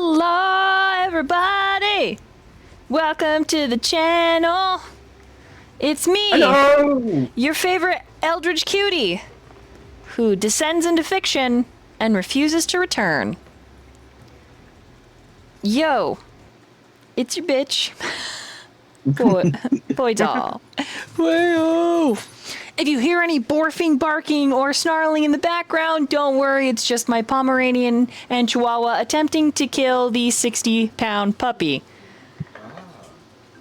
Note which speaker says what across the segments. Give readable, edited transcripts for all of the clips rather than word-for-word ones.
Speaker 1: Hello, everybody! Welcome to the channel. It's me,
Speaker 2: Hello!
Speaker 1: your favorite Eldritch cutie, who descends into fiction and refuses to return. Yo, it's your bitch. Boy doll. Whoa. If you hear any borfing, barking, or snarling in the background, don't worry, it's just my Pomeranian and Chihuahua attempting to kill the 60-pound puppy.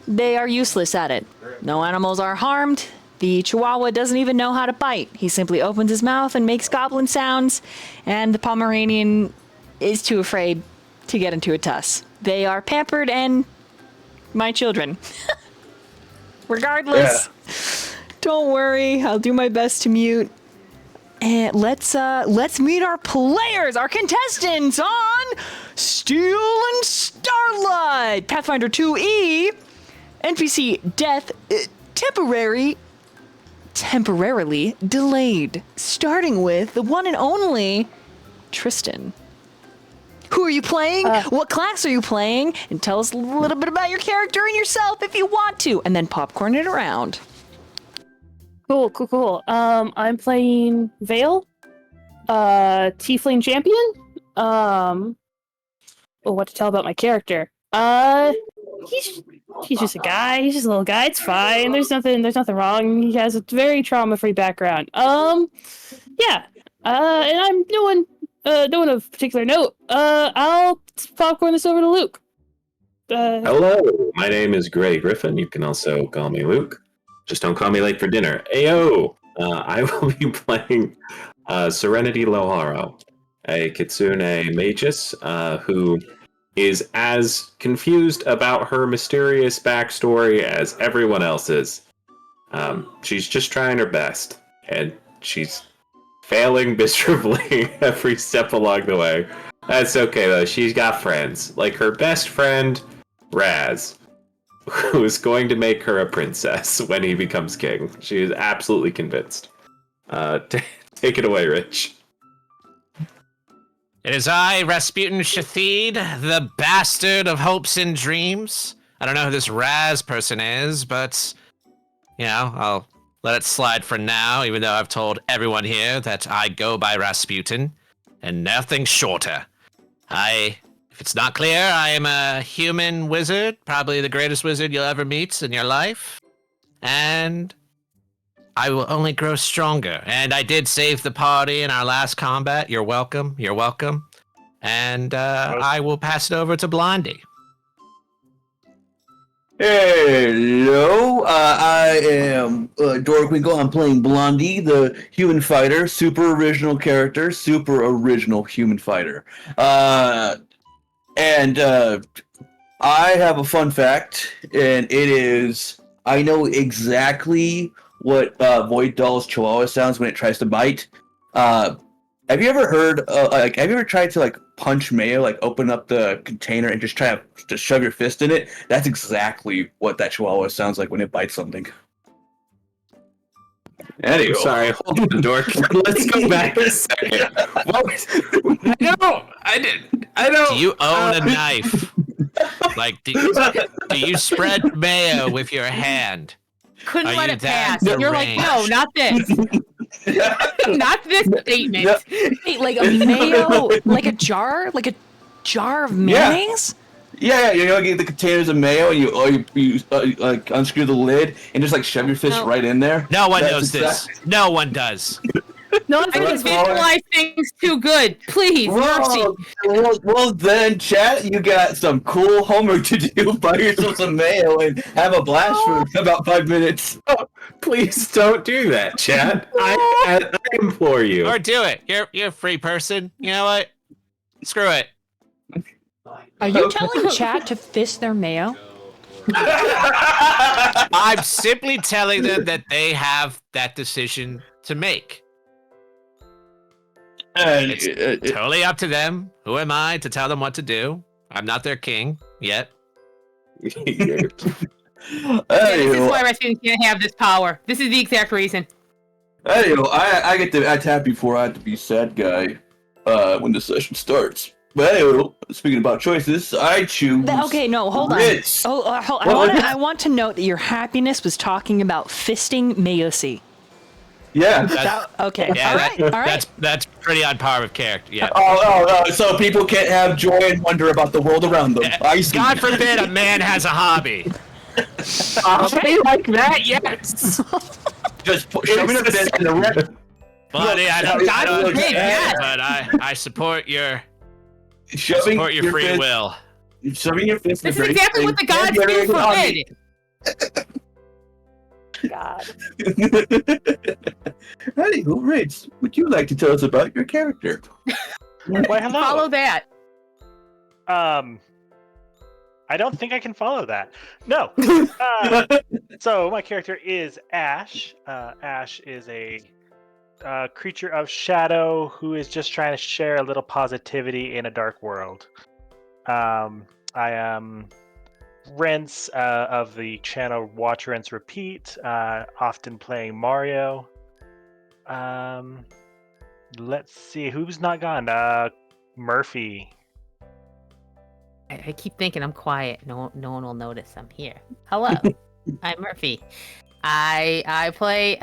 Speaker 1: They are useless at it. No animals are harmed. The Chihuahua doesn't even know how to bite. He simply opens his mouth and makes goblin sounds, and the Pomeranian is too afraid to get into a tuss. They are pampered and my children. Regardless, don't worry, I'll do my best to mute. And let's meet our players, our contestants on Steel and Starlight, Pathfinder 2E, NPC Death, temporarily delayed. Starting with the one and only Tristan. Who are you playing? What class are you playing? And tell us a little bit about your character and yourself if you want to, and then popcorn it around.
Speaker 3: Cool. I'm playing Vale, Tiefling Champion. What to tell about my character? He's just a guy. He's just a little guy. It's fine. There's nothing wrong. He has a very trauma-free background. And I'm doing of particular note. I'll popcorn this over to Luke.
Speaker 2: Hello, my name is Gray Griffin. You can also call me Luke. Just don't call me late for dinner. Ayo! I will be playing Serenity Loharo, a Kitsune magus who is as confused about her mysterious backstory as everyone else is. She's just trying her best, and she's failing miserably every step along the way. That's okay, though. She's got friends, like her best friend, Raz, who is going to make her a princess when he becomes king. She is absolutely convinced. Take it away, Rich.
Speaker 4: It is I, Rasputin Shathid, the bastard of hopes and dreams. I don't know who this Raz person is, but, I'll let it slide for now, even though I've told everyone here that I go by Rasputin, and nothing shorter. If it's not clear, I am a human wizard, probably the greatest wizard you'll ever meet in your life, and I will only grow stronger. And I did save the party in our last combat. You're welcome. And I will pass it over to Blondie.
Speaker 5: Hello, I am Dork. I'm playing Blondie, the human fighter, super original character, super original human fighter. And I have a fun fact, and it is, I know exactly what Void Doll's Chihuahua sounds when it tries to bite. Have you ever heard, have you ever tried to, punch mayo, open up the container and just try to shove your fist in it? That's exactly what that Chihuahua sounds like when it bites something.
Speaker 2: Anyway, sorry, hold on, Dork. Let's go back a second. I don't.
Speaker 4: Do you own a knife? Do you spread mayo with your hand?
Speaker 6: Couldn't let it pass.
Speaker 4: deranged?
Speaker 6: You're like, no, not this. Not this statement.
Speaker 1: Wait, like a mayo, like a jar of mayonnaise?
Speaker 5: Yeah, you get the containers of mayo and you unscrew the lid and just shove your fist right in there.
Speaker 4: No one knows this. No one does.
Speaker 6: No one's gonna visualize things too good. Please, mercy.
Speaker 5: Well, then, chat, you got some cool homework to do. Buy yourself some mayo and have a blast for about 5 minutes.
Speaker 2: Oh, please don't do that, chat. I implore you.
Speaker 4: Or do it. You're a free person. You know what? Screw it.
Speaker 1: Are you telling chat to fist their mayo?
Speaker 4: I'm simply telling them that they have that decision to make. It's totally up to them. Who am I to tell them what to do? I'm not their king yet.
Speaker 6: This is why Rasputin can't have this power. This is the exact reason.
Speaker 5: I tap before I have to be sad guy when the session starts. Well, speaking about choices, I choose.
Speaker 1: Okay, no, hold on.
Speaker 5: Ritz.
Speaker 1: I want to note that your happiness was talking about fisting Mayosi.
Speaker 5: Yeah.
Speaker 1: Okay.
Speaker 4: Yeah,
Speaker 1: all right.
Speaker 4: That's pretty on par with character. Yeah.
Speaker 5: Oh, so people can't have joy and wonder about the world around them. I see.
Speaker 4: God forbid a man has a hobby.
Speaker 3: I like that, yes.
Speaker 5: Just show me the fist in the red.
Speaker 4: Buddy, I don't
Speaker 3: forbid, yes.
Speaker 4: but I support your
Speaker 5: Shoving your
Speaker 4: free
Speaker 5: fist,
Speaker 4: will.
Speaker 5: Shoving your fist in
Speaker 6: This
Speaker 5: the
Speaker 6: is
Speaker 5: red
Speaker 6: exactly what the gods do forbid.
Speaker 3: God.
Speaker 5: Anywho, Ritz, would you like to tell us about your character?
Speaker 7: Why, hello.
Speaker 6: Follow that.
Speaker 7: I don't think I can follow that. No. So my character is Ash. Ash is a creature of shadow who is just trying to share a little positivity in a dark world. I am Rinse of the channel Watch, Rinse, Repeat, often playing Mario. Let's see, who's not gone? Murphy.
Speaker 6: I keep thinking I'm quiet. No one will notice I'm here. Hello, I'm Murphy. I play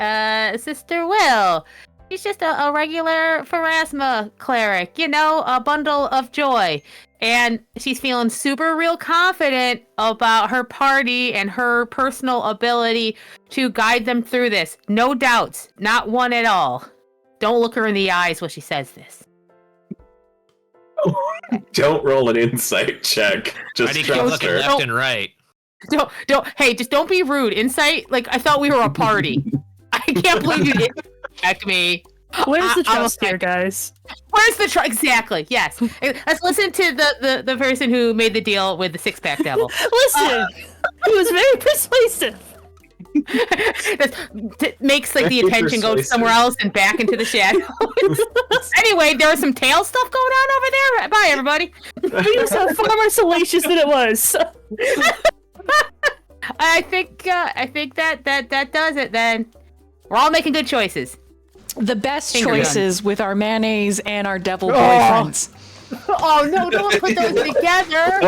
Speaker 6: Sister Will. She's just a regular Pharasma cleric, a bundle of joy. And she's feeling super real confident about her party and her personal ability to guide them through this. No doubts, not one at all. Don't look her in the eyes when she says this.
Speaker 2: Don't roll an insight check. Just
Speaker 4: Ready, keep
Speaker 2: trust
Speaker 4: looking
Speaker 2: her.
Speaker 4: left and right.
Speaker 6: Just don't be rude. Insight, like I thought we were a party. I can't believe you didn't check me.
Speaker 3: Where's the
Speaker 6: I
Speaker 3: trust here, guys?
Speaker 6: Where's the trust? Exactly. Yes. Let's listen to the person who made the deal with the six-pack devil.
Speaker 3: Listen, he was very persuasive.
Speaker 6: That makes like the attention go somewhere else and back into the shadows. Anyway, there was some tail stuff going on over there. Bye, everybody.
Speaker 3: He was far more salacious than it was.
Speaker 6: I think that does it. Then we're all making good choices.
Speaker 1: The best
Speaker 6: Finger
Speaker 1: choices with our mayonnaise and our devil boyfriends.
Speaker 6: Oh no! Don't put those together.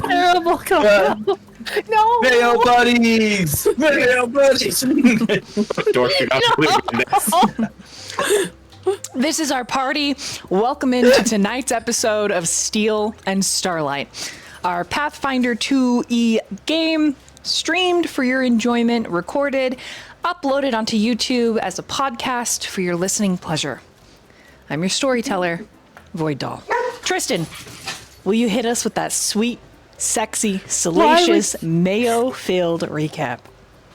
Speaker 3: Terrible combo.
Speaker 6: No.
Speaker 5: Mayo buddies! Mayo buddies!
Speaker 2: Dork, you're not believing this.
Speaker 1: This is our party. Welcome into tonight's episode of Steel and Starlight, our Pathfinder 2E game, streamed for your enjoyment, recorded, uploaded onto YouTube as a podcast for your listening pleasure. I'm your storyteller, Void Doll. Tristan, will you hit us with that sweet, sexy, salacious, mayo-filled recap?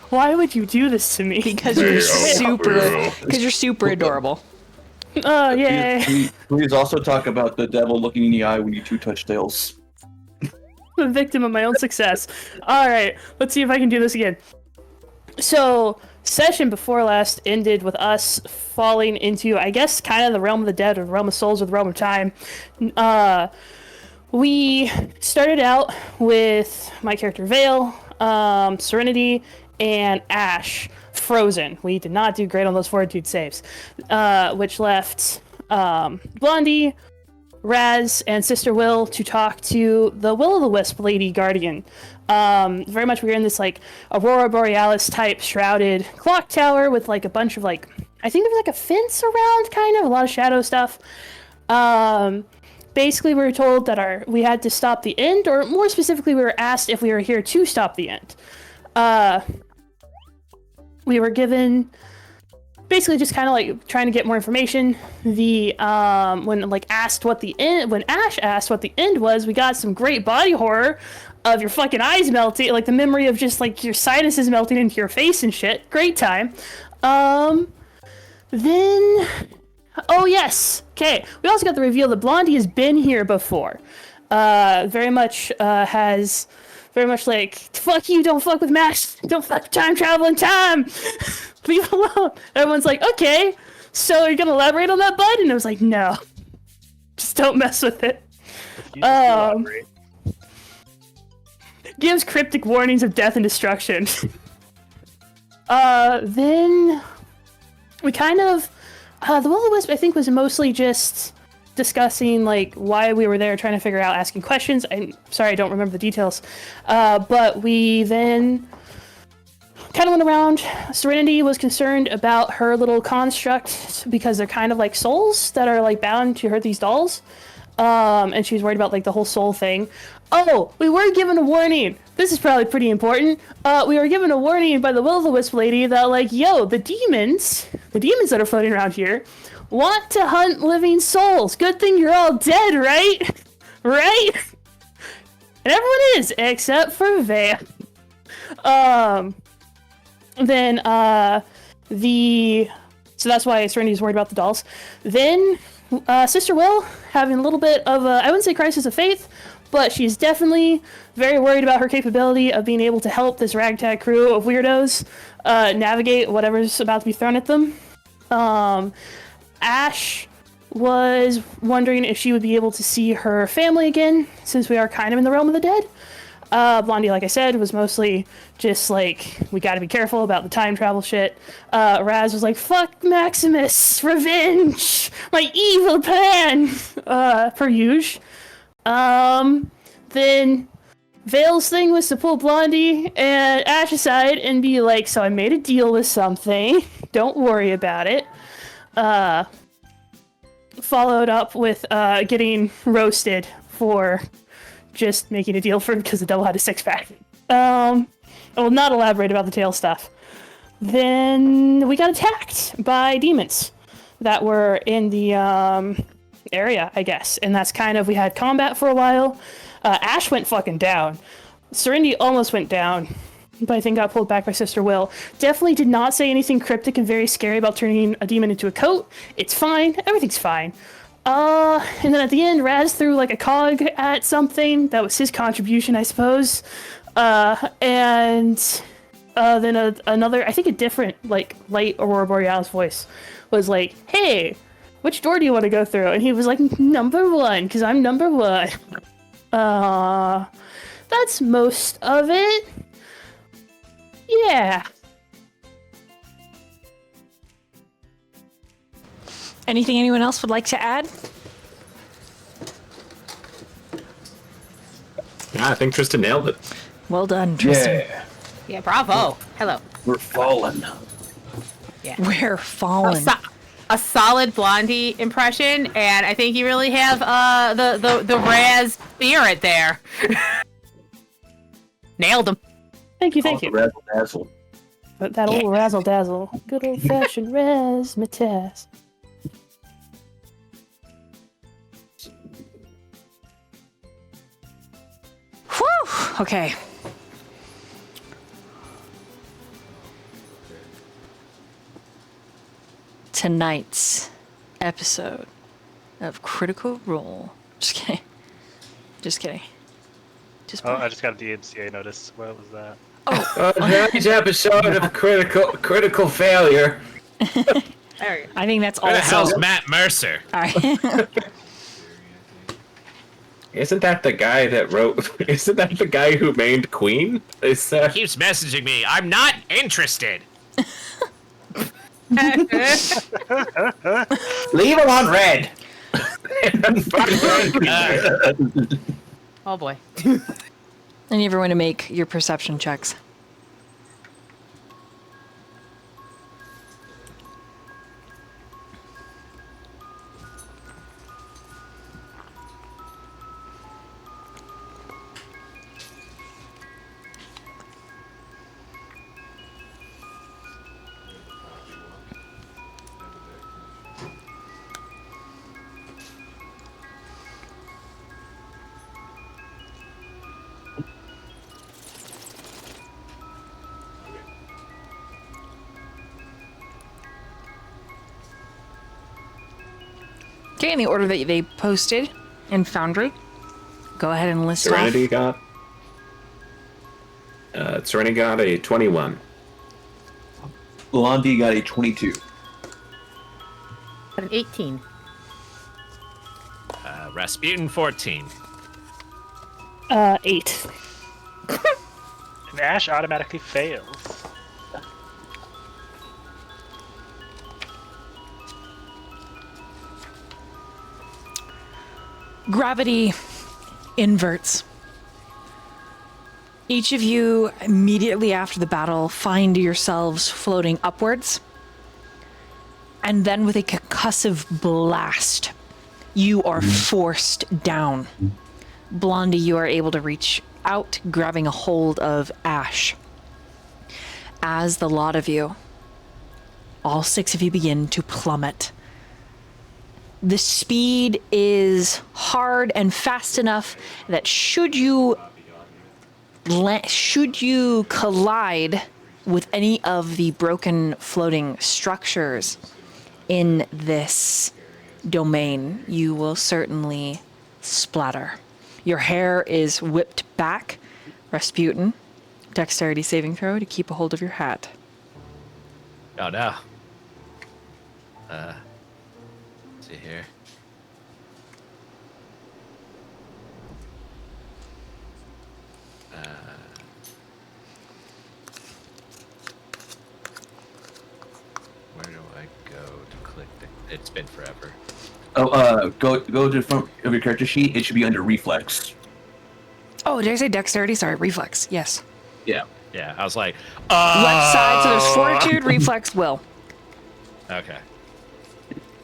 Speaker 3: Why would you do this to me?
Speaker 1: Because you're super adorable.
Speaker 3: Oh, yay.
Speaker 5: Please also talk about the devil looking in the eye when you two touch tails.
Speaker 3: The victim of my own success. Alright, let's see if I can do this again. So, session before last ended with us falling into, I guess, kind of the realm of the dead, or the realm of souls, or the realm of time. We started out with my character Vale, Serenity, and Ash, frozen. We did not do great on those fortitude saves, which left Blondie, Raz, and Sister Will to talk to the Will-o'-the-Wisp Lady Guardian. Very much we were in this like Aurora Borealis type shrouded clock tower with like a bunch of like, I think there was like a fence around, kind of a lot of shadow stuff. Basically we were told that we had to stop the end, or more specifically we were asked if we were here to stop the end. We were given basically just kind of like trying to get more information. When Ash asked what the end was, we got some great body horror of your fucking eyes melting, like the memory of just like your sinuses melting into your face and shit. Great time. Then, oh yes, okay. We also got the reveal that Blondie has been here before. Very much like, fuck you, don't fuck with Max, don't fuck with time travel and time. Leave it alone. Everyone's like, okay, so you're gonna elaborate on that, bud? And I was like, no, just don't mess with it. Gives cryptic warnings of death and destruction. Then we kind of, the Will-o'-the-Wisp I think was mostly just discussing like why we were there, trying to figure out, asking questions. I'm sorry, I don't remember the details. But we then kind of went around. Serenity was concerned about her little construct because they're kind of like souls that are like bound to her, these dolls. And she's worried about like the whole soul thing. Oh, we were given a warning. This is probably pretty important. We were given a warning by the Will-o'-the-Wisp lady that like, yo, the demons that are floating around here want to hunt living souls. Good thing you're all dead, right? Right? And everyone is, except for Vale. So that's why Serenity's worried about the dolls. Then, Sister Will, having a little bit of a, I wouldn't say crisis of faith, but she's definitely very worried about her capability of being able to help this ragtag crew of weirdos navigate whatever's about to be thrown at them. Ash was wondering if she would be able to see her family again, since we are kind of in the realm of the dead. Blondie, like I said, was mostly just like, we gotta be careful about the time travel shit. Raz was like, fuck Maximus, revenge, my evil plan, per usual. Then Vale's thing was to pull Blondie and Ash aside and be like, so I made a deal with something, don't worry about it. Followed up with getting roasted for just making a deal for him because the devil had a six-pack. I will not elaborate about the tail stuff. Then we got attacked by demons that were in the area, I guess. And that's kind of, we had combat for a while. Ash went fucking down. Serenity almost went down, but I think got pulled back by Sister Will. Definitely did not say anything cryptic and very scary about turning a demon into a coat. It's fine. Everything's fine. And then at the end, Raz threw like a cog at something. That was his contribution, I suppose. And then another, I think a different, like, light Aurora Borealis voice was like, hey, which door do you want to go through? And he was like, number 1, because I'm number 1. That's most of it. Yeah.
Speaker 1: Anything anyone else would like to add?
Speaker 2: Yeah, I think Tristan nailed it.
Speaker 1: Well done, Tristan.
Speaker 5: Yeah,
Speaker 6: Yeah, bravo. Hello.
Speaker 5: we're falling.
Speaker 6: Yeah.
Speaker 1: We're fallen.
Speaker 6: A solid Blondie impression, and I think you really have the Raz spirit there. Nailed him.
Speaker 3: Thank you.
Speaker 5: Razzle dazzle.
Speaker 3: But that old razzle dazzle. Good old fashioned razzmatazz.
Speaker 1: Whew! Okay. Tonight's episode of Critical Role. Just kidding. Just kidding. Just
Speaker 7: Oh, I just got a DMCA notice. What was that?
Speaker 8: Tonight's episode of critical failure.
Speaker 6: There you go.
Speaker 1: I think that's
Speaker 4: Where the
Speaker 1: also.
Speaker 4: hell's Matt Mercer?
Speaker 1: All right.
Speaker 8: Isn't that the guy that wrote? Isn't that the guy who made Queen? Is
Speaker 4: Keeps messaging me. I'm not interested.
Speaker 5: Leave him on red.
Speaker 6: Oh boy.
Speaker 1: I need everyone to make your perception checks. Okay, in the order that they posted in Foundry, go ahead and list
Speaker 2: Serenity
Speaker 1: off.
Speaker 2: Serenity got a 21.
Speaker 5: Blondie got a 22.
Speaker 6: An 18.
Speaker 4: Rasputin 14.
Speaker 3: 8.
Speaker 7: And Ash automatically fails.
Speaker 1: Gravity inverts. Each of you, immediately after the battle, find yourselves floating upwards. And then with a concussive blast, you are forced down. Blondie, you are able to reach out, grabbing a hold of Ash. As the lot of you, all 6 of you, begin to plummet. The speed is hard and fast enough that should you collide with any of the broken floating structures in this domain, you will certainly splatter. Your hair is whipped back. Rasputin, dexterity saving throw to keep a hold of your hat.
Speaker 4: Oh no. Let's see here. Where do I go to click the... It's been forever.
Speaker 5: Oh, go to the front of your character sheet. It should be under reflex.
Speaker 1: Oh, did I say dexterity? Sorry, reflex. Yes.
Speaker 5: Yeah.
Speaker 4: Yeah, I was like,
Speaker 1: Left side, so there's fortitude, reflex, will.
Speaker 4: Okay,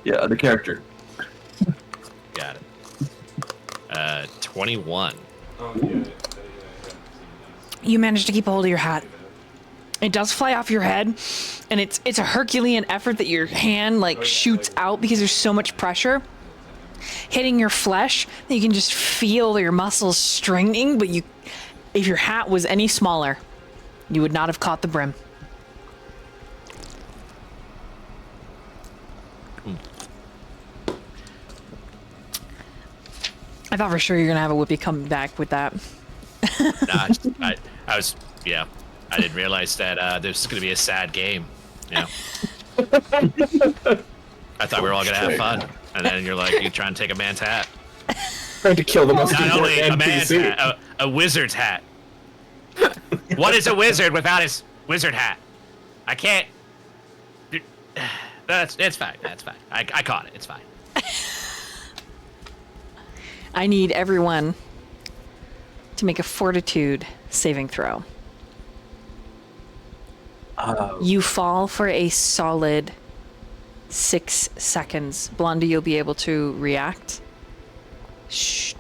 Speaker 5: Yeah, the character.
Speaker 4: got it. 21.
Speaker 1: You manage to keep a hold of your hat. It does fly off your head, and it's a Herculean effort that your hand like shoots out because there's so much pressure hitting your flesh that you can just feel your muscles straining. But if your hat was any smaller, you would not have caught the brim. I thought for sure you're gonna have a Whoopi come back with that.
Speaker 4: Nah, I was, yeah. I didn't realize that this was going to be a sad game. You know? I thought we were all going to have fun. And then you're like, you trying to take a man's hat.
Speaker 8: Trying to kill the most
Speaker 4: Not
Speaker 8: important
Speaker 4: only a man's
Speaker 8: NPC.
Speaker 4: hat, a wizard's hat. What is a wizard without his wizard hat? I can't... It's fine. That's fine. I caught it. It's fine.
Speaker 1: I need everyone to make a fortitude saving throw. You fall for a solid 6 seconds. Blondie, you'll be able to react. Ish.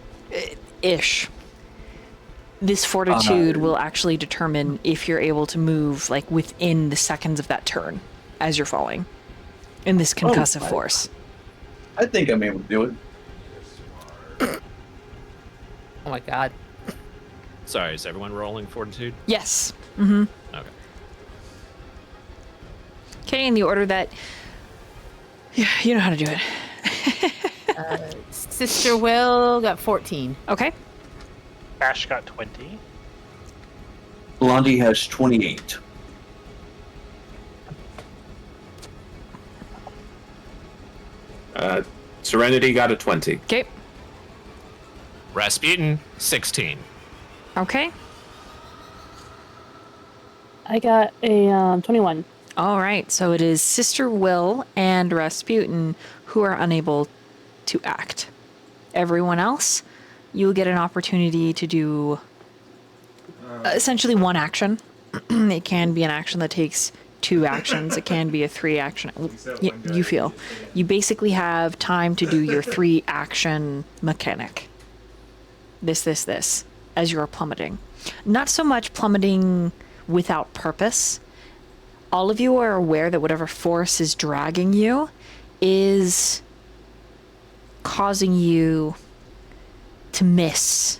Speaker 1: This fortitude will actually determine if you're able to move like within the seconds of that turn as you're falling in this concussive force.
Speaker 5: I think I'm able to do it.
Speaker 6: Oh my god.
Speaker 4: Sorry, is everyone rolling fortitude?
Speaker 1: Yes.
Speaker 4: Okay.
Speaker 1: Okay, in the order that... Yeah, you know how to do it.
Speaker 6: Sister Will got 14.
Speaker 1: Okay.
Speaker 7: Ash got 20.
Speaker 5: Blondie has 28.
Speaker 8: Serenity got a 20.
Speaker 1: Okay.
Speaker 4: Rasputin, 16.
Speaker 1: Okay.
Speaker 3: I got a 21.
Speaker 1: All right, so it is Sister Will and Rasputin who are unable to act. Everyone else, you'll get an opportunity to do essentially one action. It can be an action that takes 2 actions. It can be a 3 action. You feel. You basically have time to do your 3 action mechanic. This, as you are plummeting. Not so much plummeting without purpose. All of you are aware that whatever force is dragging you is causing you to miss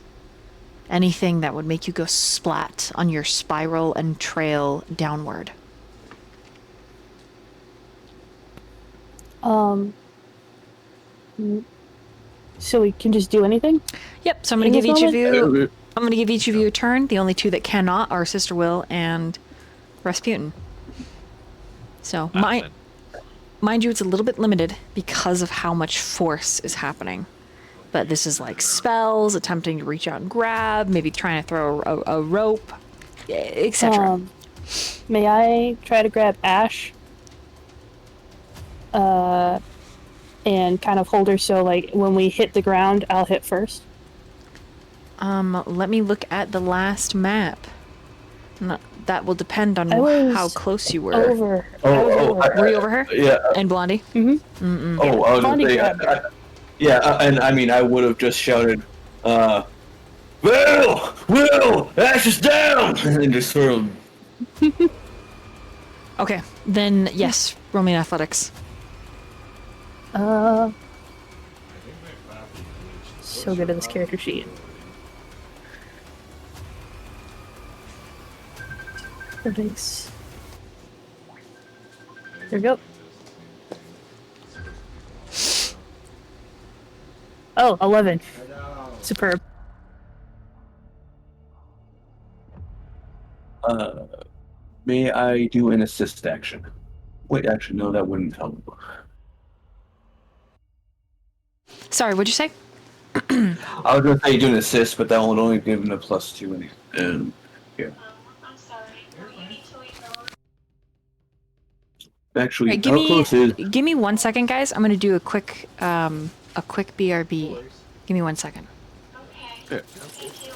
Speaker 1: anything that would make you go splat on your spiral and trail downward.
Speaker 3: So we can just do anything?
Speaker 1: Yep, so I'm going to give each of you a turn. The only 2 that cannot are Sister Will and Rasputin. So, mind you, it's a little bit limited because of how much force is happening. But this is like spells, attempting to reach out and grab, maybe trying to throw a rope, etc.
Speaker 3: May I try to grab Ash? and kind of hold her so like when we hit the ground, I'll hit first.
Speaker 1: Let me look at the last map. That will depend on
Speaker 3: I was
Speaker 1: how close you were.
Speaker 3: Over.
Speaker 5: Oh,
Speaker 3: I was
Speaker 5: oh,
Speaker 3: over.
Speaker 1: Were you over her?
Speaker 5: Yeah.
Speaker 1: And Blondie?
Speaker 3: Mm-hmm.
Speaker 5: Oh, I was gonna
Speaker 3: Blondie
Speaker 5: say,
Speaker 3: grabbed her.
Speaker 5: and I mean, I would have just shouted, Will, Ash is down, and just sort of.
Speaker 1: Okay, then yes, roll me in athletics.
Speaker 3: So good at this character sheet. Thanks. There we go. Oh, 11. Superb.
Speaker 5: May I do an assist action? Wait, actually, no, that wouldn't help.
Speaker 1: Sorry, what'd you say?
Speaker 5: I was gonna say do an assist, but that would only give him a +2 and here.
Speaker 9: I'm sorry. You need to leave
Speaker 5: Actually,
Speaker 1: Alright,
Speaker 5: how close is?
Speaker 1: give me 1 second, guys. I'm gonna do a quick BRB. Give me 1 second.
Speaker 9: Okay.
Speaker 5: Yeah.
Speaker 9: Thank you.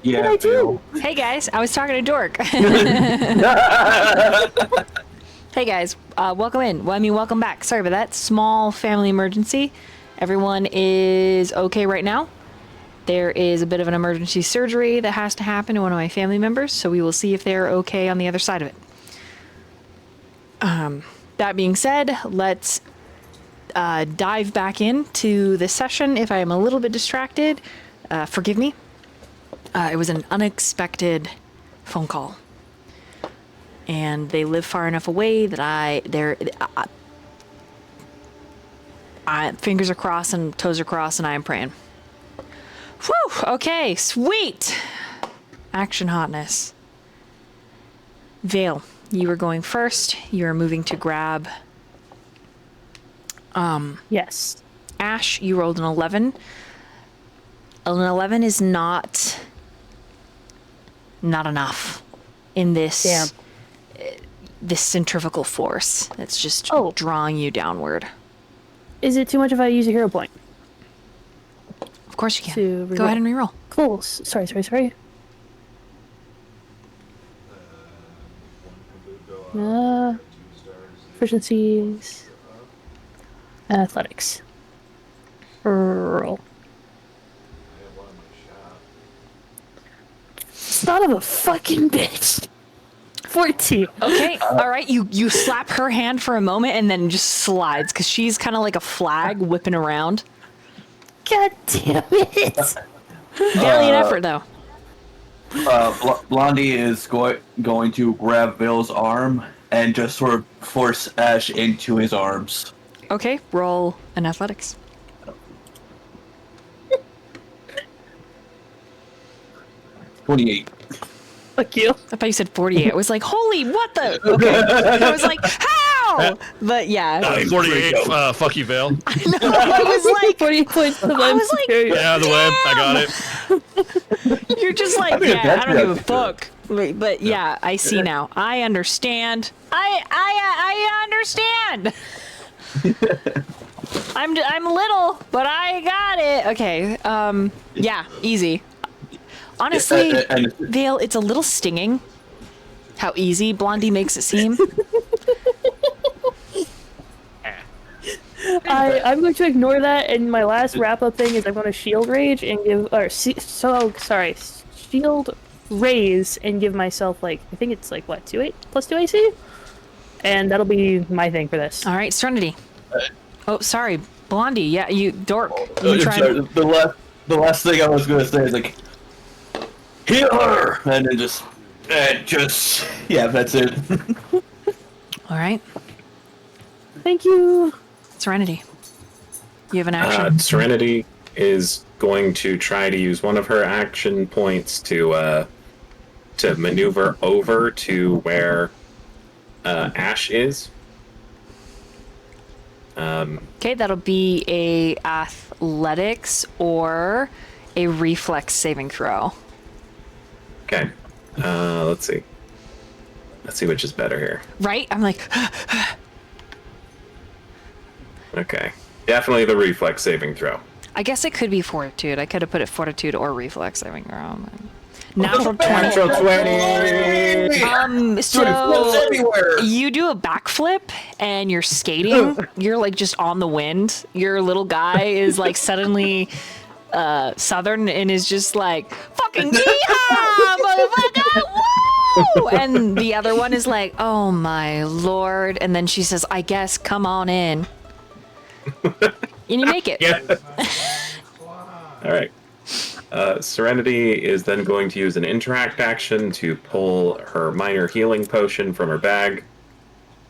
Speaker 5: Yeah,
Speaker 3: I do?
Speaker 1: Hey guys, I was talking to Dork. Hey guys, welcome in. Well, I mean, welcome back. Sorry about that. Small family emergency. Everyone is okay right now. There is a bit of an emergency surgery that has to happen to one of my family members, so we will see if they're okay on the other side of it. That being said, let's dive back into the session. If I am a little bit distracted, forgive me. It was an unexpected phone call. And they live far enough away that I fingers are crossed and toes are crossed and I am praying. Whew, okay, sweet. Action hotness. Vale, you were going first. You are moving to grab.
Speaker 3: Yes.
Speaker 1: Ash, you rolled an 11. An 11 is not enough in this.
Speaker 3: Damn.
Speaker 1: This centrifugal force that's just
Speaker 3: Oh.
Speaker 1: drawing you downward.
Speaker 3: Is it too much if I use a hero point?
Speaker 1: Of course you can.
Speaker 3: To
Speaker 1: Go ahead and reroll.
Speaker 3: Cool. Sorry. Proficiencies. Athletics. Roll. Son of a fucking bitch. 14.
Speaker 1: Okay, all right. You slap her hand for a moment and then just slides because she's kind of like a flag whipping around.
Speaker 3: God damn it.
Speaker 1: Valiant effort though.
Speaker 5: Blondie is going to grab Vale's arm and just sort of force Ash into his arms.
Speaker 1: Okay, roll an athletics.
Speaker 5: 28.
Speaker 3: Fuck you.
Speaker 1: I thought you said 48. I was like, holy, what the? Okay. I was like, how? But yeah.
Speaker 10: 48. Fuck you, Vale.
Speaker 1: I was like,
Speaker 3: 40 points of
Speaker 1: I was like,
Speaker 3: superior.
Speaker 10: Get out of the way. I got it.
Speaker 1: you're just like,
Speaker 5: think
Speaker 1: yeah,
Speaker 5: that's
Speaker 1: I don't give a
Speaker 5: good.
Speaker 1: fuck. But yeah, I see now. I understand. I understand. I'm little, but I got it. Okay. Yeah, easy. Honestly, Vale, it's a little stinging how easy Blondie makes it seem.
Speaker 3: I'm going to ignore that, and my last wrap-up thing is I'm going to shield rage and give, shield raise and give myself, like, I think it's like, what, plus 2 AC? And that'll be my thing for this.
Speaker 1: All right, Serenity. Oh, sorry, Blondie. Yeah, Dork.
Speaker 5: Oh,
Speaker 1: You trying?
Speaker 5: sorry, the last thing I was going to say is like, heal her, and then yeah, that's it.
Speaker 1: All right,
Speaker 3: Thank you.
Speaker 1: Serenity. You have an action.
Speaker 2: Serenity is going to try to use one of her action points to maneuver over to where Ash is.
Speaker 1: Okay, that'll be a athletics or a reflex saving throw.
Speaker 2: Okay. Let's see. Let's see which is better here.
Speaker 1: Right? I'm like,
Speaker 2: Okay. Definitely the reflex saving throw.
Speaker 1: I guess it could be fortitude. I could have put it fortitude or reflex saving throw. Natural 20.
Speaker 2: Natural 20!
Speaker 1: So
Speaker 5: everywhere.
Speaker 1: you do a backflip and you're skating. You're like just on the wind. Your little guy is like suddenly southern and is just like, fucking yeehaw, motherfucker! Woo! And the other one is like, oh my lord. And then she says, I guess, come on in. And you make it.
Speaker 2: Yeah. All right. Serenity is then going to use an interact action to pull her minor healing potion from her bag,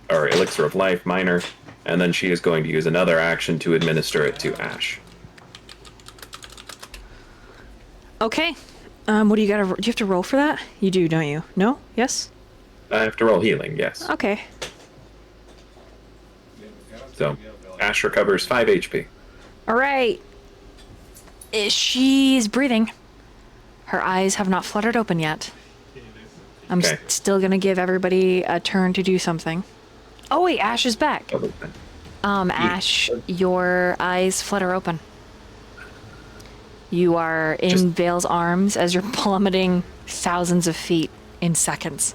Speaker 2: or elixir of life, minor, and then she is going to use another action to administer it to Ash.
Speaker 1: Okay. What do you gotta? Do you have to roll for that? You do, don't you? No? Yes?
Speaker 2: I have to roll healing, yes.
Speaker 1: Okay.
Speaker 2: So, Ash recovers 5 HP.
Speaker 1: All right. She's breathing. Her eyes have not fluttered open yet. I'm
Speaker 2: Okay.
Speaker 1: still gonna give everybody a turn to do something. Oh wait, Ash is back. Ash, your eyes flutter open. You are in Vale's arms as you're plummeting thousands of feet in seconds.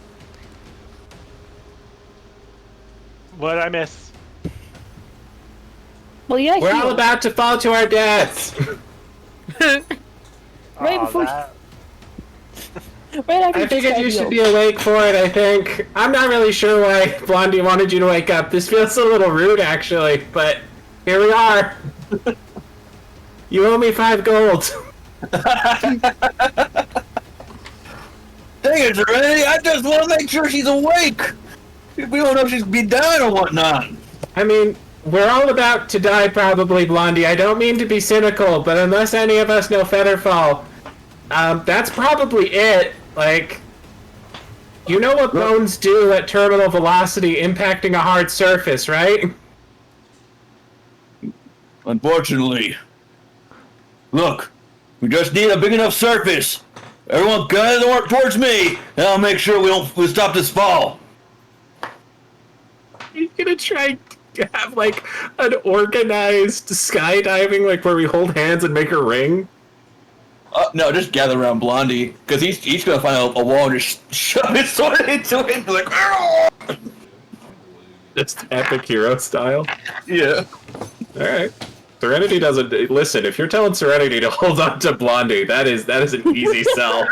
Speaker 7: What did I miss?
Speaker 3: Well, yeah,
Speaker 8: We're all about to fall to our deaths.
Speaker 3: right
Speaker 7: Aw,
Speaker 3: before,
Speaker 7: that-
Speaker 3: right after
Speaker 8: I
Speaker 3: you
Speaker 8: figured
Speaker 3: just
Speaker 8: you
Speaker 3: got
Speaker 8: should be
Speaker 3: healed.
Speaker 8: awake for it, I think. I'm not really sure why Blondie wanted you to wake up. This feels a little rude, actually, but here we are. You owe me 5 gold.
Speaker 5: Dang it, Serenity! I just want to make sure she's awake! We don't know if she's be dying or whatnot.
Speaker 8: I mean, we're all about to die probably, Blondie. I don't mean to be cynical, but unless any of us know Featherfall, that's probably it. Like, you know what bones do at terminal velocity impacting a hard surface, right?
Speaker 5: Unfortunately. Look, we just need a big enough surface. Everyone gather work towards me, and I'll make sure we stop this fall.
Speaker 8: You're gonna try to have, like, an organized skydiving, like, where we hold hands and make a ring?
Speaker 5: No, just gather around Blondie, because he's gonna find a wall and just shove his sword into it and be like, "Argh!"
Speaker 8: Just epic hero style?
Speaker 5: Yeah.
Speaker 8: Alright. Serenity doesn't... Listen, if you're telling Serenity to hold on to Blondie, that is an easy sell.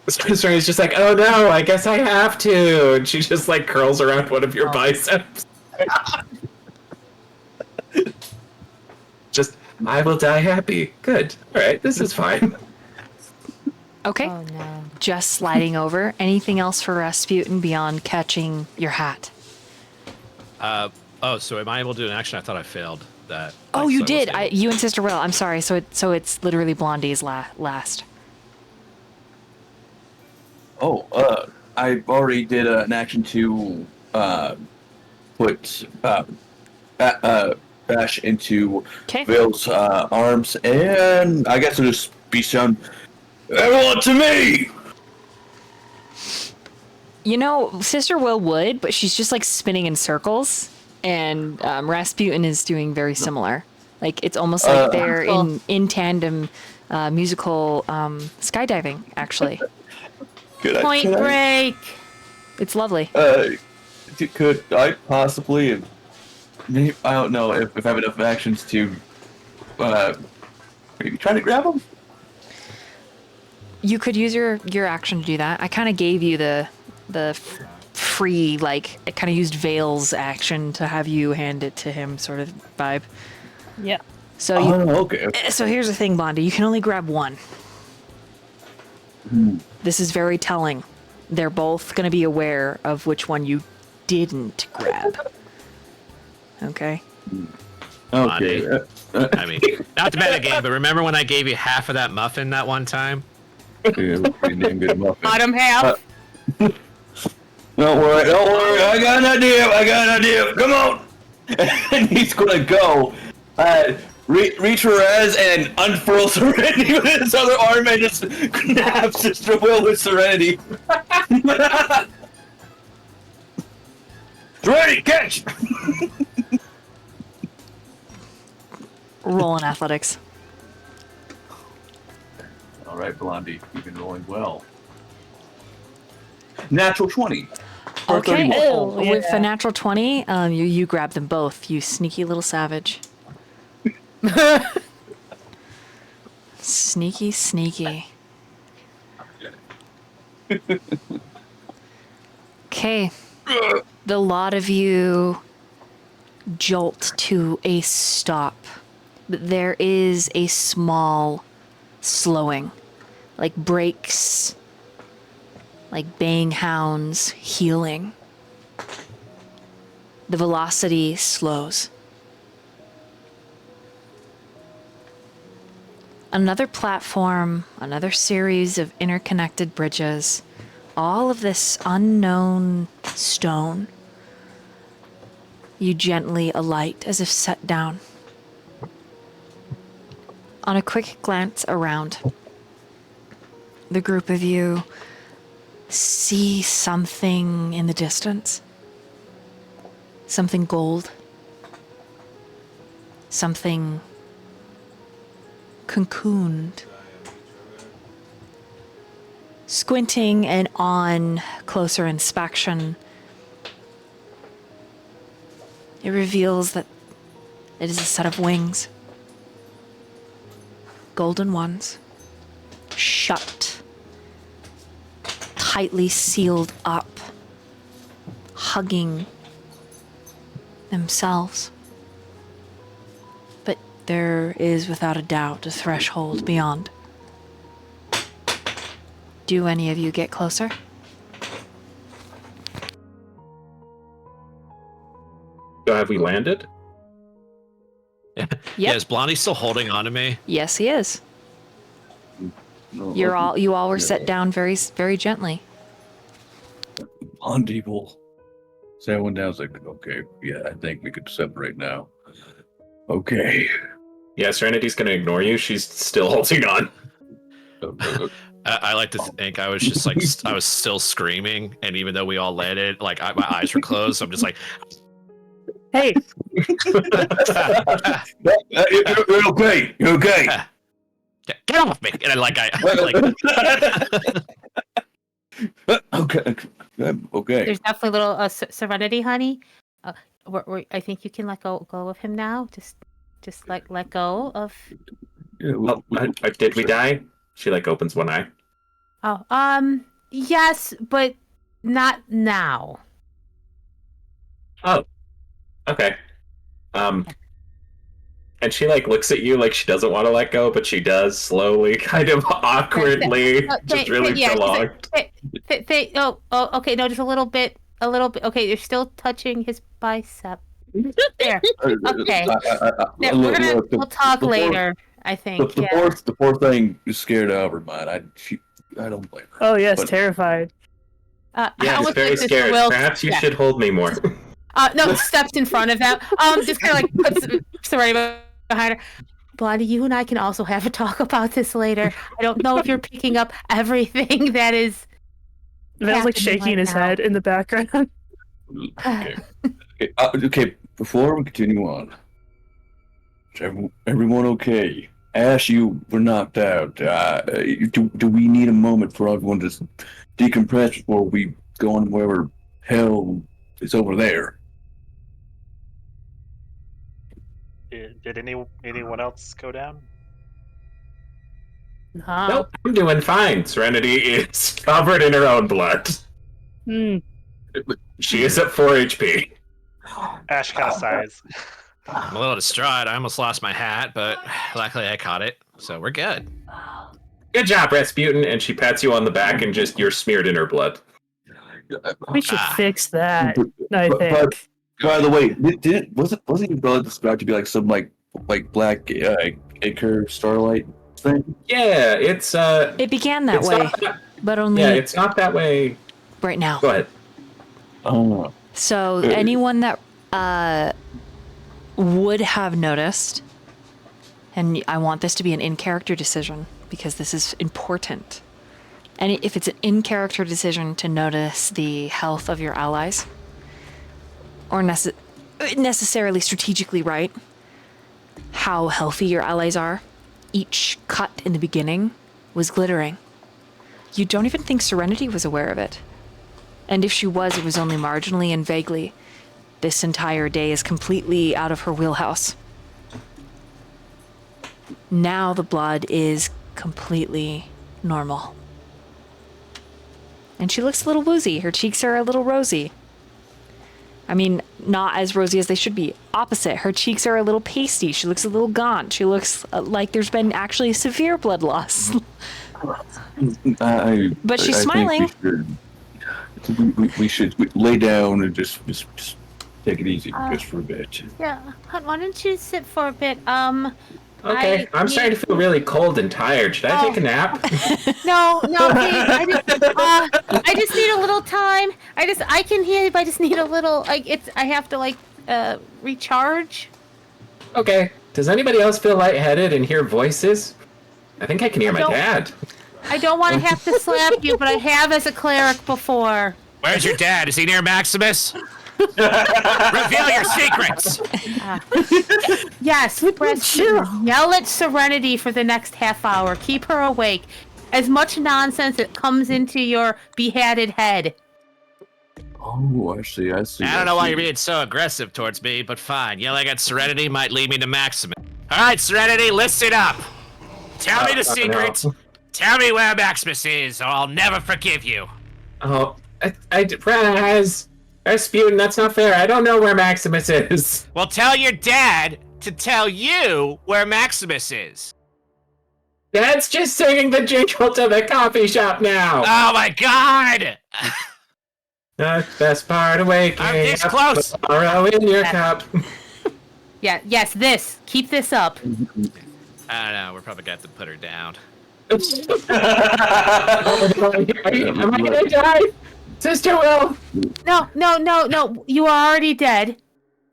Speaker 8: Serenity's just like, oh no, I guess I have to. And she just, like, curls around one of your biceps. Just, I will die happy. Good. Alright, this is fine.
Speaker 1: Okay.
Speaker 6: Oh no.
Speaker 1: Just sliding over. Anything else for Rasputin beyond catching your hat?
Speaker 10: So am I able to do an action? I thought I failed that.
Speaker 1: Oh,
Speaker 10: Like,
Speaker 1: you
Speaker 10: so I
Speaker 1: did.
Speaker 10: wasn't able-
Speaker 1: You and Sister Will. I'm sorry. So it's literally Blondie's last.
Speaker 5: Oh, I already did an action to put Bash into
Speaker 1: Okay.
Speaker 5: Vale's arms, and I guess it'll just be shown. Everyone to me!
Speaker 1: You know, Sister Will would, but she's just like spinning in circles, and Rasputin is doing very similar. Like it's almost like they're in tandem, musical skydiving. Actually,
Speaker 6: Point Break.
Speaker 1: it's lovely.
Speaker 5: Could I possibly? Maybe, I don't know if I have enough actions to maybe try to grab him.
Speaker 1: You could use your action to do that. I kind of gave you the free, like, I kind of used Vale's action to have you hand it to him sort of vibe.
Speaker 3: Yeah.
Speaker 1: So you,
Speaker 5: Okay.
Speaker 1: so here's the thing, Blondie. You can only grab one. This is very telling. They're both going to be aware of which one you didn't grab. Okay?
Speaker 5: Okay.
Speaker 10: I mean, not to metagame, but remember when I gave you half of that muffin that one time?
Speaker 5: Yeah, it was pretty damn good muffin.
Speaker 6: Bottom half.
Speaker 5: Don't worry. I got an idea. Come on. And he's gonna go, reach for Raz and unfurl Serenity with his other arm and just nab Sister Will with Serenity. Serenity, catch!
Speaker 1: Roll in athletics.
Speaker 5: All right, Blondie, you've been rolling well. Natural 20. Or
Speaker 1: Okay.
Speaker 5: 31.
Speaker 3: Oh,
Speaker 1: With
Speaker 3: yeah.
Speaker 1: a natural 20, you grab them both, you sneaky little savage. Sneaky. Okay. The lot of you jolt to a stop. But there is a small slowing. Like brakes, like baying hounds healing. The velocity slows. Another platform, another series of interconnected bridges, all of this unknown stone. You gently alight as if set down. On a quick glance around, the group of you see something in the distance. Something gold. something cocooned. Squinting and on closer inspection, it reveals that it is a set of wings. Golden ones, shut, tightly sealed up, hugging themselves. But there is without a doubt a threshold beyond. Do any of you get closer?
Speaker 2: So have we landed?
Speaker 10: Yeah, is Blondie still holding on to me?
Speaker 1: Yes, he is.
Speaker 5: No,
Speaker 1: You all were set down very, very gently.
Speaker 5: Blondie will sat one down. It's like, okay, yeah, I think we could separate now. Okay.
Speaker 2: Yeah, Serenity's gonna ignore you. She's still holding on.
Speaker 10: I like to think I was just like I was still screaming, and even though we all landed, like my eyes were closed, so I'm just like,
Speaker 3: Hey,
Speaker 5: You're okay. You're okay.
Speaker 10: get off me! And
Speaker 5: Okay. Okay.
Speaker 6: There's definitely a little serenity, honey. I think you can let go of him now. Just let go of.
Speaker 5: Yeah,
Speaker 2: Did we die? She like opens one eye.
Speaker 6: Oh, yes, but not now.
Speaker 2: Oh, okay. And she like looks at you like she doesn't want to let go, but she does slowly, kind of awkwardly, just really prolonged.
Speaker 6: Okay, no, just a little bit. Okay, you're still touching his bicep. There. Okay. We'll talk later. I think.
Speaker 5: The poor thing is scared out of her mind. I don't blame her.
Speaker 3: oh yes,
Speaker 5: But-
Speaker 3: terrified.
Speaker 2: Yeah,
Speaker 6: how
Speaker 2: it's
Speaker 6: much
Speaker 2: very
Speaker 6: like this
Speaker 2: scared.
Speaker 6: will-
Speaker 2: Perhaps you
Speaker 6: yeah.
Speaker 2: should hold me more.
Speaker 6: No, steps in front of them. Just kind of like puts Serenity behind her. Blondie, you and I can also have a talk about this later. I don't know if you're picking up everything that is.
Speaker 3: Val's like
Speaker 6: happening
Speaker 3: shaking
Speaker 6: right
Speaker 3: his
Speaker 6: now.
Speaker 3: head in the background.
Speaker 5: Okay, before we continue on, is everyone okay? Ash, you were knocked out. Do we need a moment for everyone to decompress before we go on wherever hell is over there?
Speaker 7: Did anyone else go down?
Speaker 3: Nah.
Speaker 2: Nope, I'm doing fine. Serenity is covered in her own blood.
Speaker 3: Hmm.
Speaker 2: She is at 4 HP.
Speaker 7: Ash kind of sighs.
Speaker 10: I'm a little distraught. I almost lost my hat, but luckily I caught it, so we're good.
Speaker 2: Good job, Rasputin. And she pats you on the back and just you're smeared in her blood.
Speaker 3: We should fix that. I
Speaker 5: But-
Speaker 3: think.
Speaker 5: By the way, wasn't your brother described to be like some like black acre Starlight thing?
Speaker 2: Yeah, it's
Speaker 1: It began that
Speaker 2: it's
Speaker 1: way,
Speaker 2: not that,
Speaker 1: but only
Speaker 2: yeah, it's not that way.
Speaker 1: right now.
Speaker 2: Go ahead.
Speaker 5: Oh,
Speaker 1: So anyone that would have noticed, and I want this to be an in-character decision because this is important. And if it's an in-character decision to notice the health of your allies, or necessarily strategically right, how healthy your allies are, each cut in the beginning was glittering. You don't even think Serenity was aware of it. And if she was, it was only marginally and vaguely. This entire day is completely out of her wheelhouse. Now the blood is completely normal. And she looks a little woozy. Her cheeks are a little rosy. I mean, not as rosy as they should be. Opposite. Her cheeks are a little pasty. She looks a little gaunt. She looks like there's been actually severe blood loss. But she's smiling.
Speaker 5: We should lay down and just take it easy just for a bit.
Speaker 6: Yeah, why don't you sit for a bit?
Speaker 2: Okay, I'm starting to feel really cold and tired. Should I take a nap?
Speaker 6: No, hey, I just need a little time. I can hear you, but I just need a little. I have to recharge.
Speaker 2: Okay. Does anybody else feel lightheaded and hear voices? I think I can hear my
Speaker 6: don't-
Speaker 2: dad.
Speaker 6: I don't want to have to slap you, but I have as a cleric before.
Speaker 10: Where's your dad? Is he near Maximus?
Speaker 4: Reveal your secrets.
Speaker 6: Yes, Preston, yell at Serenity for the next half hour. Keep her awake. As much nonsense that comes into your beheaded head.
Speaker 5: Oh, I see.
Speaker 4: I don't know why you're being so aggressive towards me, but fine. Yelling at Serenity might lead me to Maximus. All right, Serenity, listen up. Tell me the secret.
Speaker 8: No.
Speaker 4: Tell me where Maximus is, or I'll never forgive you.
Speaker 8: Oh, Rasputin, that's not fair. I don't know where Maximus is.
Speaker 4: Well, tell your dad to tell you where Maximus is.
Speaker 8: Dad's just singing the jingle to the coffee shop now.
Speaker 4: Oh my God!
Speaker 8: The best part of waking
Speaker 4: I'm this
Speaker 8: up,
Speaker 4: close.
Speaker 8: sorrow in your cup.
Speaker 6: Yeah, yes, this. Keep this up.
Speaker 4: I don't know. We're probably gonna have to put her down.
Speaker 8: Am I gonna die? Sister Will!
Speaker 6: No. You are already dead.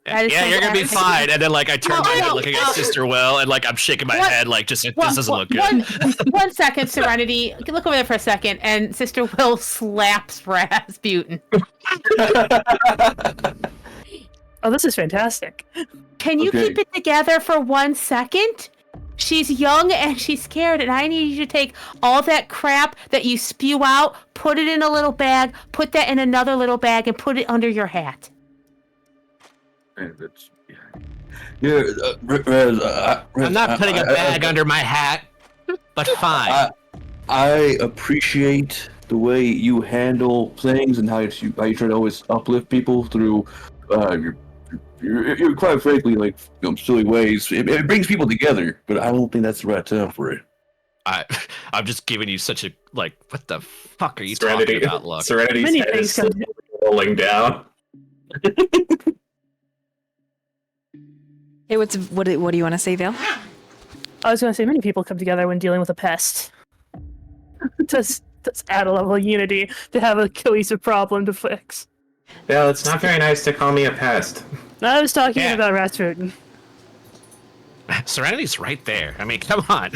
Speaker 6: That is
Speaker 4: Yeah, you're gonna be
Speaker 6: fantastic.
Speaker 4: fine. And then, like, I turn
Speaker 6: No,
Speaker 4: my head
Speaker 6: no,
Speaker 4: looking
Speaker 6: no.
Speaker 4: at Sister Will, and like I'm shaking my
Speaker 6: What?
Speaker 4: head, like this doesn't look good.
Speaker 6: One second, Serenity. Look over there for a second, and Sister Will slaps Rasputin.
Speaker 3: Oh, this is fantastic.
Speaker 6: Can you
Speaker 5: Okay.
Speaker 6: keep it together for 1 second? She's young and she's scared, and I need you to take all that crap that you spew out, put it in a little bag, put that in another little bag, and put it under your hat.
Speaker 5: Yeah,
Speaker 4: I'm not putting a bag under my hat, but fine.
Speaker 5: I appreciate the way you handle things and how you try to always uplift people through your quite frankly, like, silly ways. It brings people together, but I don't think that's the right time for it.
Speaker 4: I'm just giving you such a, like, what the fuck are you
Speaker 8: Serenity,
Speaker 4: talking about? Look,
Speaker 8: Serenity's
Speaker 3: Many
Speaker 8: head
Speaker 3: things
Speaker 8: is
Speaker 3: come-
Speaker 8: rolling down.
Speaker 1: Hey, what do you want to say, Vale?
Speaker 3: I was going to say many people come together when dealing with a pest. Does add a level of unity to have a cohesive problem to fix.
Speaker 8: Well, it's not very nice to call me a pest.
Speaker 3: I was talking
Speaker 4: Yeah.
Speaker 3: about Rasputin.
Speaker 4: Serenity's right there. I mean, come on.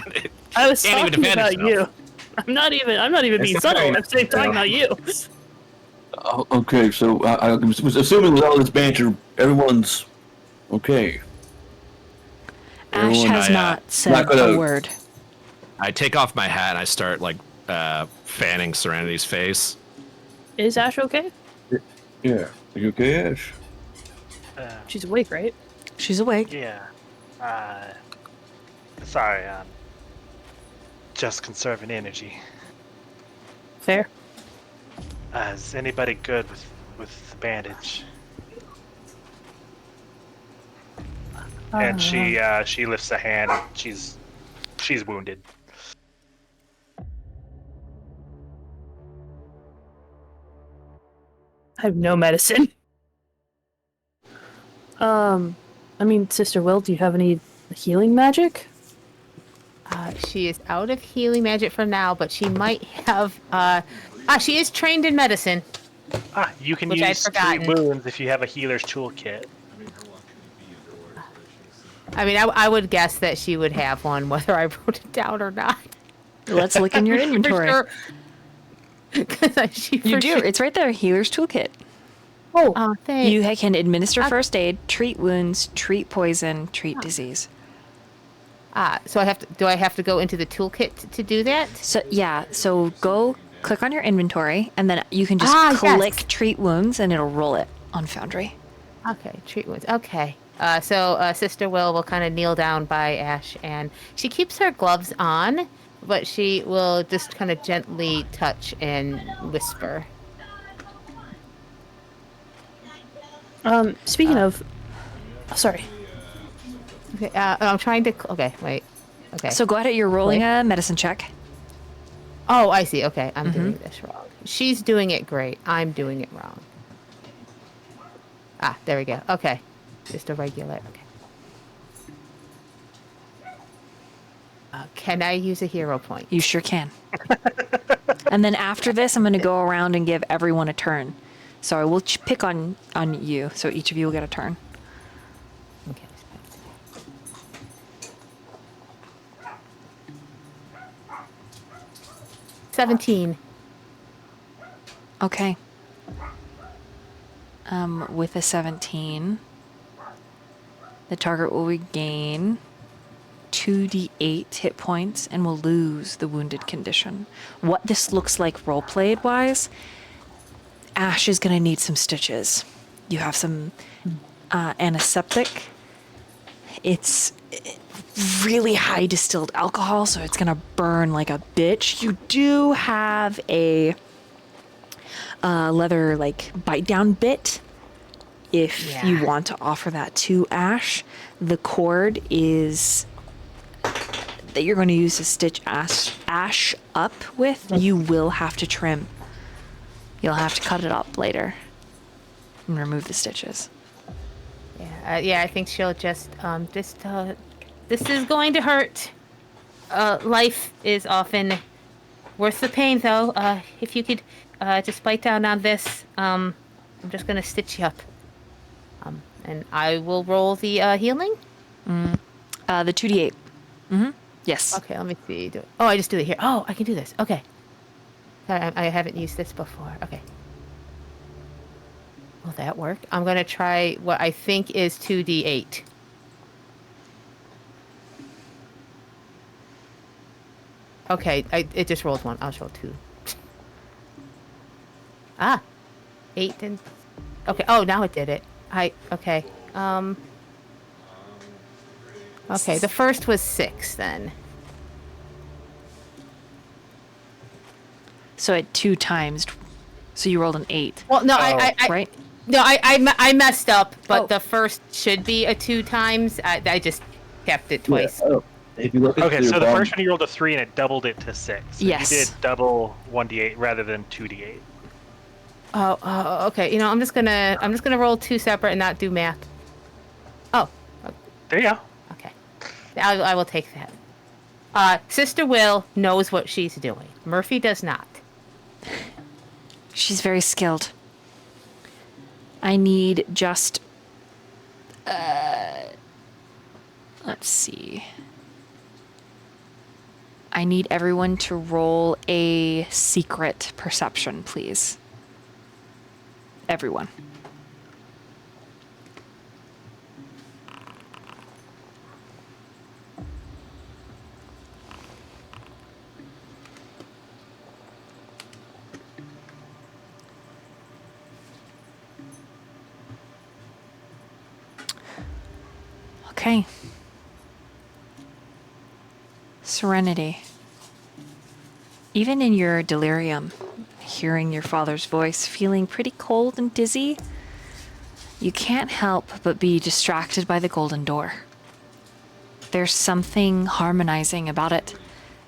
Speaker 3: I was
Speaker 4: Can't even
Speaker 3: talking
Speaker 4: defend
Speaker 3: about
Speaker 4: himself.
Speaker 3: you. I'm not even being
Speaker 8: not
Speaker 3: subtle.
Speaker 8: very
Speaker 3: I'm saying
Speaker 8: nice,
Speaker 3: talking
Speaker 8: no.
Speaker 3: about you.
Speaker 5: Oh, okay, so I was assuming with all this banter, everyone's okay.
Speaker 1: Ash
Speaker 5: Everyone-
Speaker 1: has
Speaker 4: I,
Speaker 1: not said
Speaker 5: not gonna-
Speaker 1: a word.
Speaker 4: I take off my hat and I start, like, fanning Serenity's face.
Speaker 3: Is Ash okay?
Speaker 5: Yeah, are you okay, Ash?
Speaker 3: She's awake, right?
Speaker 1: She's awake.
Speaker 7: Yeah. Sorry, just conserving energy.
Speaker 3: Fair.
Speaker 7: Is anybody good with the bandage? And she lifts a hand. She's wounded.
Speaker 3: I have no medicine. I mean, Sister Will, do you have any healing magic?
Speaker 6: She is out of healing magic for now, but she might have. She is trained in medicine.
Speaker 7: You can
Speaker 6: Which I'd
Speaker 7: use 3
Speaker 6: forgotten.
Speaker 7: wounds if you have a healer's toolkit.
Speaker 6: I mean, I would guess that she would have one, whether I wrote it down or not.
Speaker 1: Let's look in your inventory.
Speaker 6: For sure.
Speaker 1: You do. It's right there. Healer's toolkit.
Speaker 6: Oh, thanks.
Speaker 1: You can administer first aid, treat wounds, treat poison, treat disease.
Speaker 6: So do I have to go into the toolkit to do that?
Speaker 1: So yeah. So go click on your inventory, and then you can just click
Speaker 6: yes.
Speaker 1: treat wounds, and it'll roll it on Foundry.
Speaker 6: Okay, treat wounds. Okay. So Sister will kind of kneel down by Ash, and she keeps her gloves on, but she will just kind of gently touch and whisper.
Speaker 3: Speaking of, sorry.
Speaker 6: Okay, I'm trying to. Okay, wait. Okay.
Speaker 1: So go ahead. You're rolling a medicine check.
Speaker 6: Oh, I see. Okay, I'm doing this wrong. She's doing it great. I'm doing it wrong. There we go. Okay. Just a regular. Okay. Can I use a hero point?
Speaker 1: You sure can. And then after this, I'm going to go around and give everyone a turn. So I will pick on you. So each of you will get a turn.
Speaker 6: Okay. 17.
Speaker 1: Okay. With a 17, the target will regain 2d8 hit points and will lose the wounded condition. What this looks like role-played wise, Ash is going to need some stitches. You have some antiseptic. It's really high distilled alcohol, so it's going to burn like a bitch. You do have a leather like bite down bit if you want to offer that to Ash. The cord is that you're going to use to stitch Ash up with, you will have to trim. You'll have to cut it up later and remove the stitches.
Speaker 6: Yeah, I think she'll just this is going to hurt. Life is often worth the pain, though. If you could just bite down on this, I'm just gonna stitch you up. And I will roll the healing.
Speaker 1: The 2d8. Mm-hmm. Yes.
Speaker 6: Okay, let me see. Oh, I just do it here. Oh, I can do this. Okay. I haven't used this before. Okay. Will that work? I'm gonna try what I think is 2d8. Okay, it just rolled one. I'll roll 2. 8 and... Okay, oh, now it did it. Okay. Okay, the first was 6 then.
Speaker 1: So at 2 times, so you rolled an 8.
Speaker 6: Well, no,
Speaker 1: right?
Speaker 6: No, I messed up, but the first should be a 2 times. I just kept it twice.
Speaker 5: Yeah. Oh. If you look at
Speaker 7: Okay, so the first one you rolled a 3 and it doubled it to 6. So
Speaker 1: Yes.
Speaker 7: You did double 1d8 rather than 2d8.
Speaker 6: Oh, okay. You know, I'm just gonna roll 2 separate and not do math. Oh.
Speaker 7: There you go.
Speaker 6: Okay. I will take that. Sister Will knows what she's doing. Murphy does not.
Speaker 1: She's very skilled. I need just... let's see. I need everyone to roll a secret perception, please. Everyone. Okay. Serenity. Even in your delirium, hearing your father's voice, feeling pretty cold and dizzy, you can't help but be distracted by the golden door. There's something harmonizing about it.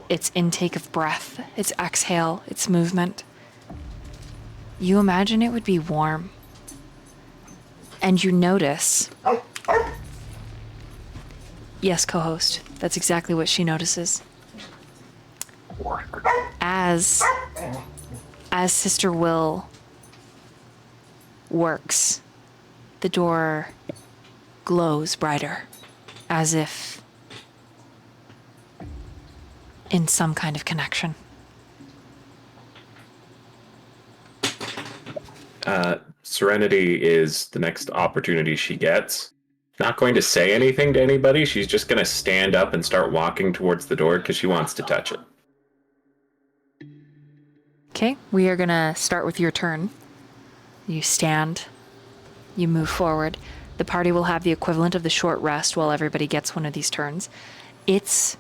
Speaker 1: Its intake of breath, its exhale, its movement. You imagine it would be warm. And you notice... Yes, co-host. That's exactly what she notices. As Sister Will works, the door glows brighter, as if in some kind of connection.
Speaker 2: Serenity is the next opportunity she gets. Not going to say anything to anybody. She's just going to stand up and start walking towards the door because she wants to touch it.
Speaker 1: Okay, we are going to start with your turn. You stand, you move forward. The party will have the equivalent of the short rest while everybody gets one of these turns. It's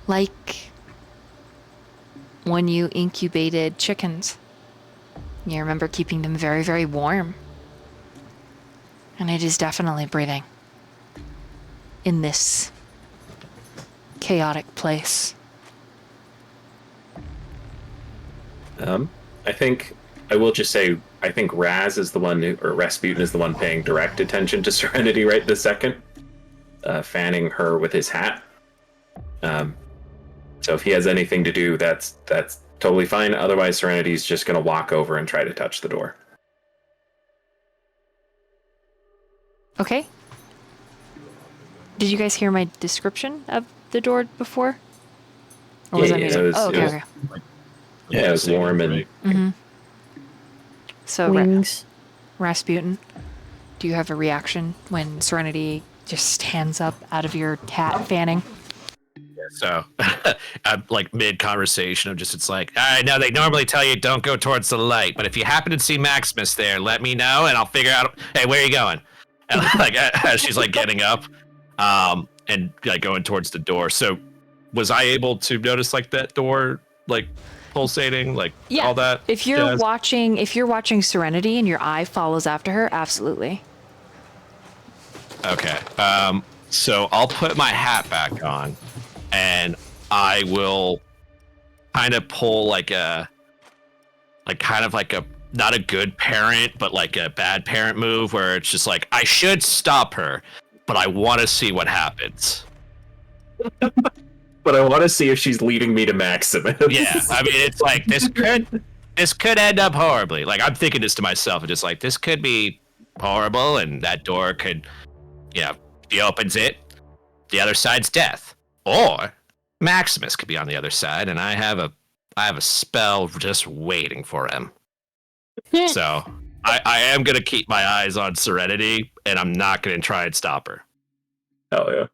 Speaker 1: like when you incubated chickens. You remember keeping them very, very warm. And it is definitely breathing in this chaotic place.
Speaker 2: I think I will just say I think Raz is the one or Rasputin is the one paying direct attention to Serenity right this second, fanning her with his hat. So if he has anything to do, that's totally fine. Otherwise, Serenity's just going to walk over and try to touch the door.
Speaker 1: Okay. Did you guys hear my description of the door before? Or was that me? Okay.
Speaker 2: Yeah, it was warm and...
Speaker 1: Mm-hmm. So,
Speaker 3: Wings.
Speaker 1: Rasputin? Do you have a reaction when Serenity just stands up out of your hat fanning?
Speaker 10: So, I'm like mid conversation of just, it's like, all right, now they normally tell you don't go towards the light, but if you happen to see Maximus there, let me know and I'll figure out, hey, where are you going? And like, as she's like getting up, and like going towards the door. So, was I able to notice like that door, like pulsating, like all that?
Speaker 1: If you're watching Serenity and your eye follows after her, absolutely.
Speaker 10: Okay. So I'll put my hat back on. And I will kind of pull like a not a good parent, but like a bad parent move where it's just like, I should stop her, but I want to see what happens.
Speaker 2: But I want to see if she's leading me to Maximus.
Speaker 10: Yeah, I mean, it's like, this could end up horribly. Like, I'm thinking this to myself, and just like, this could be horrible, and that door could, if he opens it, the other side's death. Or Maximus could be on the other side, and I have a spell just waiting for him. So I am gonna keep my eyes on Serenity, and I'm not gonna try and stop her.
Speaker 2: Hell yeah.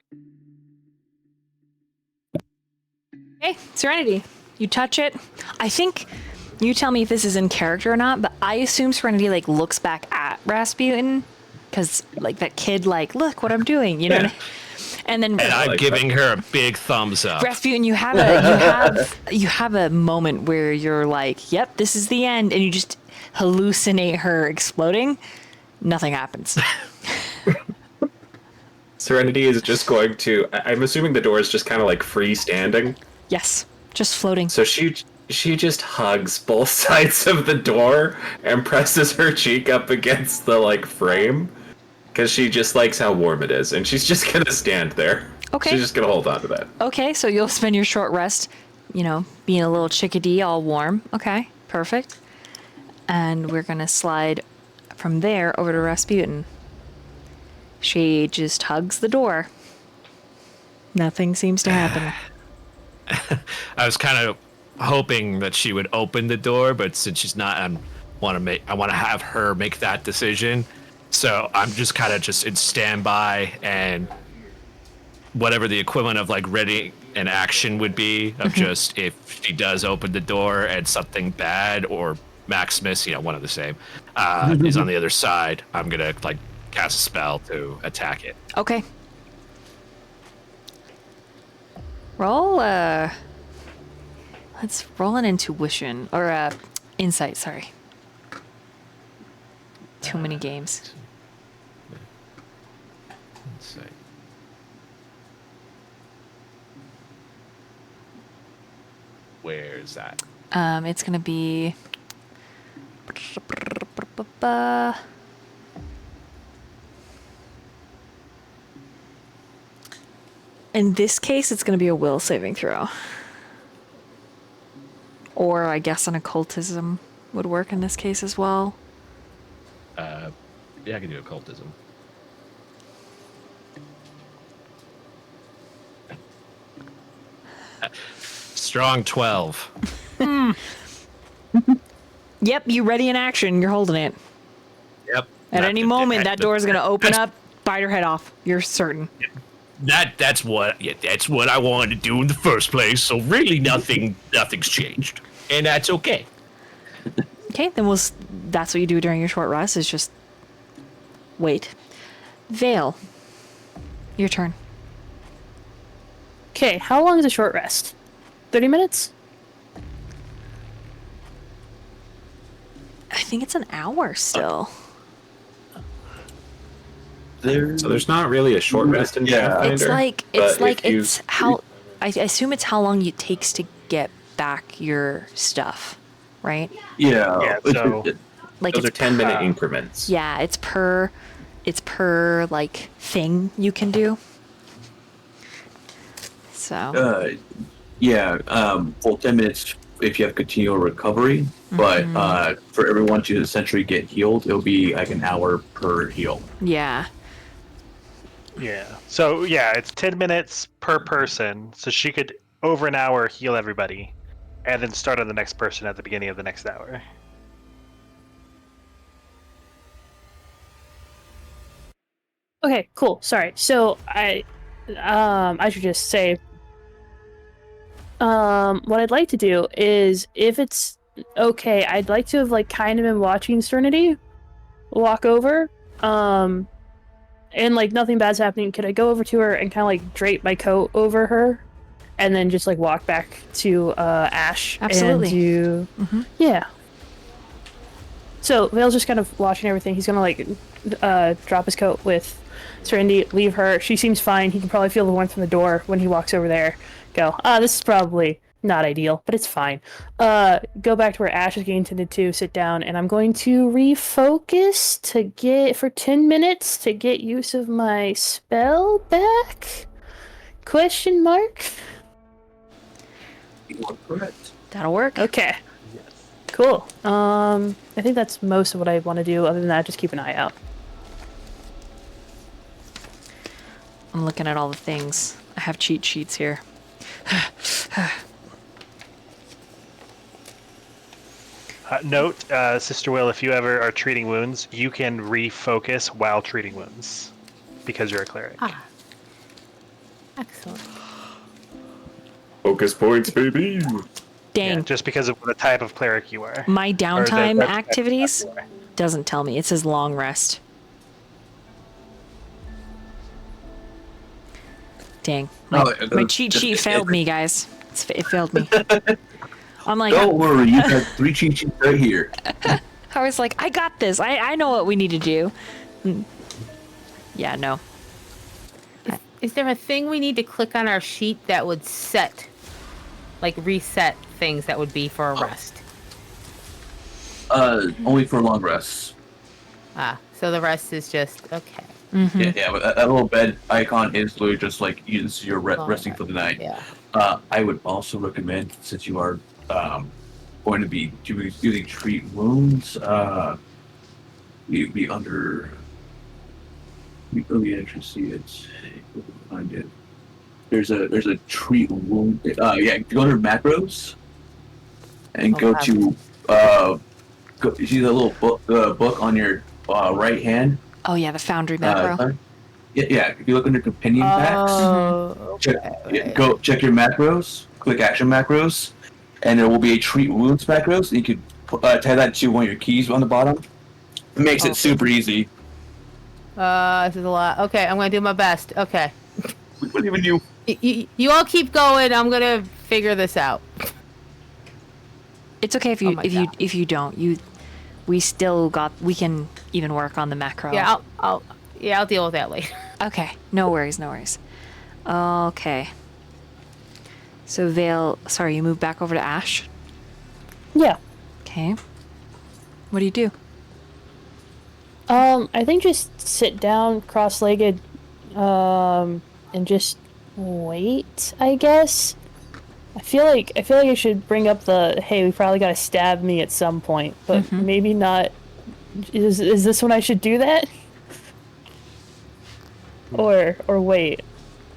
Speaker 1: Okay, Serenity, you touch it. I think you tell me if this is in character or not, but I assume Serenity like looks back at Rasputin because like that kid, like, look what I'm doing, you know.
Speaker 2: Yeah.
Speaker 1: And then
Speaker 10: I'm giving her a big thumbs up.
Speaker 1: Rasputin, you have a moment where you're like, "Yep, this is the end," and you just hallucinate her exploding. Nothing happens.
Speaker 2: Serenity is just going to. I'm assuming the door is just kind of like freestanding.
Speaker 1: Yes, just floating.
Speaker 2: So she just hugs both sides of the door and presses her cheek up against the like frame. Because she just likes how warm it is, and she's just gonna stand there.
Speaker 1: Okay.
Speaker 2: She's just gonna hold on to that.
Speaker 1: Okay, so you'll spend your short rest, being a little chickadee, all warm. Okay, perfect. And we're gonna slide from there over to Rasputin. She just hugs the door. Nothing seems to happen.
Speaker 10: I was kind of hoping that she would open the door, but since she's not, I want to have her make that decision. So I'm just kind of just in standby, and whatever the equivalent of like ready an action would be of just if she does open the door and something bad or Maximus, one of the same, is on the other side, I'm gonna like cast a spell to attack it.
Speaker 1: Okay. Roll let's roll an intuition or insight, sorry. Too many games.
Speaker 10: Let's see. Where's that?
Speaker 1: It's gonna be in this case, it's gonna be a will saving throw. Or I guess an occultism would work in this case as well.
Speaker 10: Yeah, I can do occultism. Strong 12.
Speaker 1: Yep, you ready in action. You're holding it.
Speaker 10: Yep.
Speaker 1: At any moment, that door is going to open up, bite her head off. You're certain.
Speaker 10: That's what I wanted to do in the first place. So really, nothing's changed, and that's okay.
Speaker 1: Okay, then that's what you do during your short rest. Is just wait. Vale, your turn.
Speaker 3: Okay, how long is a short rest? 30 minutes?
Speaker 1: I think it's an hour still.
Speaker 2: So there's not really a short rest in Pathfinder.
Speaker 1: It's how I assume it's how long it takes to get back your stuff, right?
Speaker 5: Yeah.
Speaker 7: So
Speaker 1: Like
Speaker 2: Those are
Speaker 1: it's
Speaker 2: 10-minute increments.
Speaker 1: yeah, it's per like thing you can do. So
Speaker 5: Well, 10 minutes if you have continual recovery, but for everyone to essentially get healed, it'll be like an hour per heal.
Speaker 1: yeah.
Speaker 7: yeah. So yeah, it's 10 minutes per person. So she could over an hour heal everybody, and then start on the next person at the beginning of the next hour.
Speaker 3: Okay, cool. Sorry. So I should just say, what I'd like to do is, if it's okay, I'd like to have like kind of been watching Serenity walk over, and like nothing bad's happening. Could I go over to her and kind of like drape my coat over her, and then just like walk back to Ash?
Speaker 1: Absolutely.
Speaker 3: And yeah. So Vale's just kind of watching everything. He's gonna like drop his coat with Serenity, leave her. She seems fine. He can probably feel the warmth from the door when he walks over there. Go, this is probably not ideal, but it's fine. Go back to where Ash is getting tended to, sit down, and I'm going to refocus to get, for 10 minutes, to get use of my spell back? Question mark?
Speaker 5: You are correct.
Speaker 1: That'll work.
Speaker 3: Okay. Cool. I think that's most of what I want to do. Other than that, just keep an eye out.
Speaker 1: I'm looking at all the things. I have cheat sheets here.
Speaker 7: Note, Sister Will, if you ever are treating wounds, you can refocus while treating wounds because you're a cleric.
Speaker 6: Ah. Excellent.
Speaker 2: Focus points, baby.
Speaker 1: Dang.
Speaker 7: Yeah, just because of the type of cleric you are.
Speaker 1: My
Speaker 7: Or
Speaker 1: downtime
Speaker 7: the-
Speaker 1: activities doesn't tell me. It says long rest. Dang. My cheat sheet failed me, guys. It failed me. I'm like,
Speaker 5: Don't worry, you have 3 cheat sheets right here.
Speaker 1: I was like, I got this. I know what we need to do. Yeah, no.
Speaker 6: Is there a thing we need to click on our sheet that would set, like reset things that would be for a rest?
Speaker 5: Only for long rests.
Speaker 6: So the rest is just okay.
Speaker 5: Yeah, but that little bed icon is literally just like you're resting for the night.
Speaker 6: Yeah.
Speaker 5: I would also recommend, since you are going to be using treat wounds, you'd be under. Let me actually see it. Find it. There's a treat wound. Yeah, go under macros and go to you see the little book on your right hand.
Speaker 1: Oh, yeah, the Foundry macro.
Speaker 5: Yeah. If you look under companion packs, check your macros. Click action macros, and there will be a treat wounds macros. And you could tie that to one of your keys on the bottom. It makes it super easy.
Speaker 6: This is a lot. Okay, I'm gonna do my best. Okay.
Speaker 5: What even you?
Speaker 6: You all keep going. I'm gonna figure this out.
Speaker 1: It's okay if you don't. We can even work on the macro.
Speaker 6: Yeah, I'll deal with that later.
Speaker 1: Okay, no worries. Okay. So Vale, sorry, you moved back over to Ash?
Speaker 3: Yeah.
Speaker 1: Okay. What do you do?
Speaker 3: I think just sit down cross-legged, and just wait, I guess. I feel like I should bring up the, hey, we probably gotta stab me at some point, but maybe not. Is this when I should do that? Or wait?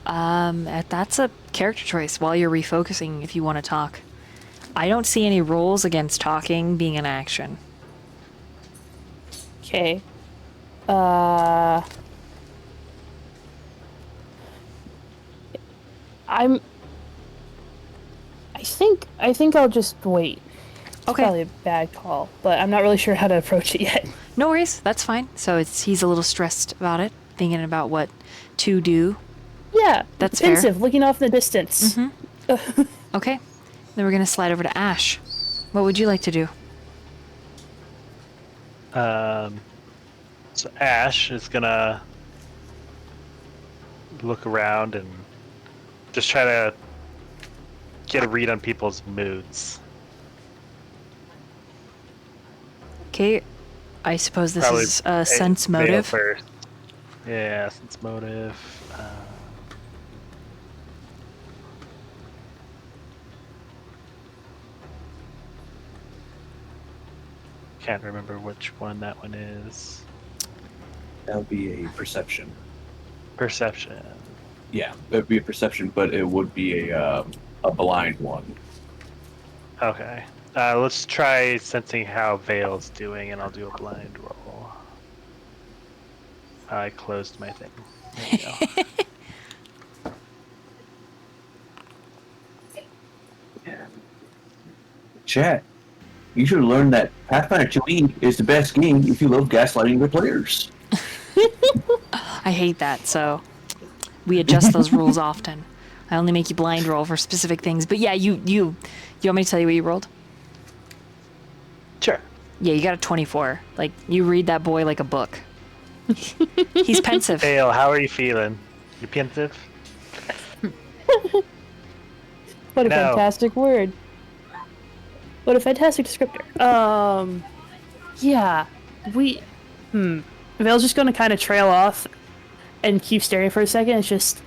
Speaker 1: That's a character choice while you're refocusing if you want to talk. I don't see any rules against talking being an action.
Speaker 3: Okay. I think I'll just wait. It's
Speaker 1: Okay.
Speaker 3: probably a bad call, but I'm not really sure how to approach it yet.
Speaker 1: No worries, that's fine. So he's a little stressed about it, thinking about what to do.
Speaker 3: Yeah,
Speaker 1: That's fair.
Speaker 3: defensive, looking off in the distance.
Speaker 1: Okay. Then we're gonna slide over to Ash. What would you like to do?
Speaker 7: So Ash is gonna look around and just try to get a read on people's moods.
Speaker 1: Okay. I suppose this
Speaker 7: Probably
Speaker 1: is a
Speaker 7: Vale
Speaker 1: sense motive.
Speaker 7: first. Yeah, sense motive. Can't remember which one that one is.
Speaker 5: That would be a perception.
Speaker 7: Perception.
Speaker 5: Yeah, it would be a perception, but it would be a blind one.
Speaker 7: Okay. Let's try sensing how Vale's doing, and I'll do a blind roll. I closed my thing. There you go.
Speaker 5: Chat. You should learn that Pathfinder 2E is the best game if you love gaslighting your players.
Speaker 1: I hate that, so we adjust those rules often. I only make you blind roll for specific things. But yeah, you want me to tell you what you rolled?
Speaker 7: Sure.
Speaker 1: Yeah, you got a 24. Like, you read that boy like a book. He's pensive.
Speaker 7: Vale, how are you feeling? You pensive?
Speaker 3: What a
Speaker 7: No.
Speaker 3: fantastic word. What a fantastic descriptor. Yeah, Vale's just gonna kind of trail off and keep staring for a second. It's just,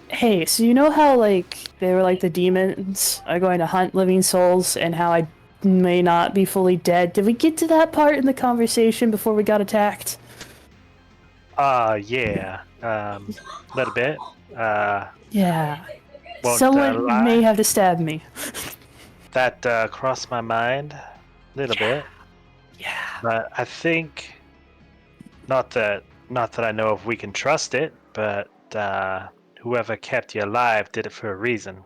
Speaker 3: hey, so you know how, like, they were like the demons are going to hunt living souls and how I may not be fully dead? Did we get to that part in the conversation before we got attacked?
Speaker 7: Yeah. Little bit.
Speaker 3: Yeah.
Speaker 7: Won't,
Speaker 3: Someone
Speaker 7: lie.
Speaker 3: may have to stab me.
Speaker 7: That crossed my mind a little bit.
Speaker 3: Yeah.
Speaker 7: But I think not that I know if we can trust it, but whoever kept you alive did it for a reason.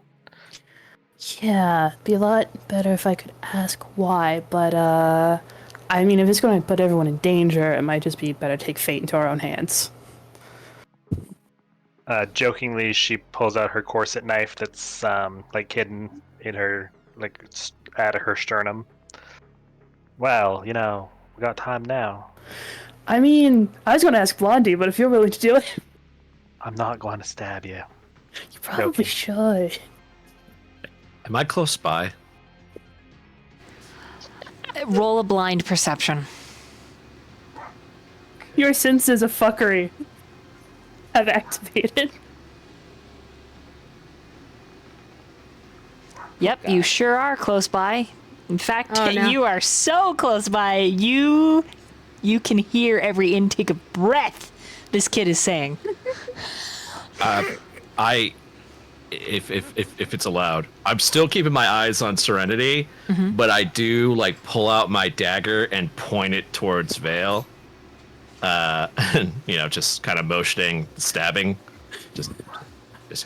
Speaker 3: Yeah, it'd be a lot better if I could ask why, but I mean, if it's going to put everyone in danger, it might just be better to take fate into our own hands.
Speaker 7: Jokingly, she pulls out her corset knife that's like hidden in her, like at her sternum. Well, you know, we got time now.
Speaker 3: I mean, I was going to ask Blondie, but if you're willing to do it,
Speaker 7: I'm not going to stab you.
Speaker 3: you probably should.
Speaker 10: Am I close by?
Speaker 1: Roll a blind perception.
Speaker 3: Your senses of fuckery have activated.
Speaker 1: Yep, you sure are close by. In fact,
Speaker 6: Oh, no.
Speaker 1: you are so close by. You can hear every intake of breath this kid is saying.
Speaker 10: If it's allowed, I'm still keeping my eyes on Serenity, but I do like pull out my dagger and point it towards Vale. And, you know, just kind of motioning, stabbing, just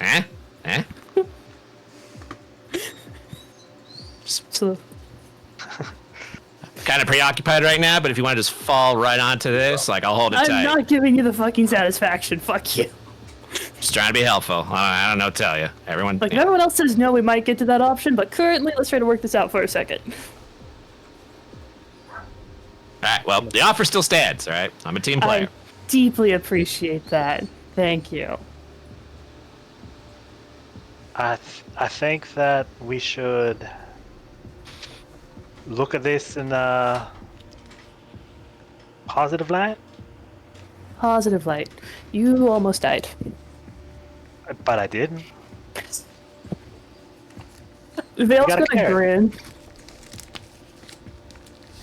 Speaker 10: eh.
Speaker 3: So,
Speaker 10: Kind of preoccupied right now, but if you want to just fall right onto this, like I'll hold it
Speaker 3: I'm
Speaker 10: tight.
Speaker 3: not giving you the fucking satisfaction. Fuck you.
Speaker 10: Just trying to be helpful. I don't know what to tell you. Everyone.
Speaker 3: Like, if everyone else says no, we might get to that option, but currently, let's try to work this out for a second.
Speaker 10: All right. Well, the offer still stands. All right. I'm a team player.
Speaker 3: I deeply appreciate that. Thank you.
Speaker 7: I think that we should look at this in a positive light.
Speaker 3: Positive light. You almost died.
Speaker 7: But I didn't.
Speaker 3: Vale's
Speaker 7: gotta
Speaker 3: gonna
Speaker 7: care.
Speaker 3: grin.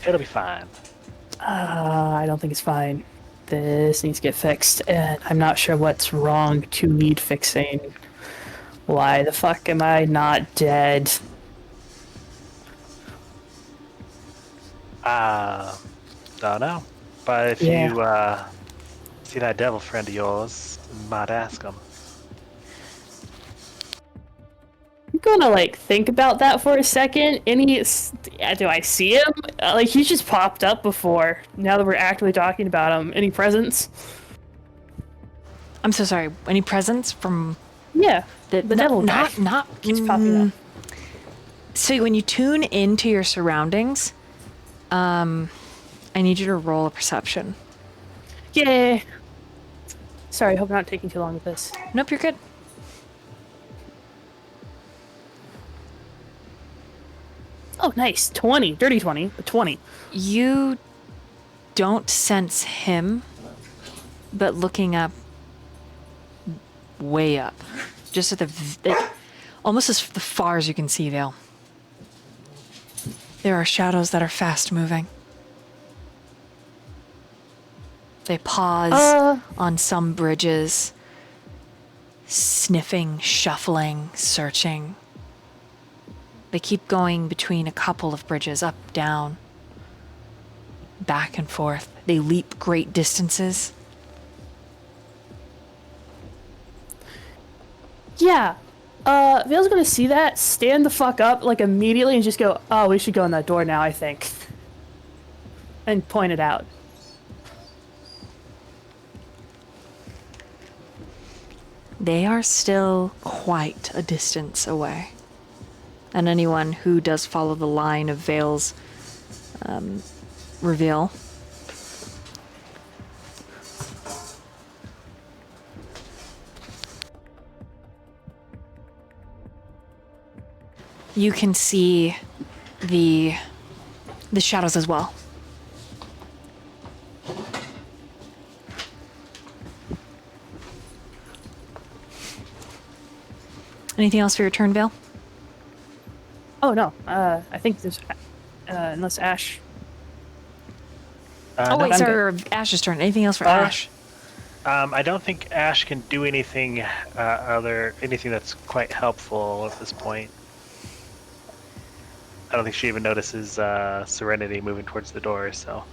Speaker 7: It'll be fine.
Speaker 3: I don't think it's fine. This needs to get fixed, and I'm not sure what's wrong to need fixing. Why the fuck am I not dead?
Speaker 7: Don't know. But if
Speaker 3: Yeah.
Speaker 7: you see that devil friend of yours, you might ask him.
Speaker 3: I'm gonna like think about that for a second. Do I see him? Like he's just popped up before. Now that we're actively talking about him, any presents?
Speaker 1: I'm so sorry. Any presents from
Speaker 3: Yeah, the devil guy
Speaker 1: not
Speaker 3: keeps popping up.
Speaker 1: So when you tune into your surroundings, I need you to roll a perception.
Speaker 3: Yay! Sorry, hope I'm not taking too long with this.
Speaker 1: Nope, you're good.
Speaker 3: Oh, nice. 20. Dirty 20, but 20.
Speaker 1: You don't sense him, but looking up, way up, just at like, almost as far as you can see, Vale. There are shadows that are fast moving. They pause on some bridges, sniffing, shuffling, searching. They keep going between a couple of bridges, up, down, back and forth. They leap great distances.
Speaker 3: Yeah. Vale's gonna see that, stand the fuck up, like, immediately, and just go, oh, we should go in that door now, I think. And point it out.
Speaker 1: They are still quite a distance away. And anyone who does follow the line of Vale's reveal you can see the shadows as well. Anything else for your turn, Vale?
Speaker 3: Oh, no. I think there's... unless Ash...
Speaker 1: Oh, wait,
Speaker 3: I'm
Speaker 1: sorry, Ash's turn. Anything else for Ash?
Speaker 7: I don't think Ash can do anything anything that's quite helpful at this point. I don't think she even notices Serenity moving towards the door, so.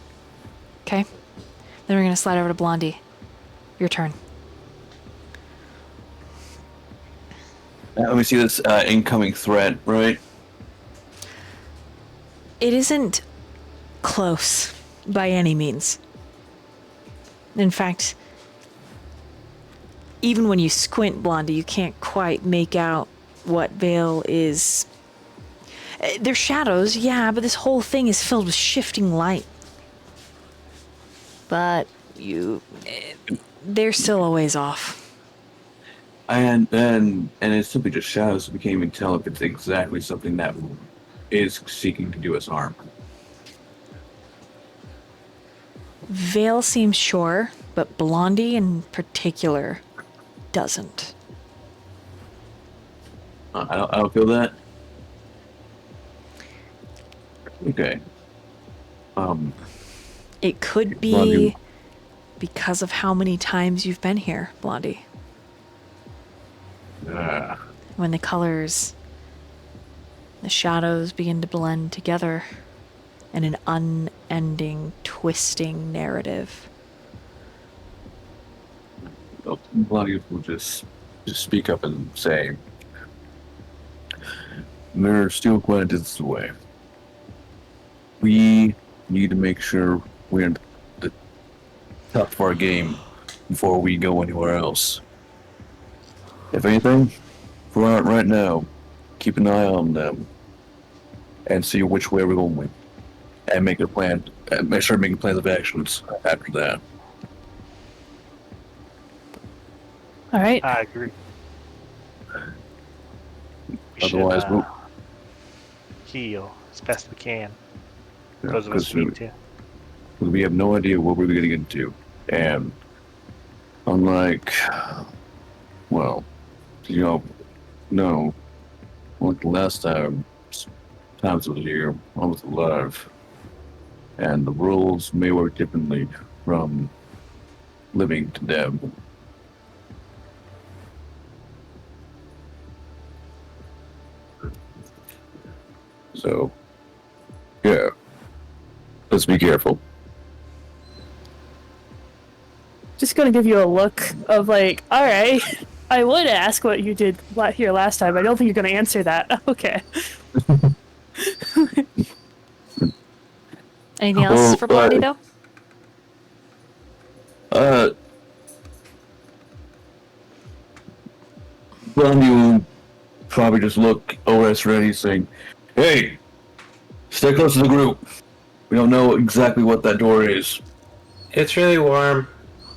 Speaker 1: Okay. Then we're going to slide over to Blondie. Your turn.
Speaker 5: Let me see this incoming threat, right?
Speaker 1: It isn't close by any means. In fact, even when you squint, Blondie, you can't quite make out what Vale is. They're shadows, yeah, but this whole thing is filled with shifting light. But they're still a ways off.
Speaker 5: And it's simply just shadows. We can't even tell if it's exactly something that is seeking to do us harm.
Speaker 1: Vale seems sure, but Blondie in particular doesn't.
Speaker 5: I don't feel that. Okay.
Speaker 1: It could be
Speaker 5: Blondie.
Speaker 1: because of how many times you've been here, Blondie. When the colors, the shadows begin to blend together in an unending, twisting narrative.
Speaker 5: Blondie will just speak up and say, "There are still quite a distance away. We need to make sure we're in the top of our game before we go anywhere else. If anything, for right now, keep an eye on them and see which way we're going, and make a plan. And make sure making plans of actions after that."
Speaker 3: All right.
Speaker 7: I agree. We
Speaker 5: Otherwise,
Speaker 7: should, heal as best we can. Those of us who need to.
Speaker 5: we have no idea what we're going to get into, and unlike, well, no, like the last times I was here, I was alive, and the rules may work differently from living to them. So, yeah, let's be careful.
Speaker 3: Just gonna give you a look of like, all right, I would ask what you did here last time. I don't think you're gonna answer that. Okay.
Speaker 1: Anything else for Blondie, though?
Speaker 5: Blondie will probably just look over at Serenity saying, "Hey, stay close to the group. We don't know exactly what that door is.
Speaker 8: It's really warm.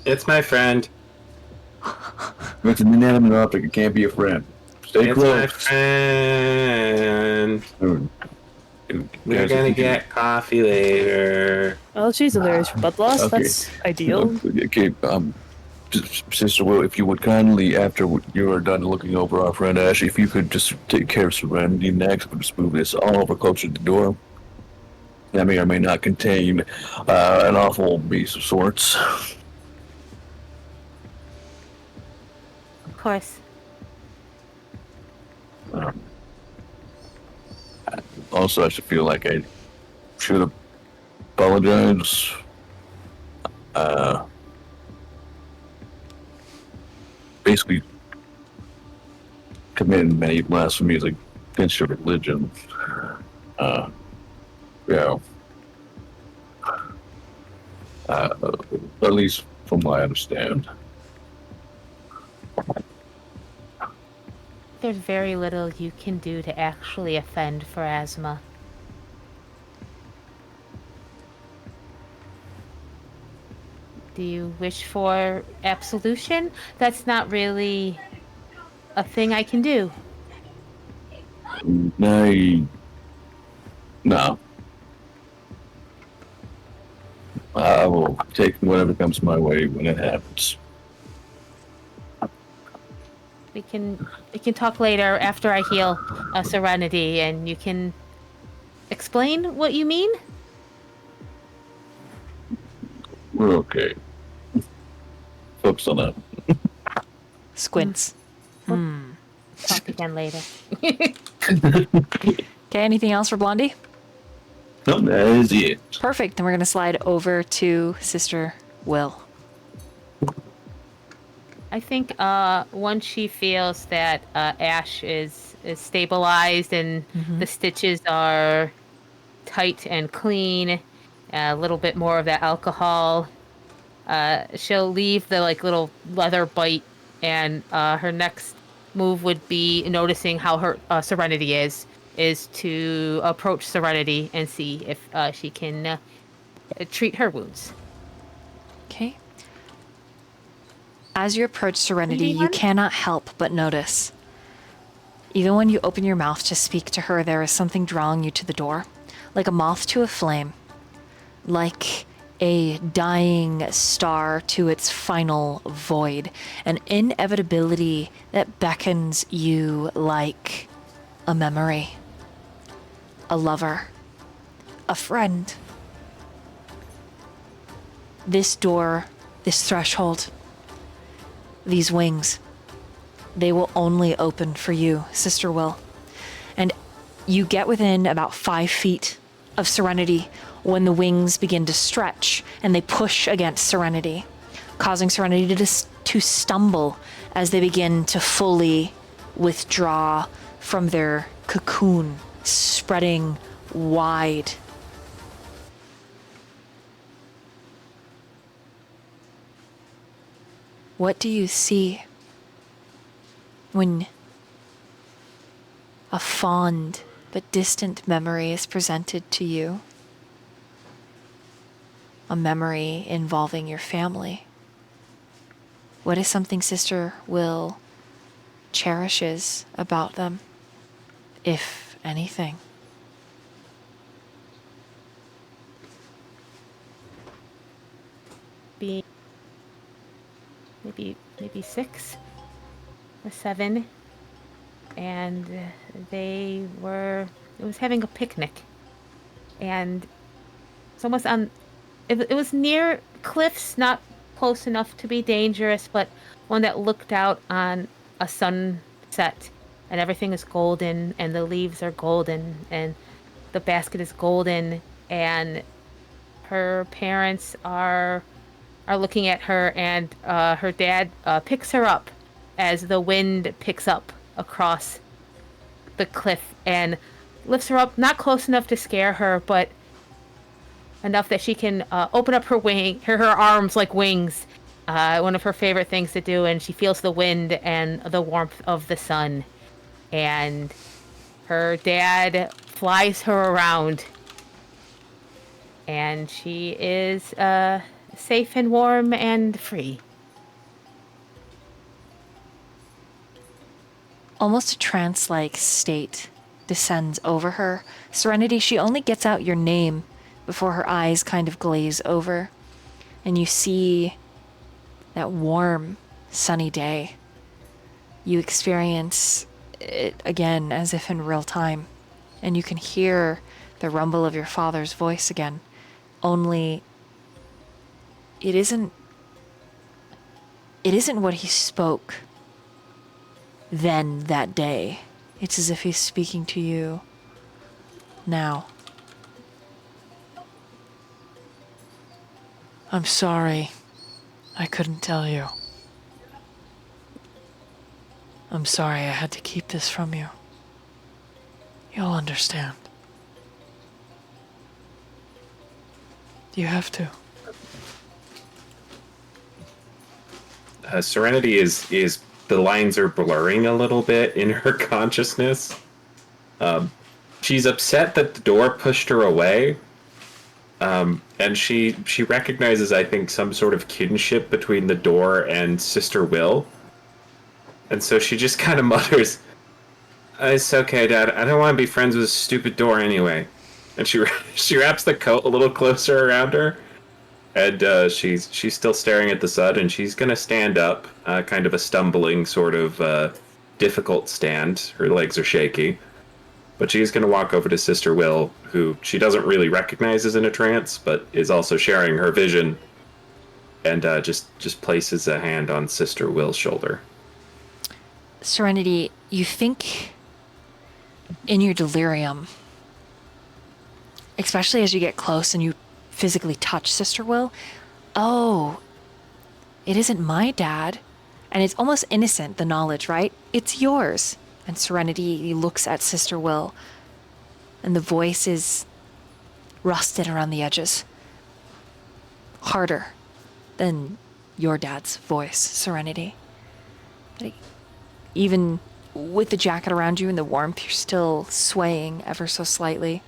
Speaker 8: It's my friend.
Speaker 5: If it's an inanimate object, it can't be a friend. Stay
Speaker 8: It's
Speaker 5: close."
Speaker 8: my friend. We're gonna get coffee later.
Speaker 3: Oh, geez, there's blood loss.
Speaker 5: Okay.
Speaker 3: That's ideal.
Speaker 5: Okay, Sister Will, if you would kindly, after you are done looking over our friend Ash, if you could just take care of Serenity next, we'll just move this all over closer to the door. That may or may not contain an awful beast of sorts.
Speaker 6: Of course.
Speaker 5: Also, I should feel like I should apologize. Basically,
Speaker 11: committed many blasphemies against your religion. Yeah. At least from what I understand.
Speaker 6: There's very little you can do to actually offend Pharasma. Do you wish for absolution? That's not really a thing I can do.
Speaker 11: No. I will take whatever comes my way when it happens.
Speaker 6: We can talk later after I heal Serenity, and you can explain what you mean.
Speaker 11: We're okay. Focus on that.
Speaker 1: Squints.
Speaker 6: Talk again later.
Speaker 1: Okay, anything else for Blondie?
Speaker 11: No, that is it.
Speaker 1: Perfect. Then we're going to slide over to Sister Will.
Speaker 6: I think once she feels that Ash is stabilized and the stitches are tight and clean, a little bit more of that alcohol, she'll leave the little leather bite, and her next move would be noticing how her Serenity is to approach Serenity and see if she can treat her wounds.
Speaker 1: Okay. As you approach Serenity, you cannot help but notice. Even when you open your mouth to speak to her, there is something drawing you to the door, like a moth to a flame, like a dying star to its final void, an inevitability that beckons you like a memory, a lover, a friend. This door, this threshold, these wings, they will only open for you, Sister Will. And you get within about 5 feet of Serenity when the wings begin to stretch and they push against Serenity, causing Serenity to stumble as they begin to fully withdraw from their cocoon, spreading wide. What do you see when a fond but distant memory is presented to you? A memory involving your family. What is something Sister Will cherishes about them, if anything?
Speaker 6: Maybe 6 or 7, and it was having a picnic, and it's almost it was near cliffs, not close enough to be dangerous, but one that looked out on a sunset, and everything is golden, and the leaves are golden, and the basket is golden, and her parents are looking at her, and her dad picks her up as the wind picks up across the cliff and lifts her up, not close enough to scare her, but enough that she can open up her arms like wings, one of her favorite things to do, and she feels the wind and the warmth of the sun. And her dad flies her around, and she is safe and warm and free.
Speaker 1: Almost a trance-like state descends over her. Serenity, she only gets out your name before her eyes kind of glaze over, and you see that warm, sunny day. You experience it again as if in real time, and you can hear the rumble of your father's voice again, only it isn't what he spoke then that day. It's as if he's speaking to you now. I'm sorry. I couldn't tell you. I'm sorry I had to keep this from you. You'll understand. You have to.
Speaker 2: Serenity is the lines are blurring a little bit in her consciousness. She's upset that the door pushed her away, and she recognizes, I think, some sort of kinship between the door and Sister Will, and so she just kind of mutters, "It's okay, Dad. I don't want to be friends with a stupid door anyway." And she wraps the coat a little closer around her, and she's still staring at the sun, and she's gonna stand up, kind of a stumbling sort of difficult stand. Her legs are shaky. But she's going to walk over to Sister Will, who she doesn't really recognize as in a trance, but is also sharing her vision, and just places a hand on Sister Will's shoulder.
Speaker 1: Serenity, you think in your delirium, especially as you get close and you physically touch Sister Will, oh, it isn't my dad. And it's almost innocent, the knowledge, right? It's yours. And Serenity looks at Sister Will, and the voice is rusted around the edges. Harder than your dad's voice, Serenity. But even with the jacket around you and the warmth, you're still swaying ever so slightly.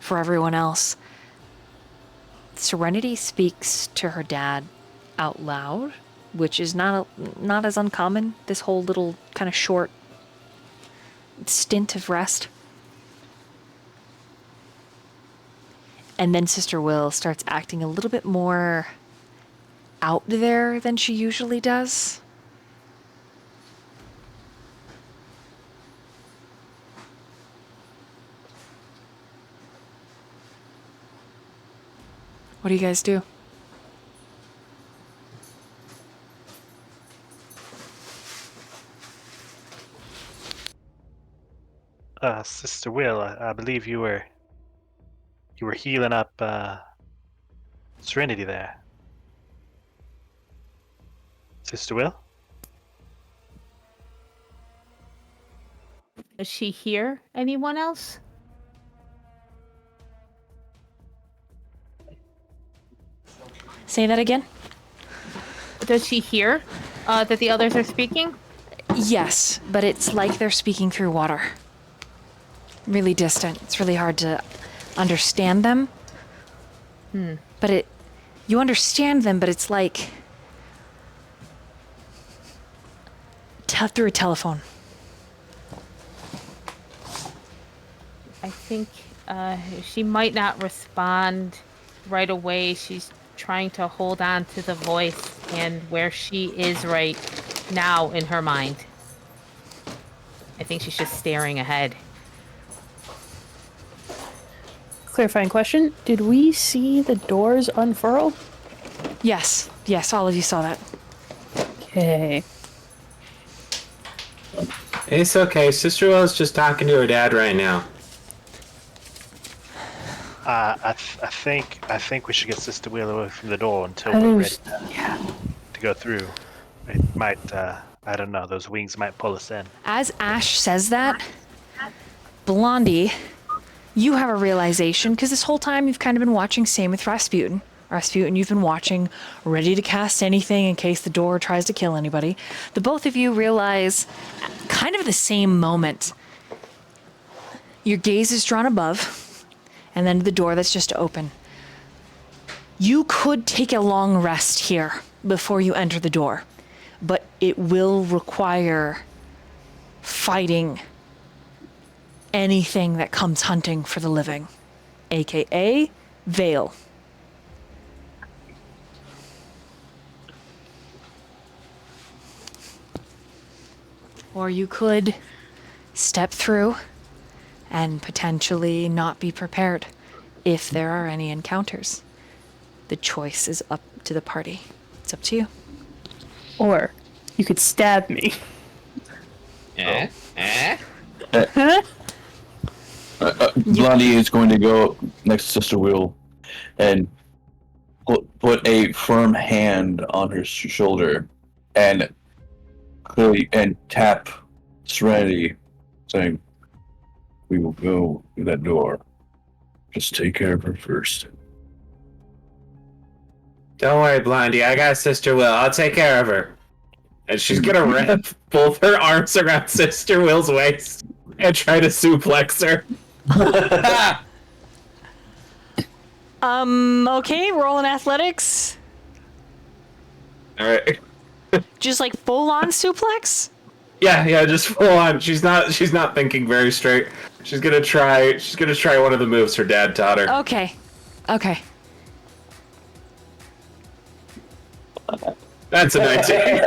Speaker 1: For everyone else, Serenity speaks to her dad out loud, which is not as uncommon, this whole little kind of short stint of rest. And then Sister Will starts acting a little bit more out there than she usually does. What do you guys do?
Speaker 7: Sister Will, I believe you were healing up Serenity there. Sister Will?
Speaker 6: Does she hear anyone else?
Speaker 1: Say that again?
Speaker 6: Does she hear that the others are speaking?
Speaker 1: Yes, but it's like they're speaking through water. Really distant. It's really hard to understand them. But you understand them, but it's like through a telephone.
Speaker 6: I think she might not respond right away. She's trying to hold on to the voice and where she is right now in her mind. I think she's just staring ahead.
Speaker 3: Clarifying question. Did we see the doors unfurl?
Speaker 1: Yes, all of you saw that.
Speaker 3: Okay.
Speaker 8: It's okay. Sister Will's just talking to her dad right now.
Speaker 7: I think we should get Sister Will away from the door until we're ready to go through. It might, I don't know, those wings might pull us in.
Speaker 1: As Ash says that, Blondie, you have a realization, because this whole time you've kind of been watching, same with Rasputin. Rasputin, you've been watching, ready to cast anything in case the door tries to kill anybody. The both of you realize, kind of at the same moment, your gaze is drawn above, and then the door that's just open. You could take a long rest here before you enter the door, but it will require fighting anything that comes hunting for the living, aka Vale. Or you could step through and potentially not be prepared if there are any encounters. The choice is up to the party. It's up to you.
Speaker 3: Or you could stab me.
Speaker 11: Blondie is going to go next to Sister Will and put a firm hand on her shoulder and tap Serenity, saying, "We will go through that door. Just take care of her first."
Speaker 8: Don't worry, Blondie. I got Sister Will. I'll take care of her. And she's gonna wrap both her arms around Sister Will's waist and try to suplex her.
Speaker 1: Okay, roll in athletics.
Speaker 2: All right.
Speaker 1: Just like full on suplex?
Speaker 8: Yeah, just full on. She's not thinking very straight. She's gonna try one of the moves her dad taught her.
Speaker 1: Okay.
Speaker 8: That's a 19.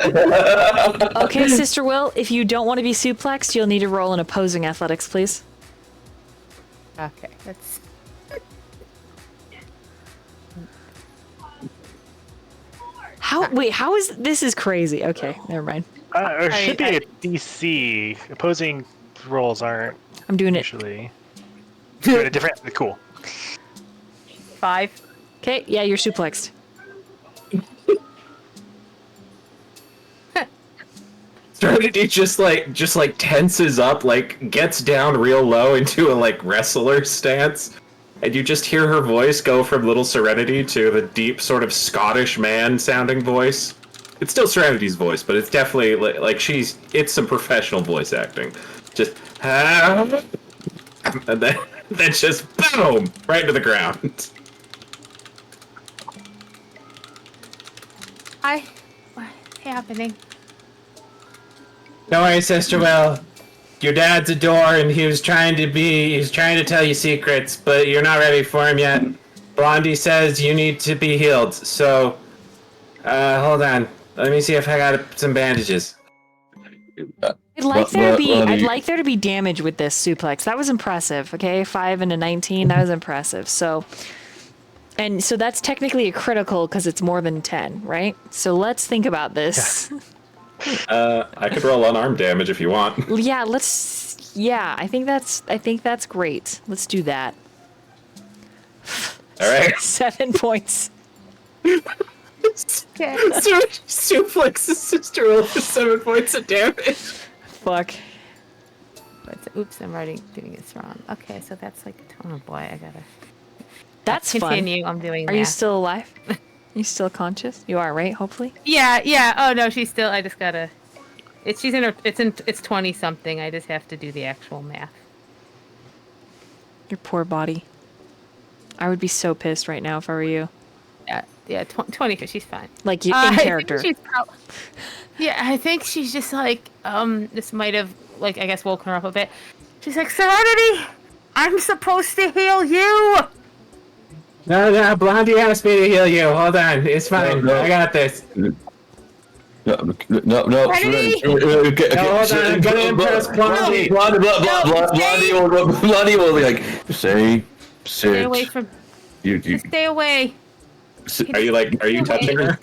Speaker 1: Okay, Sister Will, if you don't want to be suplexed, you'll need to roll in opposing athletics, please.
Speaker 6: Okay, that's
Speaker 1: How is this is crazy. Okay, never mind.
Speaker 7: There should be a DC. Opposing rolls aren't
Speaker 1: I'm doing it.
Speaker 7: usually. Doing it different. Cool.
Speaker 6: 5.
Speaker 1: Okay, yeah, you're suplexed.
Speaker 8: Serenity just like tenses up, like gets down real low into a like wrestler stance, and you just hear her voice go from little Serenity to the deep sort of Scottish man sounding voice. It's still Serenity's voice, but it's definitely like it's some professional voice acting. Just and then just boom right into the ground.
Speaker 6: What's happening?
Speaker 8: Don't worry, Sister Will. Your dad's a door, and he was trying to tell you secrets, but you're not ready for him yet. Blondie says you need to be healed, so, hold on. Let me see if I got some bandages.
Speaker 1: I'd like there to be damage with this suplex. That was impressive, okay? 5 and a 19, that was impressive. So that's technically a critical because it's more than 10, right? So let's think about this.
Speaker 2: I could roll unarmed damage if you want.
Speaker 1: Yeah, I think that's great. Let's do that.
Speaker 2: All right.
Speaker 1: 7 points.
Speaker 6: Okay.
Speaker 8: Suplexes Sister Will for 7 points of damage.
Speaker 1: Fuck.
Speaker 6: Oops, I'm doing this wrong. Okay, so that's like, oh boy, I gotta.
Speaker 1: That's
Speaker 6: continue. I'm doing.
Speaker 1: Are you still alive? Are you still conscious? You are, right? Hopefully.
Speaker 6: Yeah. Oh no, she's still. I just gotta. It's 20 something. I just have to do the actual math.
Speaker 1: Your poor body. I would be so pissed right now if I were you.
Speaker 6: Yeah, 20. She's fine.
Speaker 1: Like you in character.
Speaker 6: I think she's just like this might have like I guess woken her up a bit. She's like, Serenity, I'm supposed to heal you.
Speaker 8: No, Blondie asked me to heal you. Hold on, it's fine.
Speaker 11: No.
Speaker 8: I got this.
Speaker 11: No.
Speaker 6: Ready?
Speaker 11: Okay,
Speaker 8: Hold on, I'm gonna impress Blondie.
Speaker 11: Blondie will be like, sit.
Speaker 6: Stay away from. Just stay away.
Speaker 2: Are you touching her?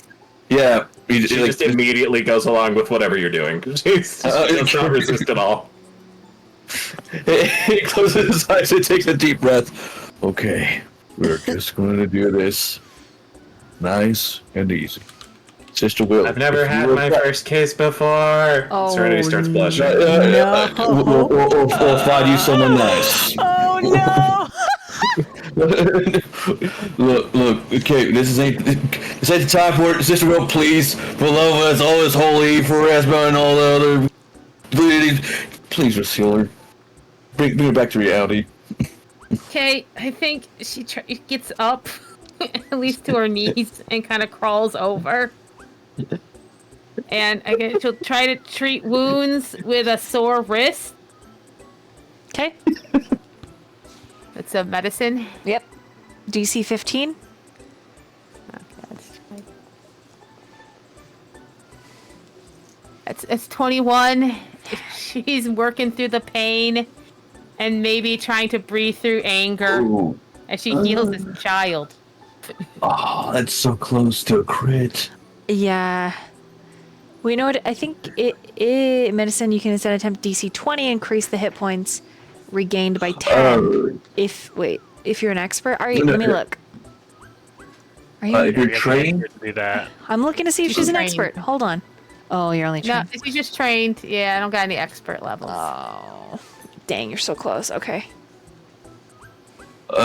Speaker 11: Yeah.
Speaker 2: She just immediately goes along with whatever you're doing. She does not resist at all.
Speaker 11: He closes his eyes and takes a deep breath. Okay, we're just going to do this nice and easy. Sister Will.
Speaker 8: I've never had my first kiss before.
Speaker 1: Oh,
Speaker 2: Serenity starts blushing.
Speaker 11: We'll find you someone nice.
Speaker 1: Oh no!
Speaker 11: Look. Okay, this ain't the time for it. Sister Will, please, for love of us, all this holy, for Rasma and all the other deities, please just heal her. Bring her back to reality.
Speaker 6: Okay, I think she gets up, at least to her knees, and kind of crawls over. And I guess she'll try to treat wounds with a sore wrist.
Speaker 1: Okay.
Speaker 6: It's a medicine.
Speaker 1: Yep. DC 15.
Speaker 6: Okay, it's 21. She's working through the pain and maybe trying to breathe through anger as she heals this child.
Speaker 11: Oh, that's so close to a crit.
Speaker 1: Yeah. Well, you know what? I think medicine, you can instead attempt DC 20, increase the hit points regained by 10. If you're an expert, are you? Let me look. Are you?
Speaker 11: If you're trained
Speaker 7: to do that.
Speaker 1: I'm looking to see if she's an
Speaker 6: trained.
Speaker 1: expert. Hold on. Oh, you're only
Speaker 6: No,
Speaker 1: trained.
Speaker 6: she's just trained. Yeah, I don't got any expert levels.
Speaker 1: Oh, dang, you're so close. Okay.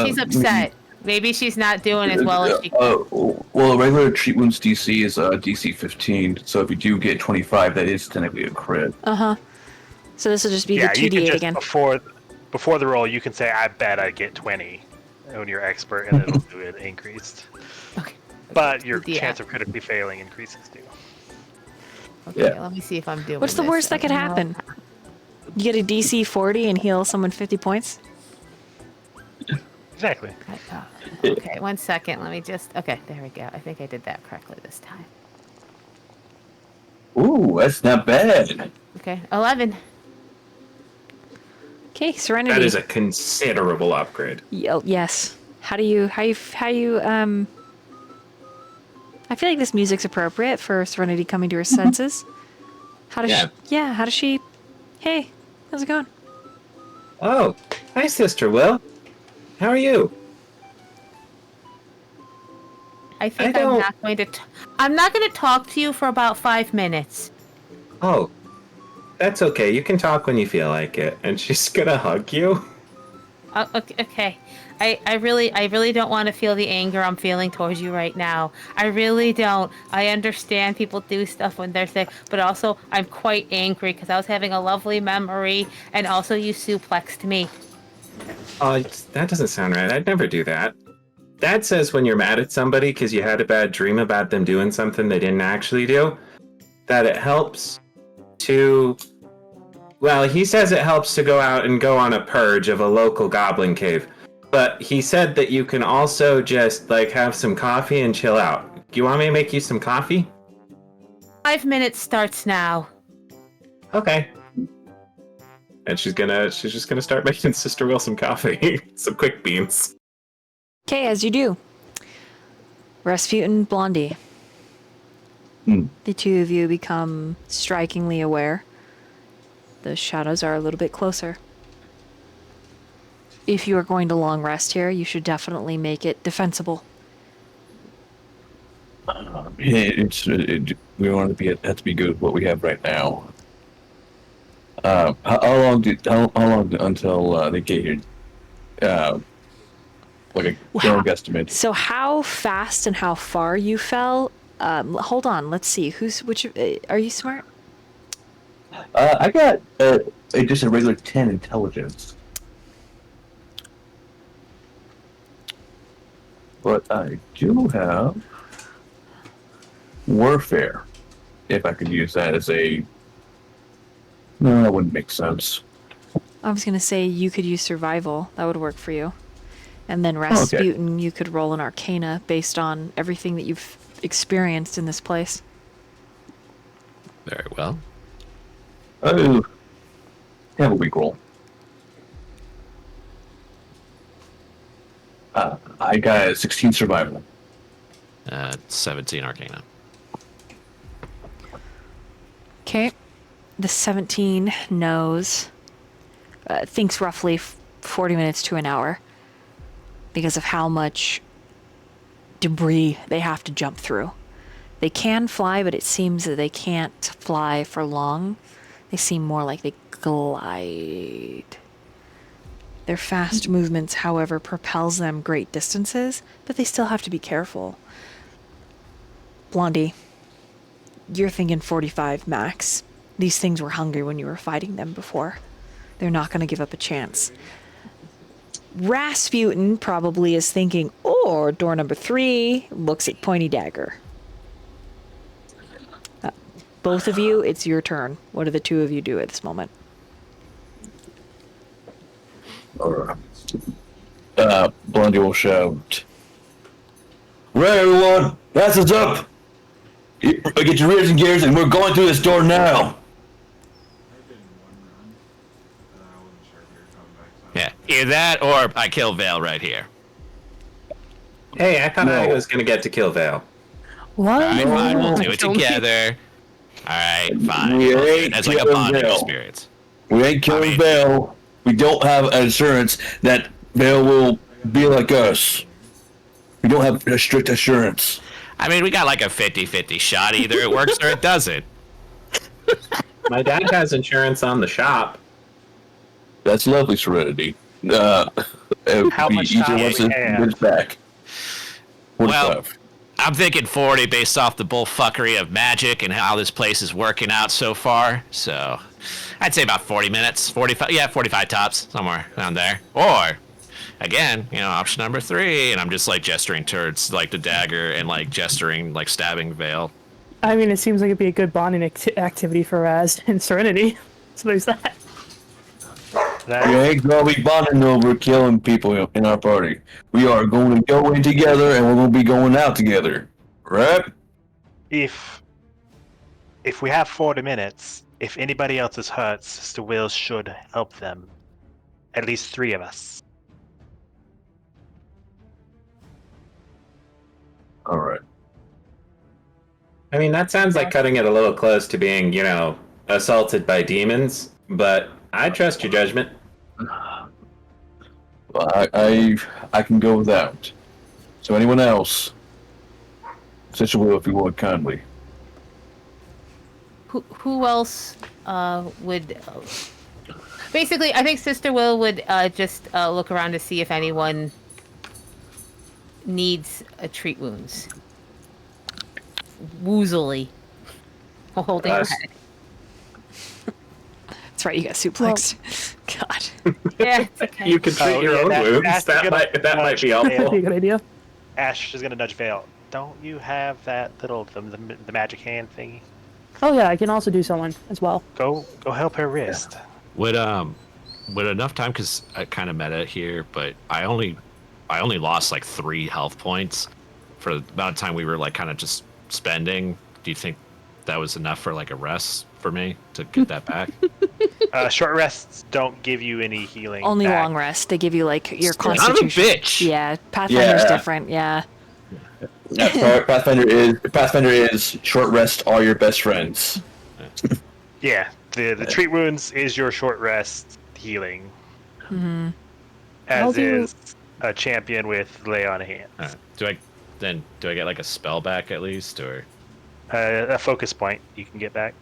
Speaker 6: She's upset. Maybe she's not doing as well as she could.
Speaker 5: Well, regular treat wounds DC is DC 15, so if you do get 25, that is technically a crit.
Speaker 1: Uh-huh. So this will just be
Speaker 7: Yeah,
Speaker 1: the
Speaker 7: you can
Speaker 1: 2d8
Speaker 7: just
Speaker 1: again.
Speaker 7: before the roll, you can say, "I bet I get 20," when you're expert, and it'll do it increased.
Speaker 6: Okay.
Speaker 7: But your
Speaker 6: Yeah.
Speaker 7: chance of critically failing increases too.
Speaker 6: Okay,
Speaker 5: Yeah.
Speaker 6: let me see if I'm doing
Speaker 1: What's the
Speaker 6: this.
Speaker 1: worst that could happen? You get a DC 40 and heal someone 50 points?
Speaker 7: Exactly.
Speaker 6: Okay, 1 second. Let me just. Okay, there we go. I think I did that correctly this time.
Speaker 5: Ooh, that's not bad.
Speaker 6: Okay, 11.
Speaker 1: Okay, Serenity.
Speaker 2: That is a considerable upgrade.
Speaker 1: Yes. How do you, I feel like this music's appropriate for Serenity coming to her senses. How does how does she, hey, how's it going?
Speaker 2: Oh, hi, Sister Will. How are you?
Speaker 6: I think
Speaker 2: I
Speaker 6: I'm
Speaker 2: don't-
Speaker 6: not going to. I'm not going to talk to you for about 5 minutes.
Speaker 2: Oh, that's okay. You can talk when you feel like it. And she's gonna hug you.
Speaker 6: Okay. I really don't want to feel the anger I'm feeling towards you right now. I really don't. I understand people do stuff when they're sick, but also I'm quite angry because I was having a lovely memory, and also you suplexed me.
Speaker 2: Oh, that doesn't sound right. I'd never do that. That says when you're mad at somebody because you had a bad dream about them doing something they didn't actually do, that it helps to... Well, he says it helps to go out and go on a purge of a local goblin cave. But he said that you can also just, like, have some coffee and chill out. Do you want me to make you some coffee?
Speaker 6: 5 minutes starts now.
Speaker 2: Okay. And she's just gonna start making Sister Will some coffee. Some quick beans.
Speaker 1: Okay, as you do. Rasputin, Blondie. The two of you become strikingly aware. The shadows are a little bit closer. If you are going to long rest here, you should definitely make it defensible.
Speaker 11: We want to be have to be good with what we have right now. How long until they get here? Like a general guesstimate.
Speaker 1: So how fast and how far you fell? Hold on, let's see. Which? Are you smart?
Speaker 5: I got just a regular 10 intelligence. But I do have warfare. If I could use that as a... No, that wouldn't make sense.
Speaker 1: I was gonna say you could use survival. That would work for you. And then Rasputin, you could roll an Arcana based on everything that you've experienced in this place.
Speaker 10: Very well.
Speaker 5: Oh, have a weak roll. I got a 16 survival.
Speaker 10: 17 Arcana.
Speaker 1: Okay. The 17 knows, thinks roughly 40 minutes to an hour because of how much debris they have to jump through. They can fly, but it seems that they can't fly for long. They seem more like they glide. Their fast movements, however, propels them great distances, but they still have to be careful. Blondie, you're thinking 45 max. These things were hungry when you were fighting them before. They're not going to give up a chance. Rasputin probably is thinking, or door number 3 looks at Pointy Dagger. Both of you, it's your turn. What do the two of you do at this moment?
Speaker 11: Blondie will shout. Right, everyone, that's us up. Get your rears and gears, and we're going through this door now.
Speaker 10: Yeah, either that or I kill Vale right here.
Speaker 2: Hey, I thought I was gonna get to kill Vale.
Speaker 3: What?
Speaker 10: Alright, fine, we'll do it
Speaker 3: Don't
Speaker 10: together. Alright, fine.
Speaker 11: We
Speaker 10: We'll do
Speaker 11: ain't
Speaker 10: it as like a
Speaker 11: killing
Speaker 10: bonding
Speaker 11: Vale.
Speaker 10: experience.
Speaker 11: We ain't killing Vale. We don't have an assurance that Vale will be like us. We don't have a strict assurance.
Speaker 10: I mean, we got like a 50-50 shot. Either it works or it doesn't.
Speaker 2: My dad has insurance on the shop.
Speaker 11: That's lovely, Serenity.
Speaker 7: How much
Speaker 11: each
Speaker 7: time
Speaker 11: of
Speaker 7: do
Speaker 11: us
Speaker 7: we
Speaker 11: is
Speaker 7: have?
Speaker 11: back. 45.
Speaker 4: Well, I'm thinking 40 based off the bullfuckery of magic and how this place is working out so far. So I'd say about 40 minutes. 45, yeah, 45 tops, somewhere around there. Or, again, option number 3, and I'm just like gesturing towards like the dagger and like gesturing, like stabbing Vale.
Speaker 3: I mean, it seems like it'd be a good bonding activity for Raz and Serenity. So there's that.
Speaker 11: We ain't gonna be bonding over killing people in our party. We are going to go in together, and we're gonna be going out together, right?
Speaker 7: If we have 40 minutes, if anybody else is hurt, Sister Will should help them. At least 3 of us.
Speaker 11: All right.
Speaker 2: I mean, that sounds like cutting it a little close to being, assaulted by demons, but I trust your judgment.
Speaker 11: Well, I can go with that. So anyone else? Sister Will, if you would, kindly.
Speaker 6: Who else would? Basically, I think Sister Will would just look around to see if anyone needs a treat wounds. Woozily, holding her head.
Speaker 1: That's right, you got suplexed. God.
Speaker 6: Yeah, it's okay.
Speaker 2: You can treat your own wounds. That might be helpful.
Speaker 3: That'd be a good idea.
Speaker 7: Ash is gonna nudge Vale. Don't you have that little the magic hand thingy?
Speaker 3: Oh yeah, I can also do someone as well.
Speaker 7: Go help her wrist.
Speaker 4: Would enough time, because I kind of meta here, but I only lost like 3 health points for the amount of time we were like kind of just spending. Do you think that was enough for like a rest for me to get that back?
Speaker 7: Short rests don't give you any healing.
Speaker 1: Only
Speaker 7: back.
Speaker 1: long rest. They give you like your
Speaker 4: Son of a
Speaker 1: constitution.
Speaker 4: bitch!
Speaker 1: Yeah, Pathfinder's
Speaker 11: Yeah.
Speaker 1: different. Yeah.
Speaker 11: Pathfinder is short rest are your best friends.
Speaker 7: Yeah, the treat wounds is your short rest healing.
Speaker 1: Mm-hmm.
Speaker 7: As is a champion with lay on hands.
Speaker 4: Do I get like a spell back at least, or
Speaker 7: A focus point you can get back.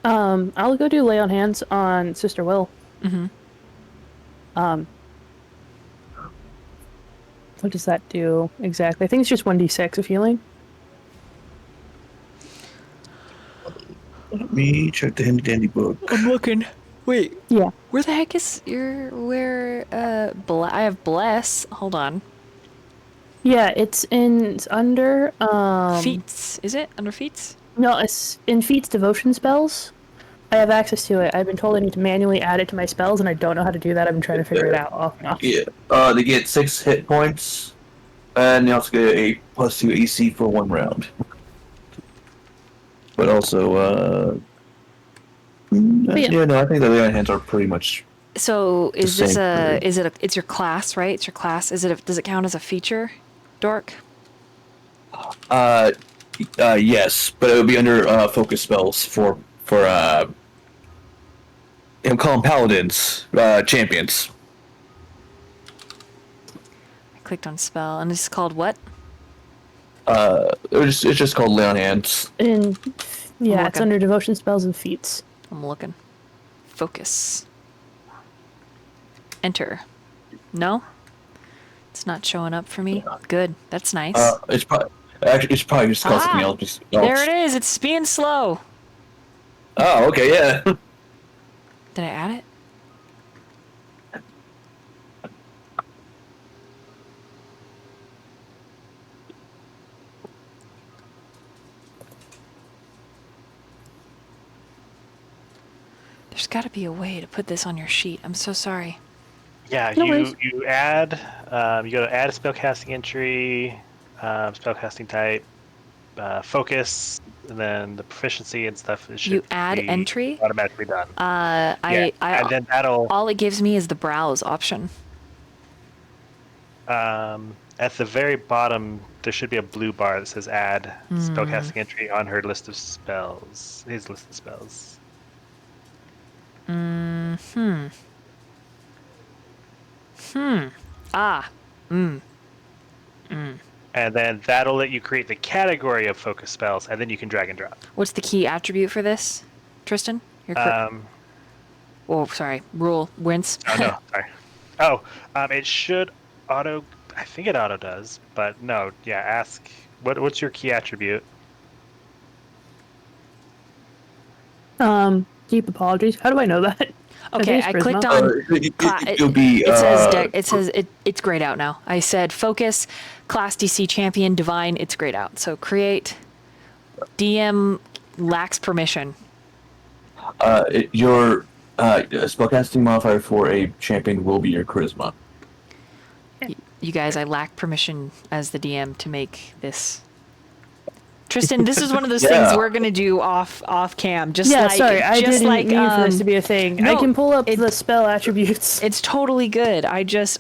Speaker 3: I'll go do lay on hands on Sister Will.
Speaker 1: Mm-hmm.
Speaker 3: What does that do exactly? I think it's just 1d6 of healing.
Speaker 11: Let me check the handy dandy book.
Speaker 1: I'm looking. Wait.
Speaker 3: Yeah.
Speaker 1: Where the heck is I have bless. Hold on.
Speaker 3: Yeah, it's under
Speaker 1: Feats. Is it under feats?
Speaker 3: No, it's in Feats devotion spells. I have access to it. I've been told I need to manually add it to my spells, and I don't know how to do that. I've been trying to figure it out off and off.
Speaker 11: Yeah. They get 6 hit points, and they also get a +2 AC for 1 round. But also, I think the lay on hands are pretty much.
Speaker 1: So is this
Speaker 11: same
Speaker 1: it's your class, right? It's your class. Does it count as a feature, Dork?
Speaker 11: Yes, but it would be under focus spells for call them paladins, champions.
Speaker 1: I clicked on spell, and it's called what?
Speaker 11: It's just called lay on hands.
Speaker 3: And yeah, it's
Speaker 1: looking.
Speaker 3: under devotion spells and feats.
Speaker 1: I'm looking. Focus. Enter. No? It's not showing up for me. Good. That's nice.
Speaker 11: It's probably just called something else.
Speaker 1: There it is. It's being slow.
Speaker 11: Oh, okay, yeah.
Speaker 1: Did I add it? There's got to be a way to put this on your sheet. I'm so sorry.
Speaker 7: Yeah,
Speaker 3: No worries.
Speaker 7: you add, you go to add a spellcasting entry, spellcasting type, focus, and then the proficiency and stuff. It should
Speaker 1: You add
Speaker 7: be
Speaker 1: entry?
Speaker 7: automatically done.
Speaker 1: And
Speaker 7: then that'll
Speaker 1: all it gives me is the browse option.
Speaker 7: at the very bottom there should be a blue bar that says add spellcasting entry on her list of spells. His list of spells. and then that'll let you create the category of focus spells, and then you can drag and drop.
Speaker 1: What's the key attribute for this, Tristan? Oh, sorry. Rule. Wince.
Speaker 7: Oh no, sorry. Oh, it should auto. I think it auto does, but no. Yeah, ask what's your key attribute?
Speaker 3: Deep apologies. How do I know that?
Speaker 1: Okay, I clicked on.
Speaker 5: It'll be.
Speaker 1: It says it's grayed out now. I said focus, class DC champion, divine. It's grayed out. So create. DM lacks permission.
Speaker 5: Your spellcasting modifier for a champion will be your charisma.
Speaker 1: You guys, I lack permission as the DM to make this. Tristan, this is one of those things we're gonna do off cam. Just
Speaker 3: yeah,
Speaker 1: like,
Speaker 3: sorry, I
Speaker 1: just
Speaker 3: didn't
Speaker 1: like,
Speaker 3: mean for this to be a thing.
Speaker 1: no,
Speaker 3: I can pull up the spell attributes.
Speaker 1: It's totally good. Just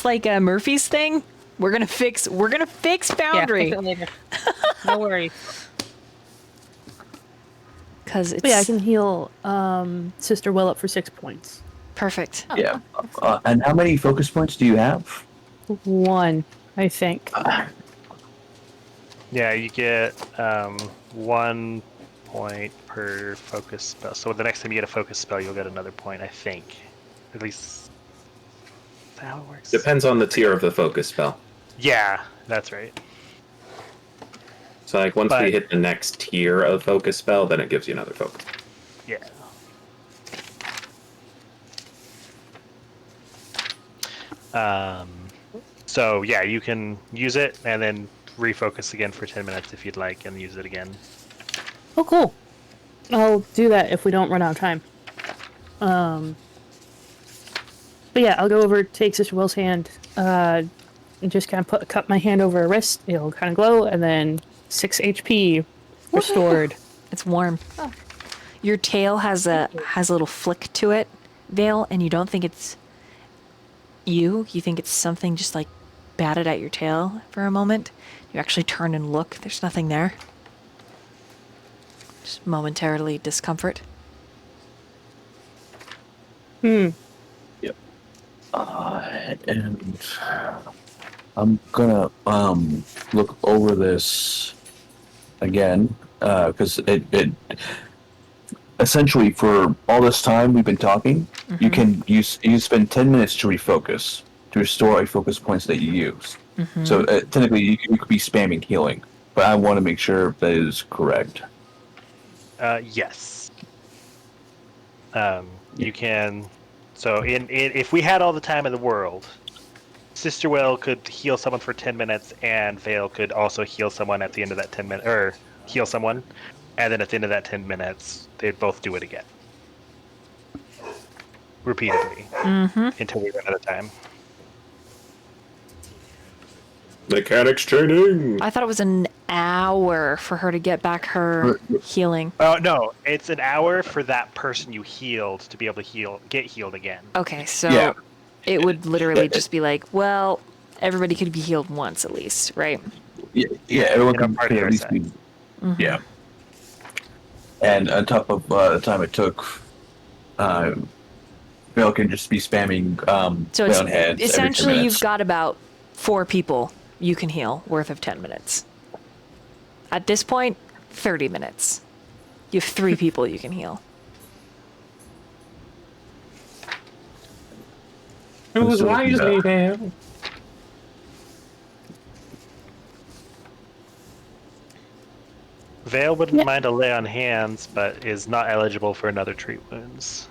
Speaker 1: like Murphy's thing. We're gonna fix boundary.
Speaker 6: Yeah, later. No worries.
Speaker 1: Because it's
Speaker 3: But yeah, I can heal Sister Will up for 6 points.
Speaker 1: perfect.
Speaker 5: Yeah. And how many focus points do you have?
Speaker 3: 1, I think.
Speaker 7: Yeah, you get 1 point per focus spell. So the next time you get a focus spell, you'll get another point, I think. At least is that how it works?
Speaker 2: Depends on the tier of the focus spell.
Speaker 7: Yeah, that's right.
Speaker 2: So like once we hit the next tier of focus spell, then it gives you another focus.
Speaker 7: Yeah. So yeah, you can use it and then refocus again for 10 minutes if you'd like, and use it again.
Speaker 3: Oh, cool. I'll do that if we don't run out of time. But yeah, I'll go over, take Sister Will's hand, and just kind of cup my hand over her wrist. It'll kind of glow, and then 6 HP restored.
Speaker 1: It's warm. Your tail has a little flick to it, Vale, and you don't think it's you. You think it's something just like batted at your tail for a moment. You actually turn and look. There's nothing there. Just momentarily discomfort.
Speaker 5: Yep. And I'm gonna look over this again because it essentially for all this time we've been talking, you spend 10 minutes to refocus to restore a focus points that you use. So technically you could be spamming healing, but I want to make sure that is correct.
Speaker 7: Yes. You can. So if we had all the time in the world, Sister Will could heal someone for 10 minutes, and Vale could also heal someone at the end of that 10 minutes, or heal someone, and then at the end of that 10 minutes, they'd both do it again. Repeatedly. Until we run out of time.
Speaker 2: Mechanics training!
Speaker 1: I thought it was an hour for her to get back her healing.
Speaker 7: Oh, no. It's an hour for that person you healed to be able to get healed again.
Speaker 1: Okay, so it would literally just be like, well, everybody could be healed once at least, right?
Speaker 5: Yeah, everyone can at least be. Yeah. And on top of the time it took, Vale can just be spamming
Speaker 1: So it's
Speaker 5: down heads
Speaker 1: essentially
Speaker 5: every 10
Speaker 1: you've
Speaker 5: minutes.
Speaker 1: got about 4 people you can heal worth of 10 minutes. At this point, 30 minutes. You have 3 people you can heal.
Speaker 8: It was wisely there.
Speaker 7: Vale wouldn't mind a lay on hands, but is not eligible for another treat wounds.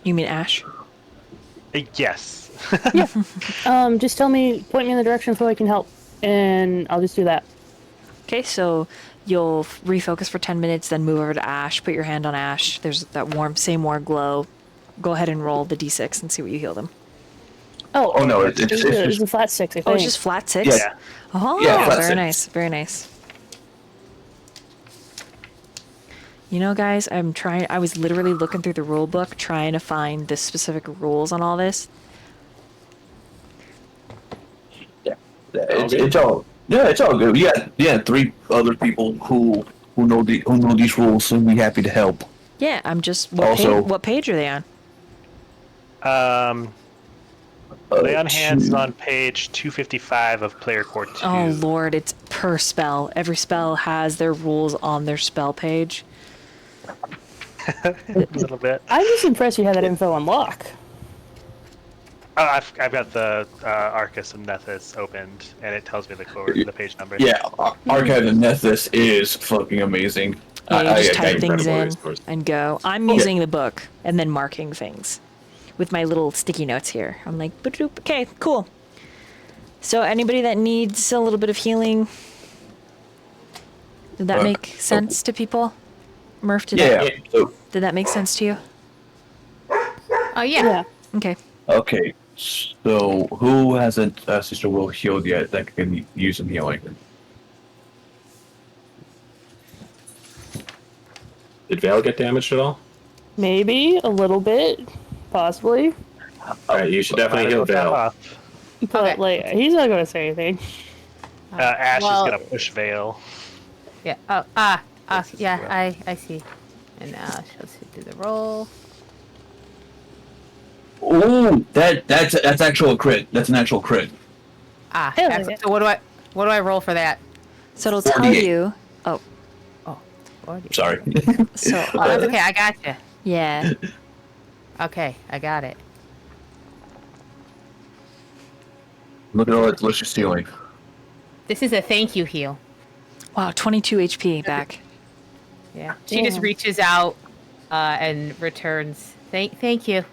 Speaker 1: You mean Ash?
Speaker 7: Yes.
Speaker 3: Just point me in the direction so I can help, and I'll just do that.
Speaker 1: Okay, so you'll refocus for 10 minutes, then move over to Ash, put your hand on Ash. There's that same warm glow. Go ahead and roll the d6 and see what you heal them.
Speaker 5: Oh no, it's
Speaker 3: a flat 6, I think.
Speaker 1: Oh, it's just flat 6?
Speaker 5: Yeah.
Speaker 1: Oh,
Speaker 5: Yeah, flat
Speaker 1: very
Speaker 5: 6.
Speaker 1: nice, very nice. You know, guys, I was literally looking through the rule book trying to find the specific rules on all this.
Speaker 5: It's all good. Yeah, 3 other people who know these rules, and be happy to help.
Speaker 1: Yeah, I'm just.
Speaker 5: Also-
Speaker 1: What page are they on?
Speaker 7: Lay on Hands is on page 255 of Player Core 2.
Speaker 1: Oh lord, it's per spell. Every spell has their rules on their spell page.
Speaker 7: A little bit.
Speaker 3: I'm just impressed you had that info on lock.
Speaker 7: Oh, I've got the Arcus and Nethys opened, and it tells me the page number.
Speaker 5: Yeah, Archive of Nethys is fucking amazing.
Speaker 1: Yeah, you just type
Speaker 2: I-
Speaker 1: things
Speaker 2: incredible
Speaker 1: in
Speaker 2: resource.
Speaker 1: and go. I'm using the book and then marking things with my little sticky notes here. I'm like, "Ba-doop." Okay, cool. So anybody that needs a little bit of healing, did that make sense to people? Murph, did that make sense to you?
Speaker 6: Oh yeah.
Speaker 3: Yeah.
Speaker 1: Okay.
Speaker 5: Okay, so who hasn't Sister Will healed yet that can use some healing?
Speaker 2: Did Vale get damaged at all?
Speaker 3: Maybe a little bit, possibly.
Speaker 2: All right, you should definitely heal Vale.
Speaker 3: But
Speaker 6: Okay.
Speaker 3: like, he's not gonna say anything.
Speaker 7: Ash
Speaker 6: Well-
Speaker 7: is gonna push Vale.
Speaker 6: Yeah. Yeah. I see. And now let's do the roll.
Speaker 5: Ooh, that's actual crit. That's an actual crit.
Speaker 6: Ah.
Speaker 3: Hell
Speaker 6: Excellent.
Speaker 3: yeah.
Speaker 6: So what do I roll for that?
Speaker 1: So it'll tell
Speaker 5: 48.
Speaker 1: you. Oh,
Speaker 6: 40.
Speaker 5: Sorry.
Speaker 1: so
Speaker 6: Oh, that's okay. I got you.
Speaker 1: yeah.
Speaker 6: Okay, I got it.
Speaker 5: Look at all that delicious healing.
Speaker 6: This is a thank you heal.
Speaker 1: Wow, 22 HP back.
Speaker 6: Yeah. She just
Speaker 3: Damn.
Speaker 6: reaches out and returns. Thank you.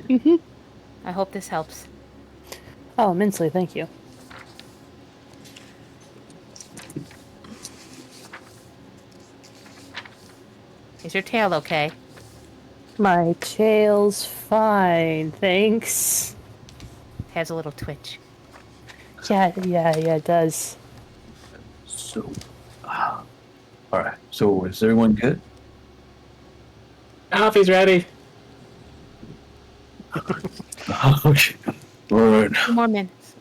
Speaker 3: Mhm.
Speaker 6: I hope this helps.
Speaker 3: Oh, immensely. Thank you.
Speaker 6: Is your tail okay?
Speaker 3: My tail's fine, thanks.
Speaker 6: Has a little twitch.
Speaker 3: Yeah, it does.
Speaker 5: So, all right. So, is everyone good?
Speaker 8: Alfie's ready.
Speaker 5: Okay. All right.
Speaker 6: 2 more minutes.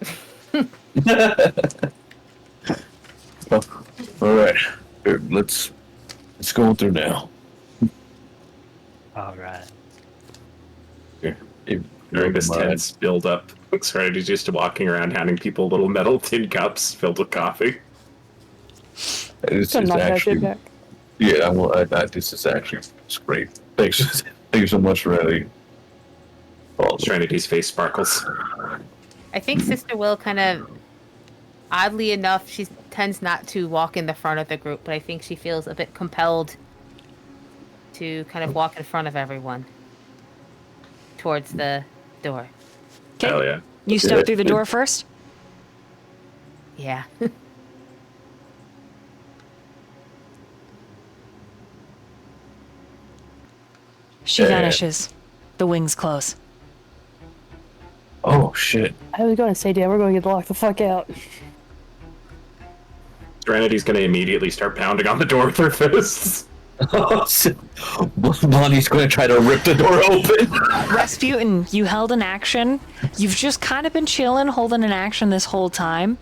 Speaker 5: All right. Here, let's go through now.
Speaker 7: All right.
Speaker 5: Here.
Speaker 2: During this tense build up, Serenity's just walking around handing people little metal tin cups filled with coffee.
Speaker 5: This
Speaker 3: Gonna
Speaker 5: is
Speaker 3: knock that shit
Speaker 5: actually,
Speaker 3: back.
Speaker 5: yeah. This is actually it's great. Thanks, thank you so much, Riley. Oh,
Speaker 2: Serenity's face sparkles.
Speaker 6: I think Sister Will kind of, oddly enough, she tends not to walk in the front of the group, but I think she feels a bit compelled to kind of walk in front of everyone towards the door.
Speaker 2: Hell yeah.
Speaker 1: You step through the door first?
Speaker 6: Yeah.
Speaker 1: She
Speaker 5: Yeah.
Speaker 1: vanishes. The wings close.
Speaker 5: Oh shit.
Speaker 3: I was going to say, damn, we're going to get locked the fuck out.
Speaker 2: Serenity's gonna immediately start pounding on the door with her fists.
Speaker 5: Blondie's going to try to rip the door open.
Speaker 1: Rasputin, you held an action. You've just kind of been chilling, holding an action this whole time.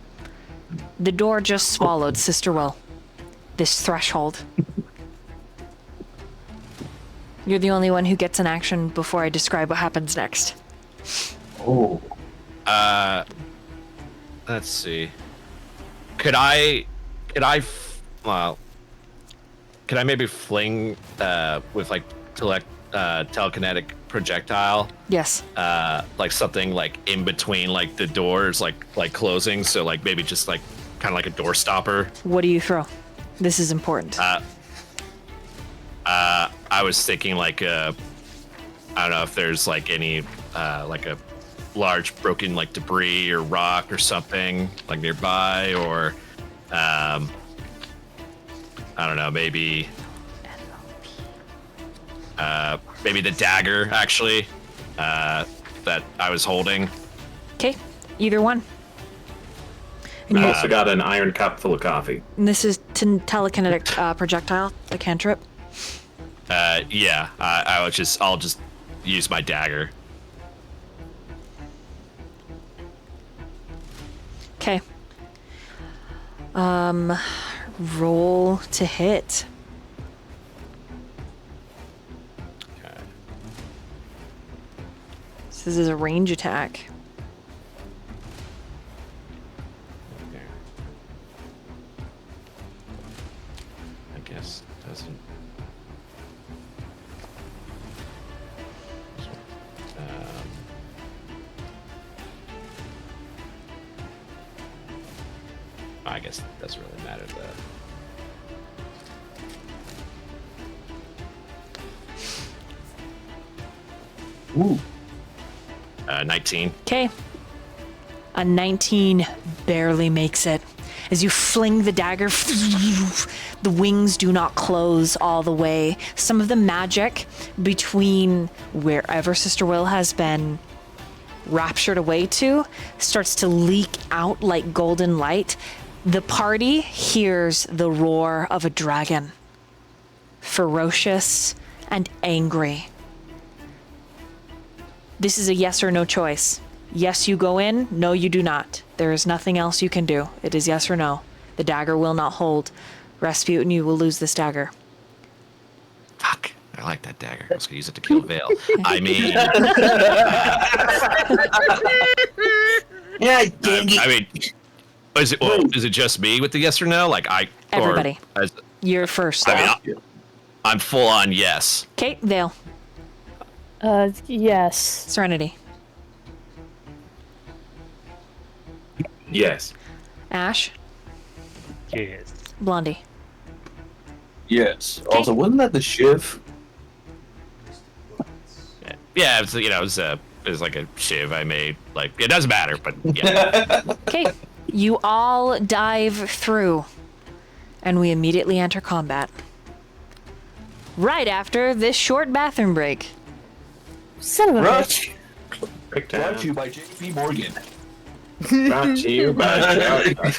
Speaker 1: The door just swallowed Sister Will. This threshold. You're the only one who gets an action before I describe what happens next.
Speaker 5: Oh.
Speaker 10: Let's see. Could I maybe fling with like telekinetic projectile?
Speaker 1: Yes.
Speaker 10: Like something like in between like the doors, like closing, so like maybe just like kind of like a door stopper.
Speaker 1: What do you throw? This is important.
Speaker 10: I was thinking like I don't know if there's like any like a large broken like debris or rock or something like nearby, or I don't know, maybe the dagger actually that I was holding.
Speaker 1: Okay, either one. And
Speaker 2: I
Speaker 1: you-
Speaker 2: also got an iron cup full of coffee.
Speaker 1: and this is telekinetic projectile, the cantrip.
Speaker 10: Yeah, I'll just use my dagger.
Speaker 1: Okay. Roll to hit.
Speaker 10: Okay.
Speaker 1: This is a range attack.
Speaker 10: Okay. I guess it doesn't. I guess it doesn't really matter.
Speaker 5: Ooh.
Speaker 10: 19.
Speaker 1: Okay. A 19 barely makes it. As you fling the dagger, the wings do not close all the way. Some of the magic between wherever Sister Will has been raptured away to starts to leak out like golden light. The party hears the roar of a dragon, ferocious and angry. This is a yes or no choice. Yes, you go in. No, you do not. There is nothing else you can do. It is yes or no. The dagger will not hold. Rasputin, you will lose this dagger.
Speaker 10: Fuck. I like that dagger. I was going to use it to kill Vale. I mean...
Speaker 5: Yeah, dang it.
Speaker 10: I mean... is it just me with the yes or no? Like,
Speaker 1: Everybody. You're first.
Speaker 10: I mean, I'm full on yes.
Speaker 1: Okay, Vale.
Speaker 3: Yes.
Speaker 1: Serenity.
Speaker 2: Yes.
Speaker 1: Ash.
Speaker 7: Yes.
Speaker 1: Blondie.
Speaker 5: Yes. Also, wasn't that the shiv?
Speaker 10: Yeah, it was like a shiv I made. Like, it doesn't matter, but yeah.
Speaker 1: Okay. You all dive through, and we immediately enter combat. Right after this short bathroom break.
Speaker 3: Son of a bitch.
Speaker 5: Rush.
Speaker 2: Breakdown.
Speaker 5: Brought to you by JP Morgan.
Speaker 2: Brought to you by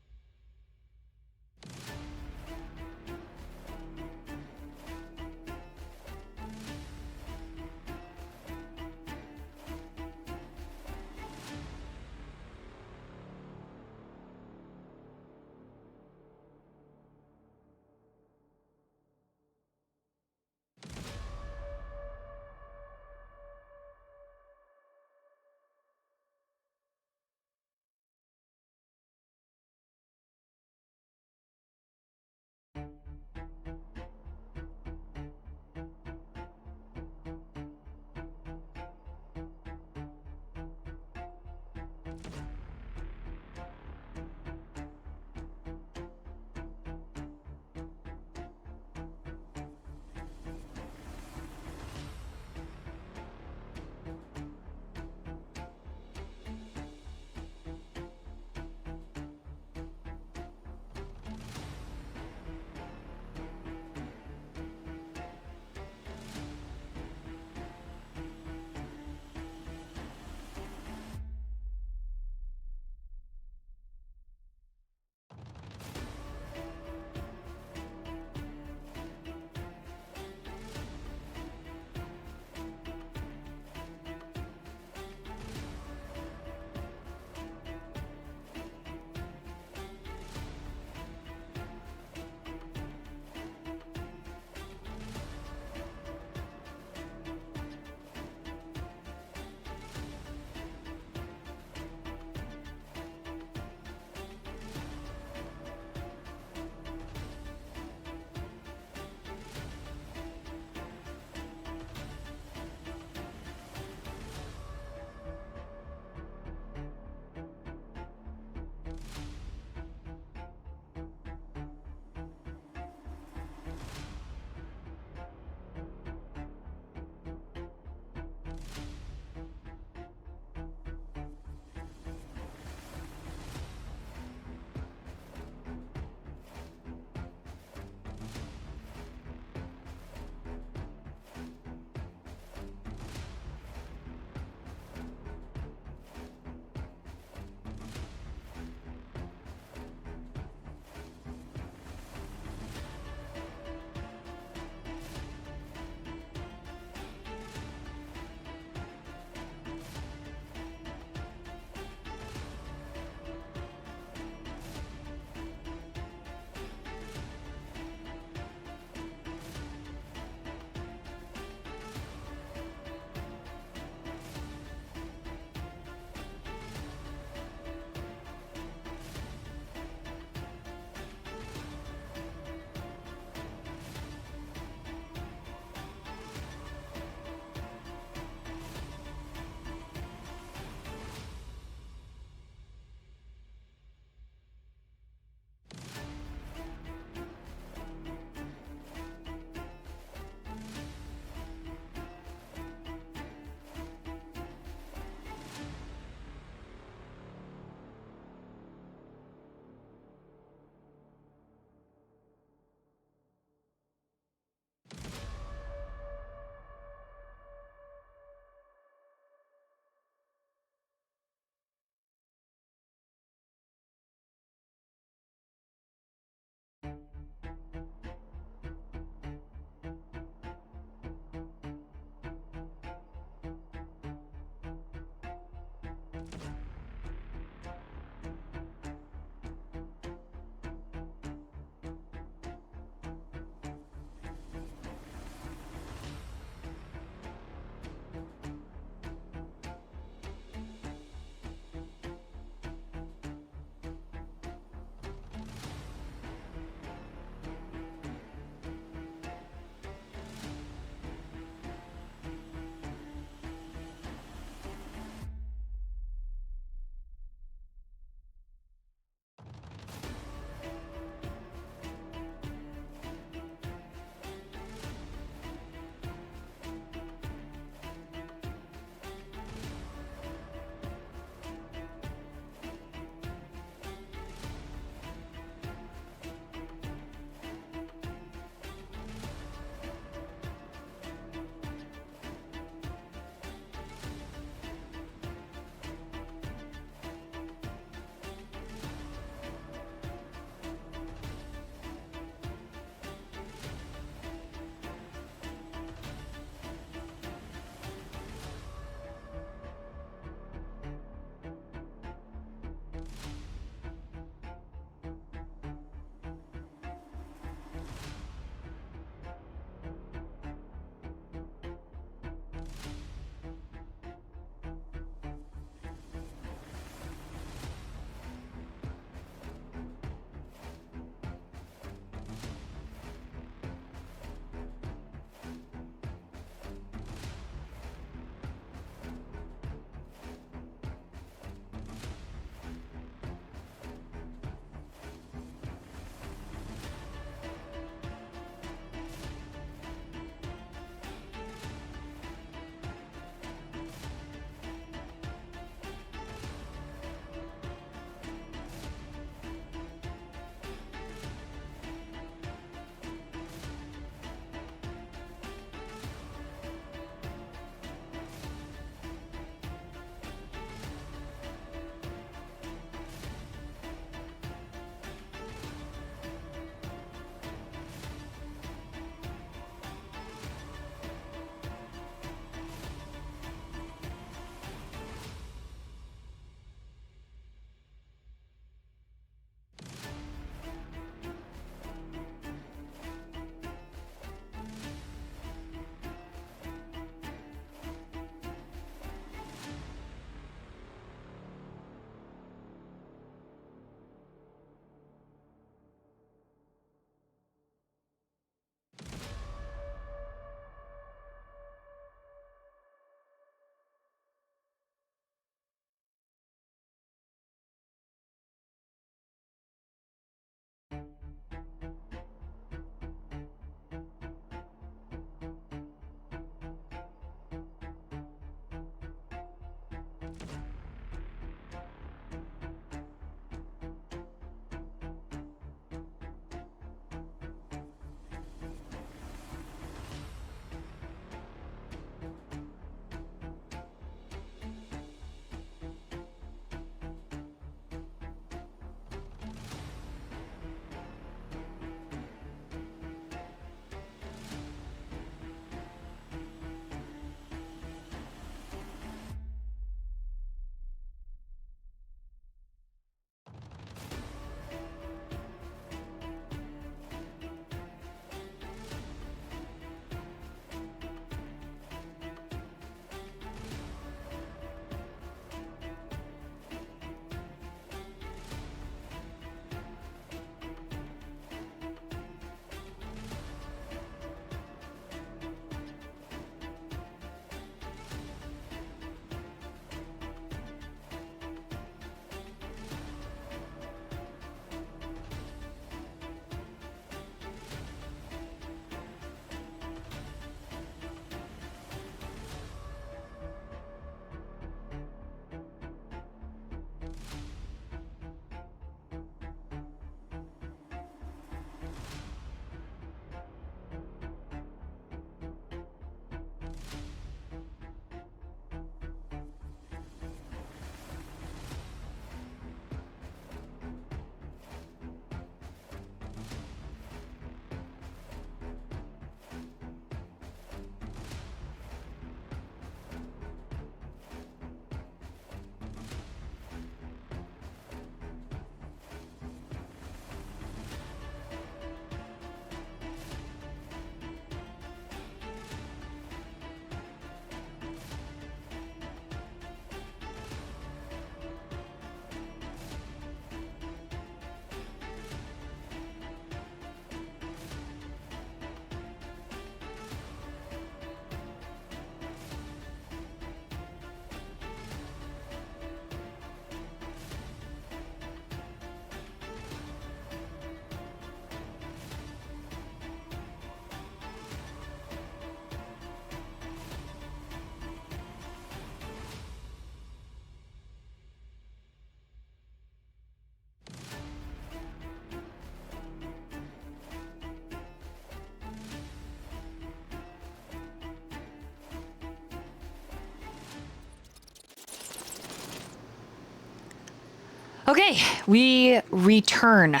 Speaker 1: Okay, we return.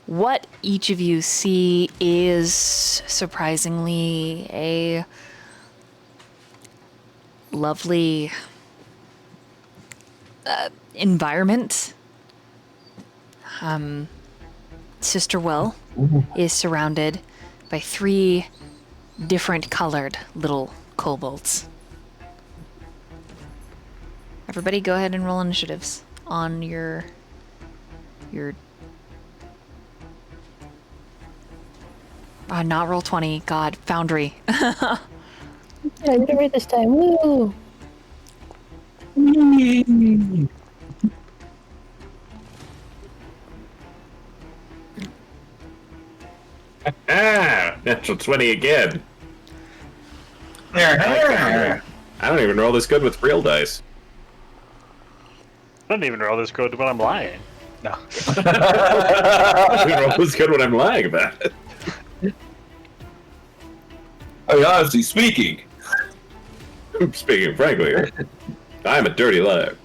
Speaker 1: What each of you see is surprisingly a lovely environment. Sister Will is surrounded by 3 different colored little kobolds. Everybody go ahead and roll initiatives on your not roll 20, God, Foundry.
Speaker 3: Yeah, I did it right this time. Woo!
Speaker 2: Natural 20 again.
Speaker 11: There.
Speaker 2: I don't even roll this good with real dice.
Speaker 7: I don't even roll this good when I'm lying. No.
Speaker 2: I don't even roll this good when I'm lying about it.
Speaker 11: I mean, honestly speaking.
Speaker 2: Speaking frankly, I'm a dirty liar.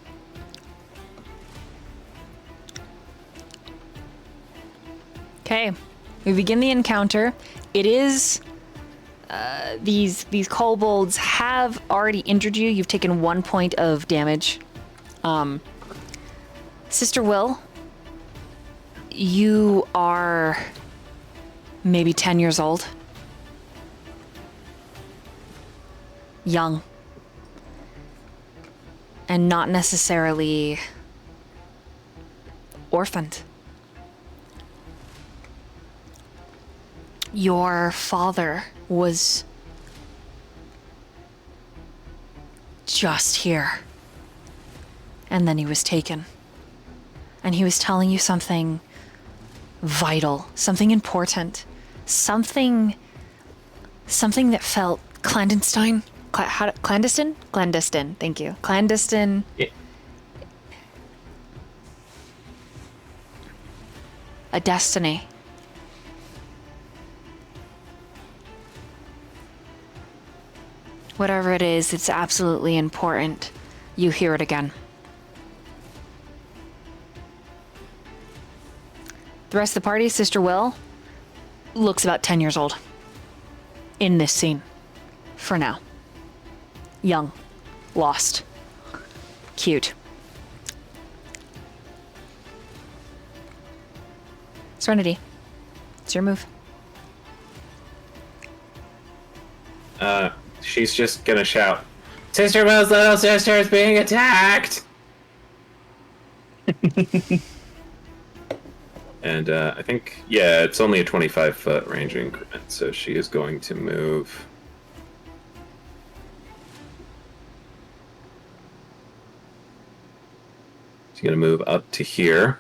Speaker 1: Okay, we begin the encounter. It is these kobolds have already injured you. You've taken 1 point of damage. Sister Will, you are maybe 10 years old. Young. And not necessarily orphaned. Your father was just here. And then he was taken. And he was telling you something vital, something important, something that felt clandestine. Clandestine? Clandestine, thank you. Clandestine.
Speaker 2: Yeah.
Speaker 1: A destiny. Whatever it is, it's absolutely important you hear it again. The rest of the party, Sister Will, looks about 10 years old. In this scene. For now. Young. Lost. Cute. Serenity. It's your move.
Speaker 2: She's just gonna shout,
Speaker 8: Sister Will's little sister is being attacked.
Speaker 2: and I think, yeah, it's only a 25-foot range increment, so she is going to move. She's gonna move up to here.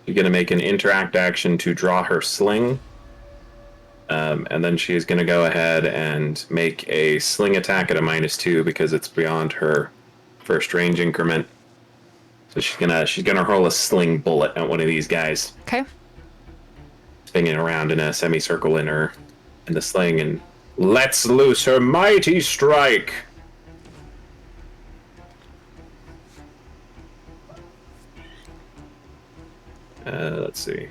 Speaker 2: She's gonna make an interact action to draw her sling. And then she is going to go ahead and make a sling attack at a -2 because it's beyond her first range increment. So she's gonna hurl a sling bullet at one of these guys,
Speaker 1: Okay.
Speaker 2: spinning around in a semicircle in the sling, and lets loose her mighty strike. Let's see.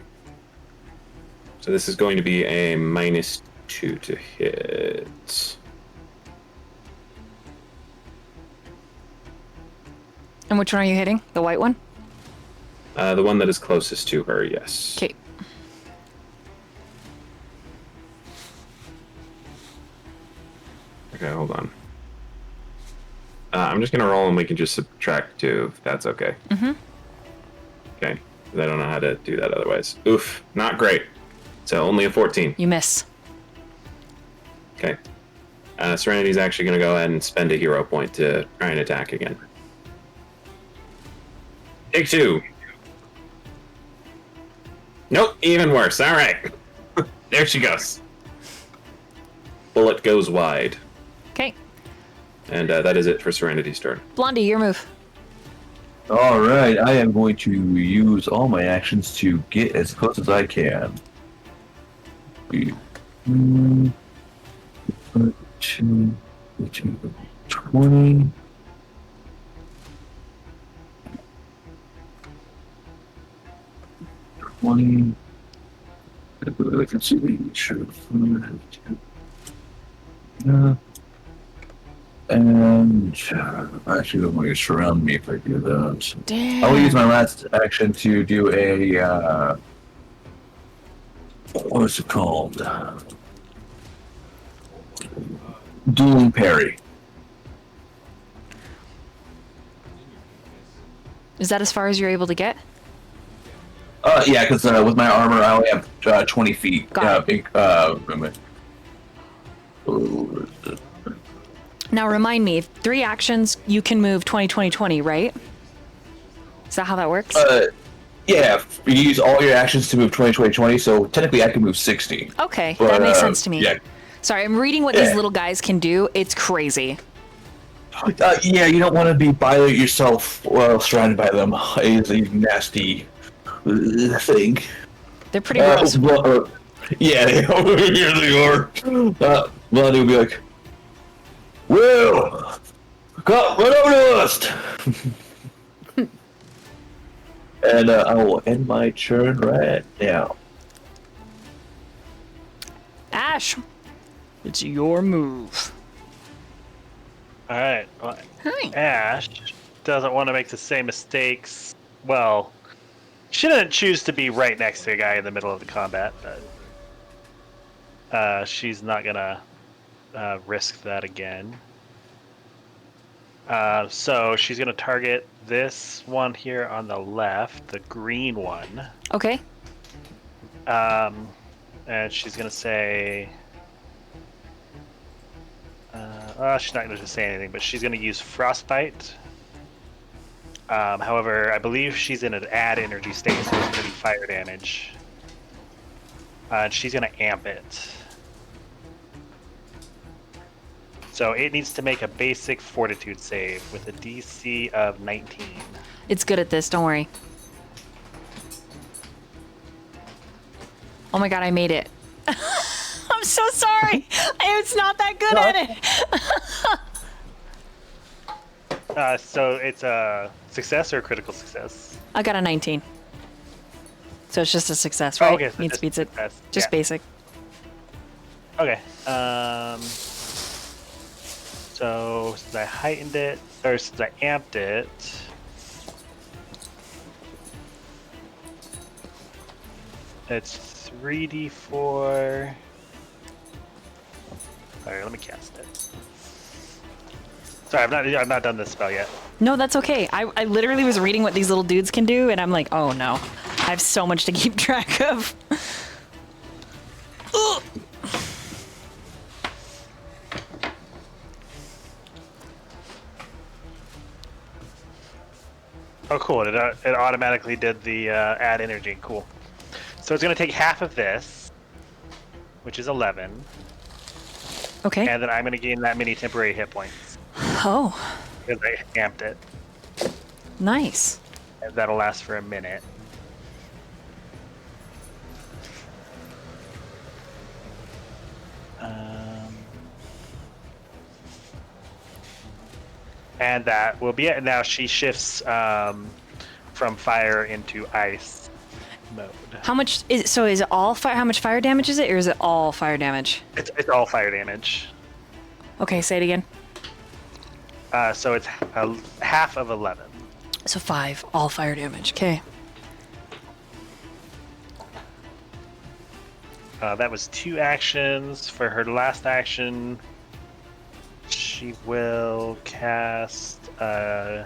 Speaker 2: So this is going to be a -2 to hit.
Speaker 1: And which one are you hitting? The white one?
Speaker 2: The one that is closest to her, yes.
Speaker 1: Okay.
Speaker 2: Okay, hold on. I'm just gonna roll and we can just subtract 2, if that's okay.
Speaker 1: Mm-hmm.
Speaker 2: Okay. I don't know how to do that otherwise. Oof, not great. So only a 14.
Speaker 1: You miss.
Speaker 2: Okay. Serenity's actually going to go ahead and spend a hero point to try and attack again. Take 2. Nope, even worse. All right. There she goes. Bullet goes wide.
Speaker 1: Okay.
Speaker 2: And that is it for Serenity's turn.
Speaker 1: Blondie, your move.
Speaker 11: All right, I am going to use all my actions to get as close as I can. 20. 20. I can see sure. And actually, don't want to surround me if I do that.
Speaker 1: Damn.
Speaker 11: I'll use my last action to do a what is it called? Dueling parry.
Speaker 1: Is that as far as you're able to get?
Speaker 11: Yeah, because with my armor, I only have 20 feet.
Speaker 1: Got
Speaker 11: Movement.
Speaker 1: Now remind me, 3 actions, you can move 20, 20, 20, right? Is that how that works?
Speaker 11: Yeah, you use all your actions to move 20, 20, 20, so technically I can move 60.
Speaker 1: Okay,
Speaker 11: But,
Speaker 1: that makes sense to me.
Speaker 11: Yeah.
Speaker 1: Sorry, I'm reading what these little guys can do. It's crazy.
Speaker 11: Yeah, you don't want to be violate yourself while surrounded by them. It's a nasty thing.
Speaker 1: They're pretty gross.
Speaker 11: Yeah, here they are. Blondie will be like, "Well, come run over to us." And I will end my turn right now.
Speaker 1: Ash, it's your move.
Speaker 7: All right. Well,
Speaker 1: Hi.
Speaker 7: Ash doesn't want to make the same mistakes. Well, she doesn't choose to be right next to a guy in the middle of the combat, but she's not gonna risk that again. So she's gonna target this one here on the left, the green one.
Speaker 1: Okay.
Speaker 7: And she's gonna say, she's not gonna say anything, but she's gonna use frostbite. However, I believe she's in an add energy state, so it's gonna be fire damage. And she's gonna amp it. So it needs to make a basic fortitude save with a DC of 19.
Speaker 1: It's good at this, don't worry. Oh my god, I made it. I'm so sorry. It's not that good at it.
Speaker 7: So it's a success or a critical success?
Speaker 1: I got a 19. So it's just a success, right?
Speaker 7: Oh, okay, so
Speaker 1: Meets
Speaker 7: just
Speaker 1: beats it.
Speaker 7: success,
Speaker 1: Just
Speaker 7: yeah.
Speaker 1: basic.
Speaker 7: Okay. So since I heightened it, or since I amped it, it's 3d4. Alright, let me cast it. Sorry, I've not done this spell yet.
Speaker 1: No, that's okay. I literally was reading what these little dudes can do, and I'm like, oh no. I have so much to keep track of. Ugh.
Speaker 7: Oh, cool. It automatically did the add energy. Cool. So it's going to take half of this, which is 11.
Speaker 1: Okay.
Speaker 7: And then I'm going to gain that many temporary hit points
Speaker 1: Oh,
Speaker 7: because I amped it.
Speaker 1: nice.
Speaker 7: And that'll last for a minute. And that will be it. Now she shifts from fire into ice mode.
Speaker 1: How much is so? Is it all fire? How much fire damage is it, or is it all fire damage?
Speaker 7: It's all fire damage.
Speaker 1: Okay, say it again.
Speaker 7: So it's half of 11.
Speaker 1: So 5, all fire damage. Okay.
Speaker 7: That was 2 actions. For her last action, she will cast.
Speaker 1: Oh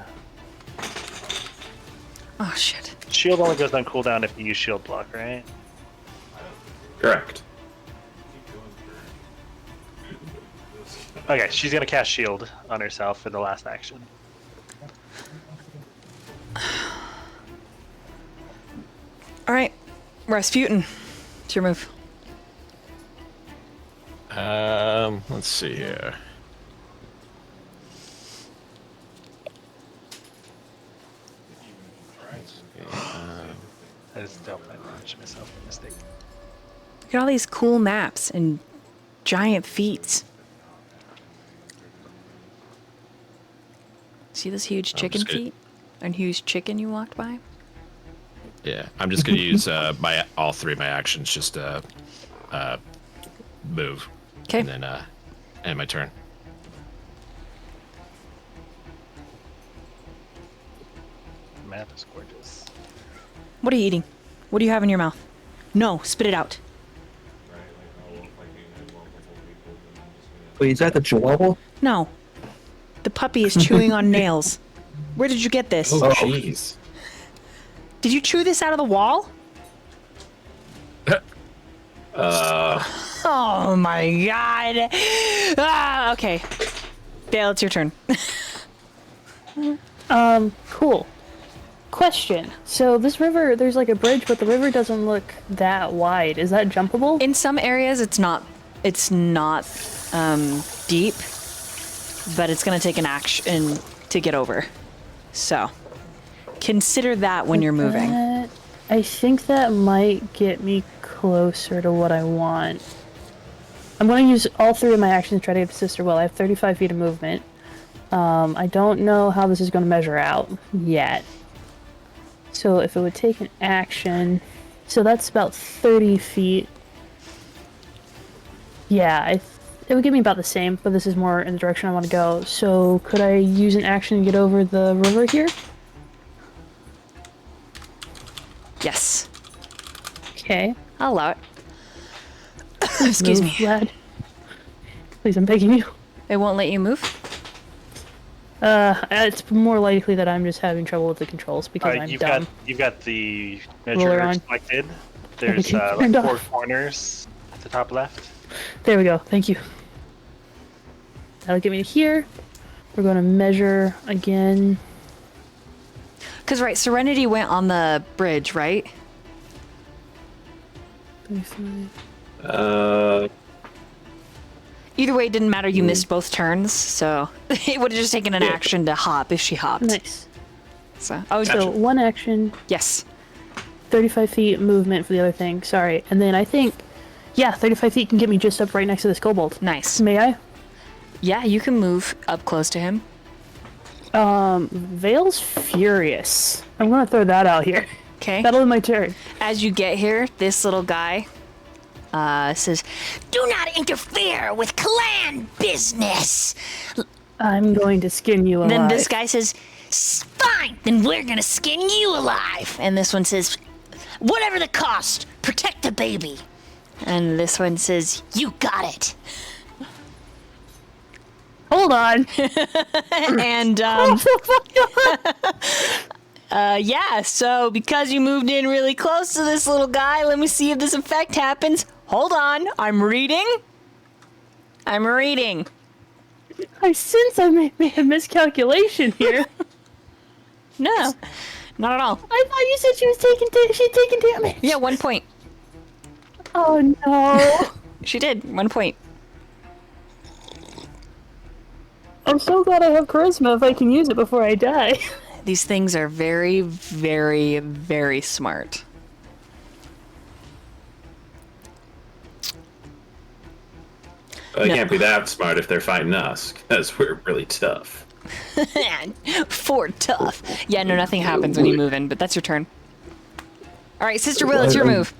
Speaker 1: shit.
Speaker 7: Shield only goes on cooldown if you use shield block, right?
Speaker 2: Correct.
Speaker 7: Okay, she's gonna cast shield on herself for the last action.
Speaker 1: All right, Rasputin, it's your move.
Speaker 10: Let's see here.
Speaker 7: I just don't punch myself a mistake.
Speaker 1: Look at all these cool maps and giant feats. See this huge chicken
Speaker 10: just gonna-
Speaker 1: feet? And huge chicken you walked by?
Speaker 10: Yeah, I'm just gonna use all three of my actions just to move.
Speaker 1: Okay.
Speaker 10: And then end my turn.
Speaker 7: Map is gorgeous.
Speaker 1: What are you eating? What do you have in your mouth? No, spit it out.
Speaker 5: Wait, is that the Chihuahua?
Speaker 1: No. The puppy is chewing on nails. Where did you get this?
Speaker 2: Oh, jeez.
Speaker 1: Did you chew this out of the wall? Oh my god. Ah, okay. Dale, it's your turn.
Speaker 3: Cool. Question. So this river, there's like a bridge, but the river doesn't look that wide. Is that jumpable?
Speaker 1: In some areas, it's not deep, but it's gonna take an action to get over. So consider that when you're moving.
Speaker 3: I think that might get me closer to what I want. I'm going to use all three of my actions to try to get to Sister Will. I have 35 feet of movement. I don't know how this is going to measure out yet. So if it would take an action... So that's about 30 feet. Yeah, it would give me about the same, but this is more in the direction I want to go. So could I use an action to get over the river here?
Speaker 1: Yes.
Speaker 3: Okay.
Speaker 1: I'll allow it. Excuse
Speaker 3: Move,
Speaker 1: me.
Speaker 3: lad. Please, I'm begging you.
Speaker 1: It won't let you move?
Speaker 3: It's more likely that I'm just having trouble with the controls because I'm dumb.
Speaker 7: You've got the
Speaker 3: Roller
Speaker 7: measure
Speaker 3: on.
Speaker 7: selected. There's
Speaker 3: Everything
Speaker 7: like
Speaker 3: turned
Speaker 7: 4
Speaker 3: off.
Speaker 7: corners at the top left.
Speaker 3: There we go. Thank you. That'll get me to here. We're going to measure again.
Speaker 1: Because, right, Serenity went on the bridge, right?
Speaker 3: 35.
Speaker 1: Either way, it didn't matter. You missed both turns, so it would have just taken an
Speaker 2: Yeah.
Speaker 1: action to hop if she hopped.
Speaker 3: Nice.
Speaker 1: So,
Speaker 3: So one action,
Speaker 1: yes.
Speaker 3: 35 feet movement for the other thing. Sorry. And then I think, yeah, 35 feet can get me just up right next to this kobold.
Speaker 1: Nice.
Speaker 3: May I?
Speaker 1: Yeah, you can move up close to him.
Speaker 3: Vale's furious. I'm going to throw that out here.
Speaker 1: Okay.
Speaker 3: That'll be my turn.
Speaker 1: As you get here, this little guy says, "Do not interfere with clan business."
Speaker 3: I'm going to skin you alive.
Speaker 1: Then this guy says, "Fine, then we're gonna skin you alive." And this one says, "Whatever the cost, protect the baby." And this one says, "You got it."
Speaker 3: Hold on.
Speaker 1: And yeah, so because you moved in really close to this little guy, let me see if this effect happens. Hold on, I'm reading.
Speaker 3: I sense I may have miscalculation here.
Speaker 1: No, not at all.
Speaker 3: I thought you said she'd taken damage.
Speaker 1: Yeah, 1 point.
Speaker 3: Oh no.
Speaker 1: She did, 1 point.
Speaker 3: I'm so glad I have charisma if I can use it before I die.
Speaker 1: These things are very, very, very smart.
Speaker 2: Well, they can't be that smart if they're fighting us, because we're really tough.
Speaker 1: For tough. Yeah, no, nothing happens when you move in, but that's your turn. All right, Sister Will, it's your move.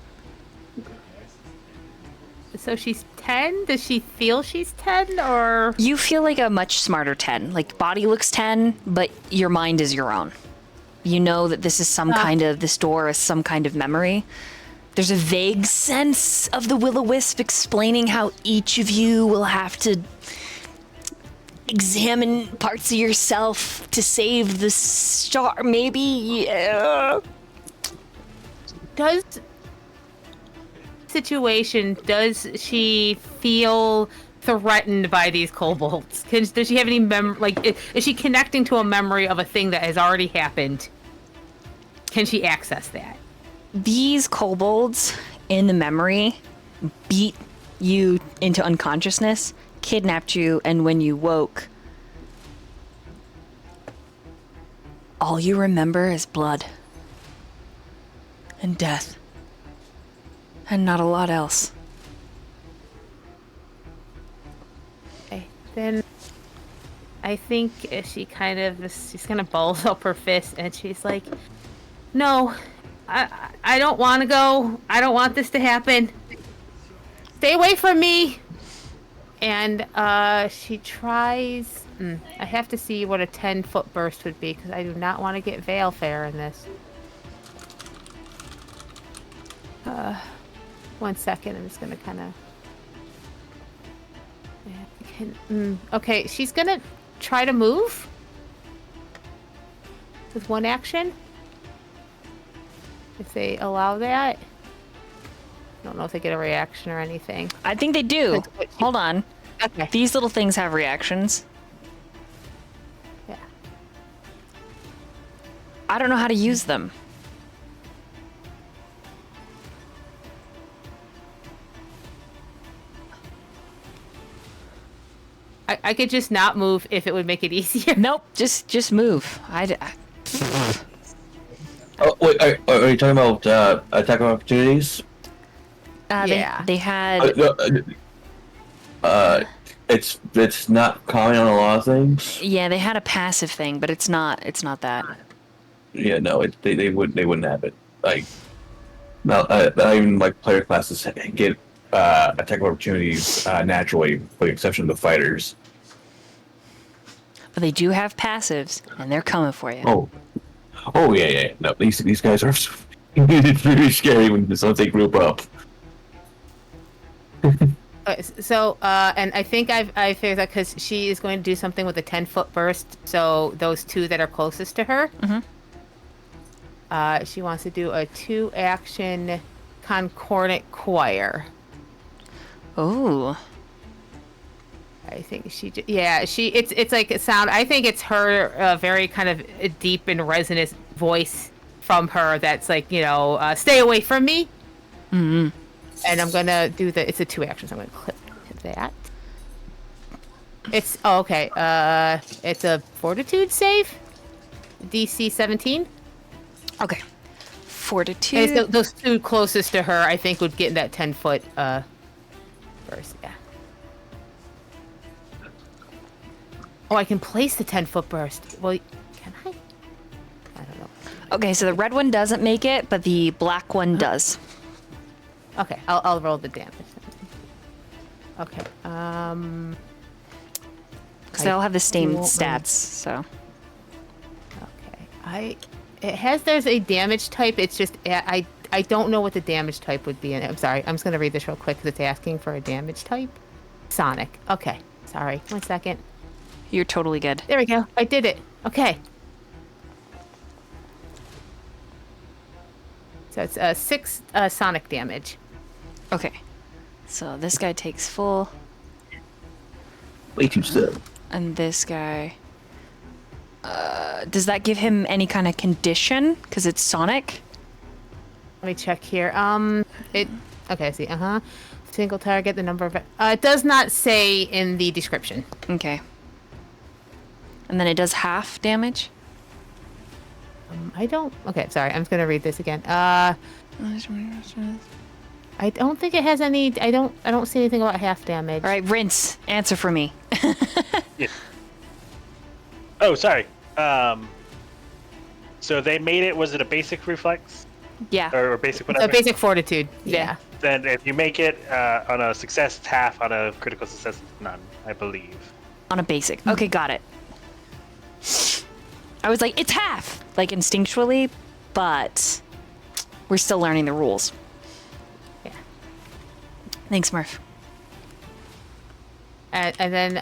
Speaker 6: So she's 10? Does she feel she's 10 or?
Speaker 1: You feel like a much smarter 10. Like, body looks 10, but your mind is your own. You know that this is some kind of, this door is some kind of memory. There's a vague sense of the will-o-wisp explaining how each of you will have to examine parts of yourself to save the star, maybe? Yeah.
Speaker 6: Does she feel threatened by these kobolds? Does she have any is she connecting to a memory of a thing that has already happened? Can she access that?
Speaker 1: These kobolds in the memory beat you into unconsciousness, kidnapped you, and when you woke, all you remember is blood and death. And not a lot else.
Speaker 6: Okay, then I think she's gonna balls up her fist and she's like, "No, I don't want to go. I don't want this to happen. Stay away from me. And she tries. I have to see what a 10-foot burst would be because I do not want to get Vale fair in this. 1 second. I'm just gonna kind of. Okay, she's gonna try to move with 1 action. If they allow that. I don't know if they get a reaction or anything.
Speaker 1: I think they do. Hold on.
Speaker 6: Okay.
Speaker 1: These little things have reactions.
Speaker 6: Yeah.
Speaker 1: I don't know how to use them.
Speaker 6: I could just not move if it would make it easier.
Speaker 1: Nope, just move.
Speaker 5: Oh wait, are you talking about attack of opportunities?
Speaker 6: Yeah.
Speaker 1: They had.
Speaker 5: It's not common on a lot of things.
Speaker 1: Yeah, they had a passive thing, but it's not that.
Speaker 5: Yeah, no, they wouldn't have it. Like, not even like player classes get attack of opportunities naturally, with the exception of the fighters.
Speaker 1: But they do have passives, and they're coming for you.
Speaker 5: Oh yeah. No, these guys are it's really scary once they group up.
Speaker 6: So, and I think I figured that because she is going to do something with a 10-foot burst. So those 2 that are closest to her.
Speaker 1: Mm-hmm.
Speaker 6: She wants to do a 2-action concordant choir.
Speaker 1: Oh.
Speaker 6: I think it's like a sound. I think it's her very kind of deep and resonant voice from her that's like, stay away from me.
Speaker 1: Mm-hmm.
Speaker 6: And I'm gonna do it's a 2 actions. I'm gonna click that. It's okay. It's a fortitude save. DC 17.
Speaker 1: Okay. Fortitude.
Speaker 6: And it's those 2 closest to her, I think, would get that 10-foot burst. Yeah. Oh, I can place the 10-foot burst. Well, can I? I don't know.
Speaker 1: Okay, so the red one doesn't make it, but the black one does.
Speaker 6: Okay, I'll roll the damage. Okay.
Speaker 1: Because they all have the same stats, so.
Speaker 6: Okay. There's a damage type. It's just I don't know what the damage type would be. I'm sorry. I'm just gonna read this real quick because it's asking for a damage type. Sonic. Okay. Sorry. 1 second.
Speaker 1: You're totally good.
Speaker 6: There we go. I did it. Okay. So it's 6 sonic damage.
Speaker 1: Okay. So this guy takes full.
Speaker 5: Way too slow.
Speaker 1: And this guy. Does that give him any kind of condition? Because it's Sonic?
Speaker 6: Let me check here. Okay, I see. Single target, the number of. It does not say in the description.
Speaker 1: Okay. And then it does half damage?
Speaker 6: I don't. Okay, sorry. I'm just gonna read this again. I don't think it has any. I don't see anything about half damage.
Speaker 1: All right, Rinse. Answer for me.
Speaker 7: Yeah. Oh, sorry. So they made it. Was it a basic reflex
Speaker 1: Yeah.
Speaker 7: or basic
Speaker 6: A
Speaker 7: whatever?
Speaker 6: basic fortitude. Yeah.
Speaker 7: Then if you make it on a success, it's half. On a critical success, it's none. I believe.
Speaker 1: On a basic. Okay, got it. I was like, it's half, like instinctually, but we're still learning the rules.
Speaker 6: Yeah.
Speaker 1: Thanks, Murph.
Speaker 6: And then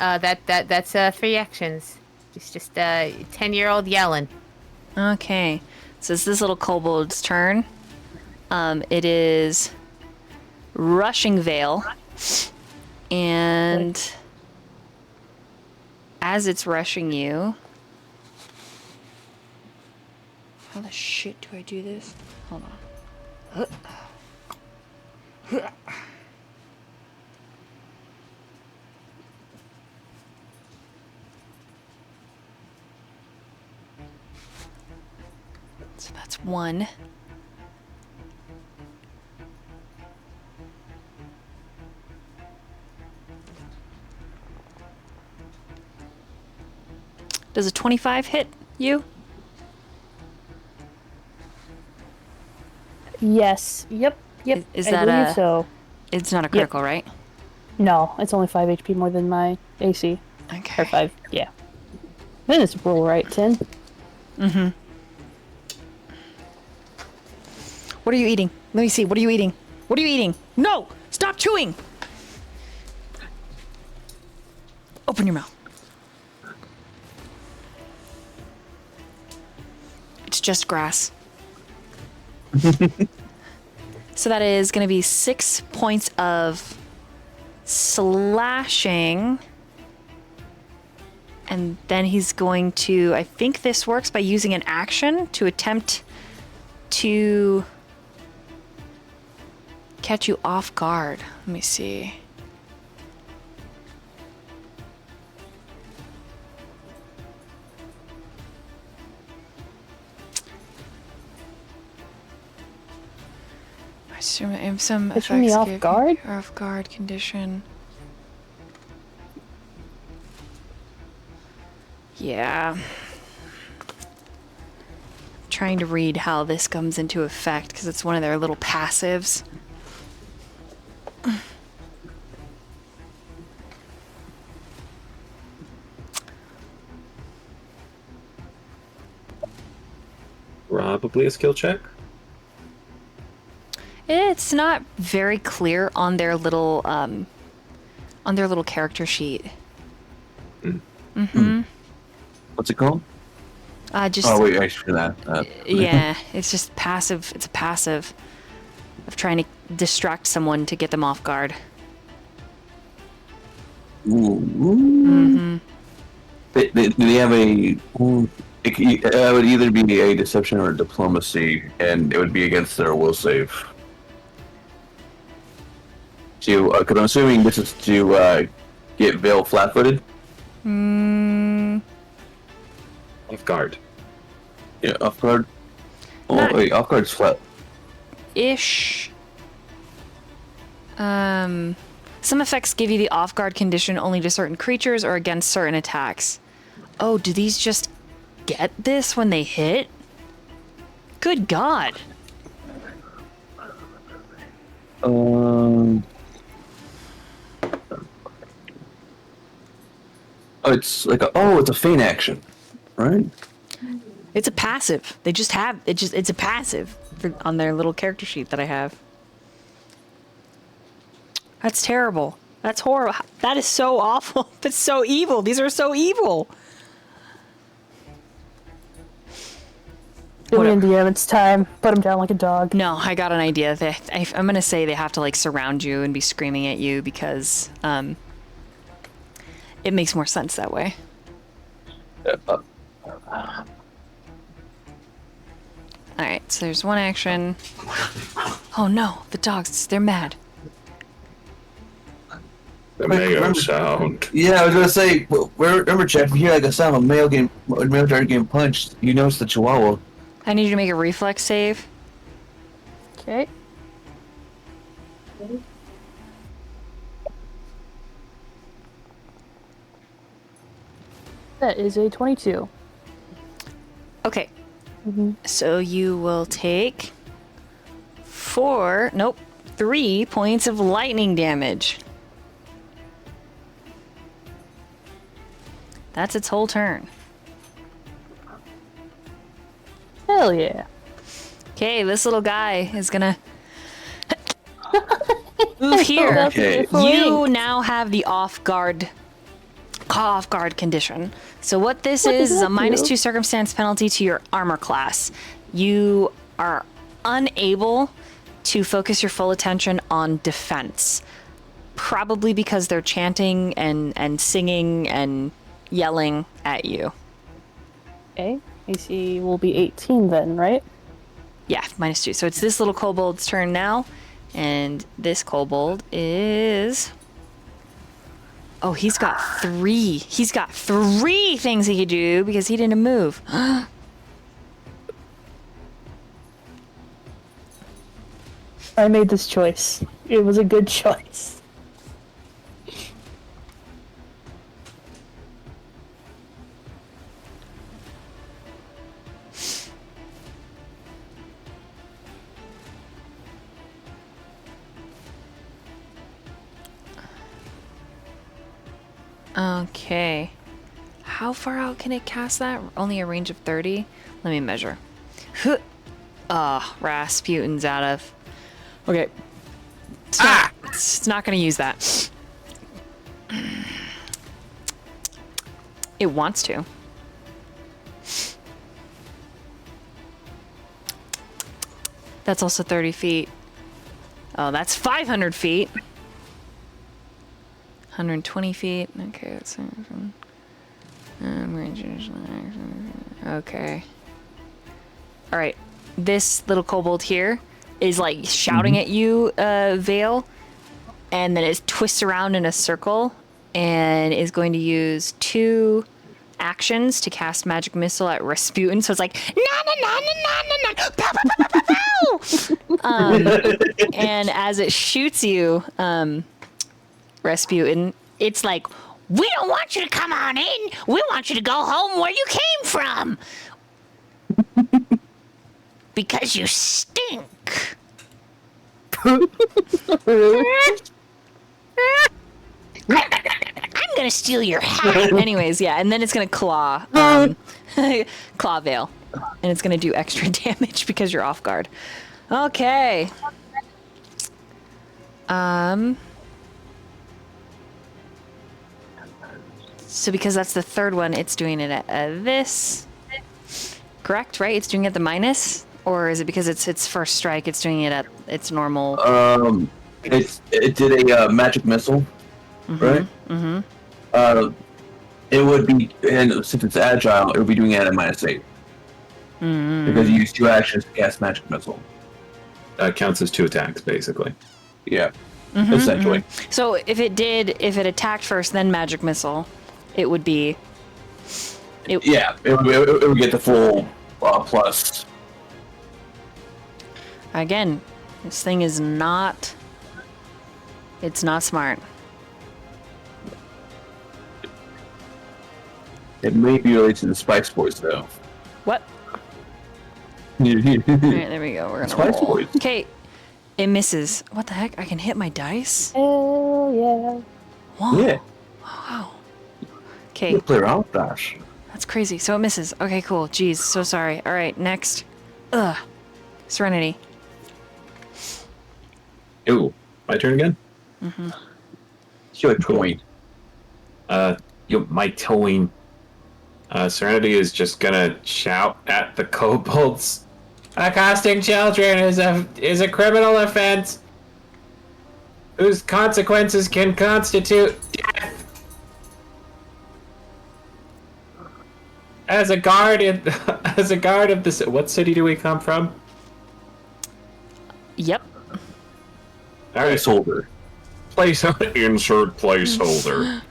Speaker 6: that's 3 actions. It's just 10-year-old yelling.
Speaker 1: Okay, so it's this little kobold's turn. It is rushing Vale, and as it's rushing you, how the shit do I do this? Hold on. So that's 1. Does a 25 hit you?
Speaker 3: Yes. Yep. Yep.
Speaker 1: Is
Speaker 3: I
Speaker 1: that
Speaker 3: believe
Speaker 1: a?
Speaker 3: so.
Speaker 1: It's not a critical, right?
Speaker 3: No, it's only 5 HP more than my AC.
Speaker 1: Okay.
Speaker 3: Or 5. Yeah. Then it's roll right 10.
Speaker 1: Mm-hmm. What are you eating? Let me see. What are you eating? What are you eating? No! Stop chewing! Open your mouth. It's just grass. So that is going to be 6 points of slashing. And then he's going to, I think this works by using an action to attempt to catch you off guard. Let me see. I assume some
Speaker 3: Catching me
Speaker 1: effects
Speaker 3: off
Speaker 1: give
Speaker 3: guard?
Speaker 1: off guard condition. Yeah. Trying to read how this comes into effect because it's one of their little passives.
Speaker 2: Probably a skill check.
Speaker 1: It's not very clear on their little character sheet. Mm-hmm.
Speaker 5: What's it called?
Speaker 1: Just
Speaker 5: Oh wait, I should do that.
Speaker 1: yeah, it's just passive. It's a passive of trying to distract someone to get them off guard.
Speaker 5: Ooh.
Speaker 1: Mm-hmm.
Speaker 5: Do they have a? It would either be a deception or a diplomacy, and it would be against their will save. So, because I'm assuming this is to get Vale flat-footed.
Speaker 2: Off guard.
Speaker 5: Yeah, off guard. Oh
Speaker 1: Not-
Speaker 5: wait, off guard's flat.
Speaker 1: Ish. Some effects give you the off guard condition only to certain creatures or against certain attacks. Oh, do these just get this when they hit? Good God.
Speaker 5: Oh, it's like it's a feint action, right?
Speaker 1: It's a passive. They just have it's a passive on their little character sheet that I have. That's terrible. That's horrible. That is so awful. That's so evil. These are so evil.
Speaker 3: Billion DM, it's time. Put him down like a dog.
Speaker 1: No, I got an idea. I'm gonna say they have to like surround you and be screaming at you because it makes more sense that way. All right, so there's one action. Oh no, the dogs—they're mad.
Speaker 2: The mayo sound.
Speaker 5: Yeah, I was gonna say. Remember, Jeff, if you hear like a sound of a male dog getting punched, you notice the Chihuahua.
Speaker 1: I need you to make a reflex save.
Speaker 3: Okay. That is a 22.
Speaker 1: Okay. So you will take 3 points of lightning damage. That's its whole turn.
Speaker 3: Hell yeah.
Speaker 1: Okay, this little guy is gonna move here.
Speaker 5: Okay.
Speaker 1: You now have the off guard condition. So what this
Speaker 3: What
Speaker 1: is
Speaker 3: does
Speaker 1: a
Speaker 3: that
Speaker 1: minus
Speaker 3: do?
Speaker 1: 2 circumstance penalty to your armor class. You are unable to focus your full attention on defense. Probably because they're chanting and singing and yelling at you.
Speaker 3: Okay. AC will be 18 then, right?
Speaker 1: Yeah, minus 2. So it's this little kobold's turn now. And this kobold is... Oh, he's got 3. He's got 3 things he could do because he didn't move.
Speaker 3: I made this choice. It was a good choice.
Speaker 1: Okay. How far out can it cast that? Only a range of 30? Let me measure. Rasputin's out of... Okay. It's not going to use that. It wants to. That's also 30 feet. Oh, that's 500 feet. 120 feet. Okay, that's... Okay. Alright. This little kobold here is like shouting at you, Vale. And then it twists around in a circle and is going to use 2 actions to cast Magic Missile at Rasputin. So it's like, and as it shoots you, Rasputin, it's like, we don't want you to come on in. We want you to go home where you came from. Because you stink. I'm gonna steal your hat. Anyways, yeah, and then it's gonna claw claw Vale. And it's gonna do extra damage because you're off guard. Okay. So because that's the third one, it's doing it at this. Correct, right? It's doing it at the minus? Or is it because it's its first strike, it's doing it at its normal...
Speaker 5: It did a magic missile, right? Mm-hmm. It would be, and since it's agile, it would be doing it at a -8. Because you use 2 actions to cast magic missile.
Speaker 2: That counts as 2 attacks, basically.
Speaker 5: Yeah, essentially.
Speaker 1: So if it attacked first, then magic missile, it would be...
Speaker 5: It would get the full plus.
Speaker 1: Again, this thing is not... It's not smart.
Speaker 5: It may be related to the Spice Boys, though.
Speaker 1: What? Alright, there we go. We're gonna
Speaker 5: Spice
Speaker 1: roll.
Speaker 5: Boys.
Speaker 1: Okay, it misses. What the heck? I can hit my dice?
Speaker 3: Oh, yeah.
Speaker 1: Whoa.
Speaker 5: Yeah.
Speaker 1: Wow. Okay,
Speaker 5: You play around with that.
Speaker 1: that's crazy. So it misses. Okay, cool. Jeez, so sorry. Alright, next. Ugh. Serenity.
Speaker 2: Ooh, my turn again?
Speaker 5: It's your point.
Speaker 2: My towing. Serenity is just gonna shout at the kobolds.
Speaker 8: Accosting children is a criminal offense whose consequences can constitute death. As a guard of the... What city do we come from?
Speaker 1: Yep.
Speaker 5: Placeholder.
Speaker 2: Insert placeholder.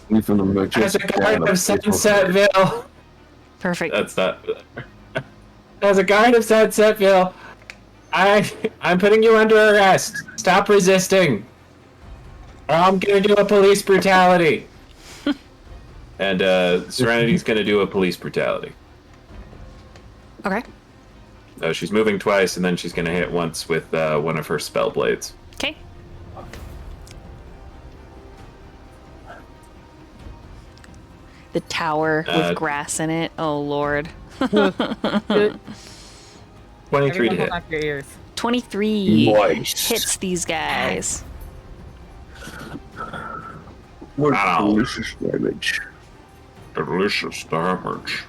Speaker 5: We from the
Speaker 8: As a guard of Sunsetville.
Speaker 1: Perfect.
Speaker 2: That's that.
Speaker 8: As a guard of Sunsetville, I'm putting you under arrest. Stop resisting, or I'm gonna do a police brutality.
Speaker 2: And Serenity's gonna do a police brutality.
Speaker 1: Okay.
Speaker 2: She's moving twice, and then she's gonna hit once with one of her spell blades.
Speaker 1: Okay. The tower with grass in it. Oh, Lord.
Speaker 2: 23 to hit.
Speaker 6: Off your ears.
Speaker 1: 23
Speaker 5: Nice.
Speaker 1: hits these guys.
Speaker 5: What
Speaker 2: Wow.
Speaker 5: delicious damage.
Speaker 2: Delicious damage.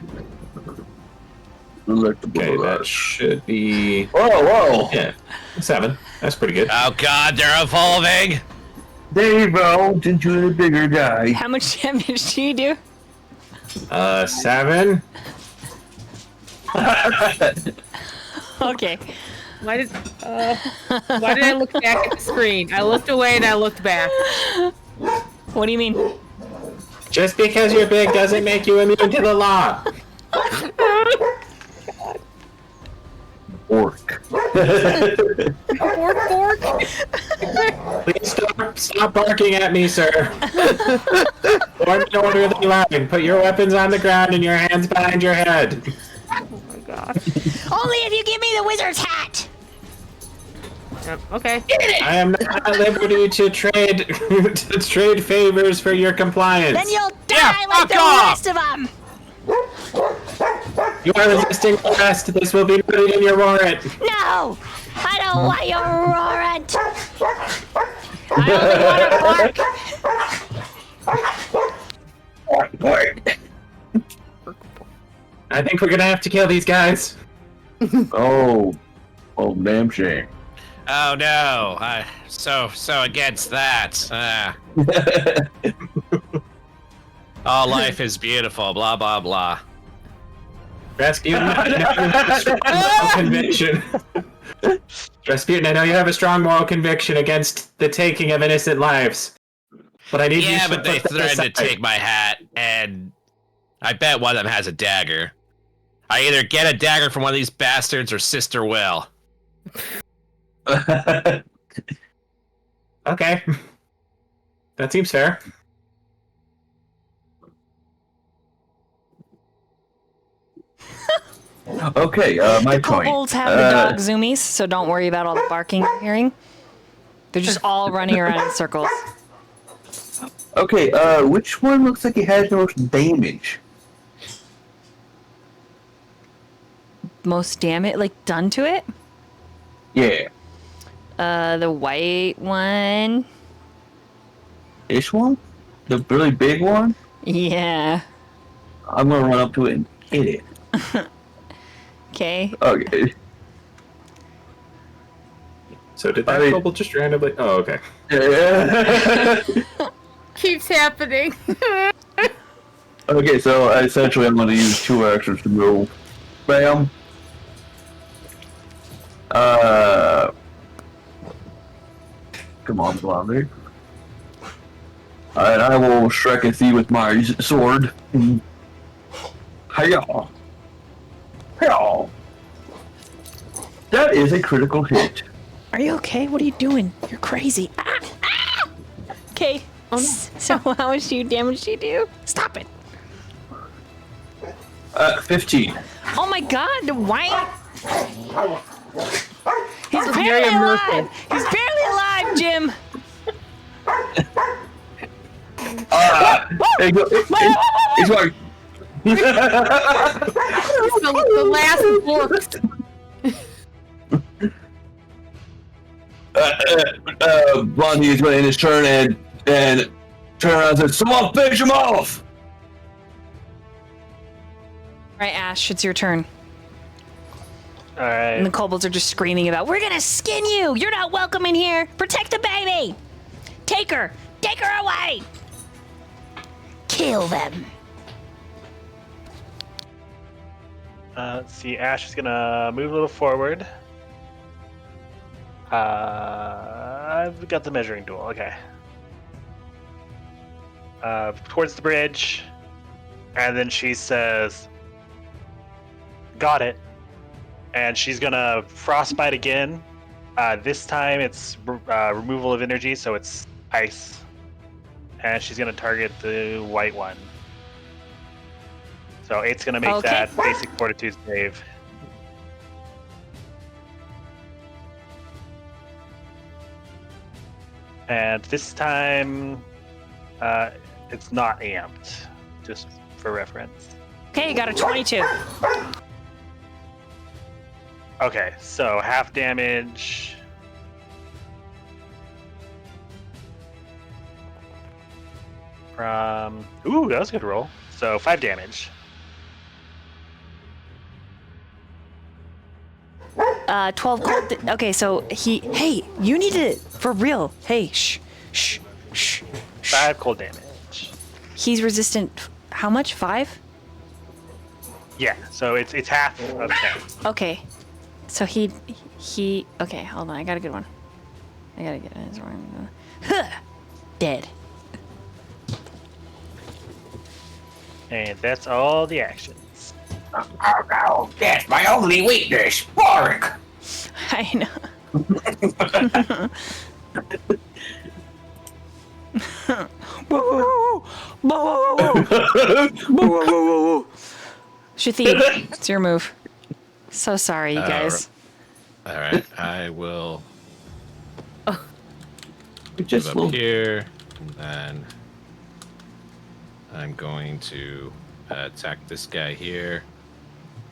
Speaker 5: Delectable.
Speaker 2: Okay, that should be...
Speaker 5: Whoa!
Speaker 2: Yeah, 7. That's pretty good.
Speaker 4: Oh god, they're evolving!
Speaker 5: Dave, since you're the bigger guy.
Speaker 1: How much damage do you do?
Speaker 2: 7.
Speaker 1: Okay.
Speaker 6: Why did I look back at the screen? I looked away and I looked back.
Speaker 1: What do you mean?
Speaker 8: Just because you're big doesn't make you immune to the law.
Speaker 5: Orc.
Speaker 6: Dork.
Speaker 8: Please stop barking at me, sir. Form an orderly line. Put your weapons on the ground and your hands behind your head.
Speaker 1: Only if you give me the wizard's hat.
Speaker 6: Okay.
Speaker 8: I am not at liberty to trade favors for your compliance.
Speaker 1: Then you'll die
Speaker 4: Yeah,
Speaker 1: like
Speaker 4: fuck
Speaker 1: the
Speaker 4: off!
Speaker 1: rest of them.
Speaker 8: You are resisting arrest. This will be noted in your warrant.
Speaker 1: No, I don't want your warrant. I only want to bark.
Speaker 8: I think we're gonna have to kill these guys.
Speaker 11: Oh, damn shame.
Speaker 4: Oh no! So against that. All life is beautiful. Blah blah blah.
Speaker 8: Rasputin, I know you have a strong moral conviction. Rasputin, I know you have a strong moral conviction against the taking of innocent lives. But I need you
Speaker 4: Yeah,
Speaker 8: to
Speaker 4: but they
Speaker 8: put that
Speaker 4: threatened to
Speaker 8: aside.
Speaker 4: take my hat, and I bet one of them has a dagger. I either get a dagger from one of these bastards or Sister will.
Speaker 8: Okay. That seems fair.
Speaker 11: Okay, my
Speaker 1: The
Speaker 11: point.
Speaker 1: kobolds have the dog zoomies, so don't worry about all the barking you're hearing. They're just all running around in circles.
Speaker 11: Okay, which one looks like it has the most damage?
Speaker 1: Most damage, like, done to it?
Speaker 11: Yeah.
Speaker 1: The white one.
Speaker 11: This one? The really big one?
Speaker 1: Yeah.
Speaker 11: I'm gonna run up to it and hit it.
Speaker 1: Okay.
Speaker 11: Okay.
Speaker 2: So did that kobold just randomly? Oh, okay.
Speaker 6: Keeps happening.
Speaker 11: Okay, so essentially I'm gonna use 2 actions to go bam. Come on, Blondie. And I will strike at thee with my sword. Hiya! Hiya! That is a critical hit.
Speaker 1: Are you okay? What are you doing? You're crazy. Ah! Ah! Okay. So how much damage do you do? Stop it.
Speaker 11: 15.
Speaker 1: Oh my god, why? He's
Speaker 6: very
Speaker 1: barely
Speaker 6: immersive.
Speaker 1: alive. He's barely alive, Jim.
Speaker 11: Hey, go, it's like
Speaker 6: the last forks.
Speaker 11: Blondie is going to end his turn and turn around and says, "Someone finish him off!"
Speaker 1: Right, Ash, it's your turn.
Speaker 7: All
Speaker 1: And the
Speaker 7: right.
Speaker 1: kobolds are just screaming about, "We're gonna skin you! You're not welcome in here! Protect the baby! Take her! Take her away! Kill them!"
Speaker 7: Let's see. Ash is gonna move a little forward. I've got the measuring tool. Okay. Towards the bridge, and then she says, "Got it." And she's gonna frostbite again. This time it's removal of energy, so it's ice. And she's gonna target the white one. So it's gonna make
Speaker 1: Okay.
Speaker 7: that basic fortitude save. And this time, it's not amped, just for reference.
Speaker 1: Okay, you got a 22.
Speaker 7: Okay, so half damage. From ooh, that was a good roll. So 5 damage.
Speaker 1: 12 cold. Okay, so hey, you need to, for real. Hey, shh.
Speaker 7: 5 cold damage.
Speaker 1: He's resistant. How much? 5?
Speaker 7: Yeah, so it's half of 10.
Speaker 1: Okay. So he. Okay, hold on. I got a good one. I gotta get his one. Dead.
Speaker 7: And that's all the actions.
Speaker 11: Oh, that's my only weakness, Dork.
Speaker 1: I know. Shathid, it's your move. So sorry, you guys.
Speaker 10: All right, I will
Speaker 5: Just
Speaker 10: move
Speaker 5: little.
Speaker 10: up here, and then I'm going to attack this guy here.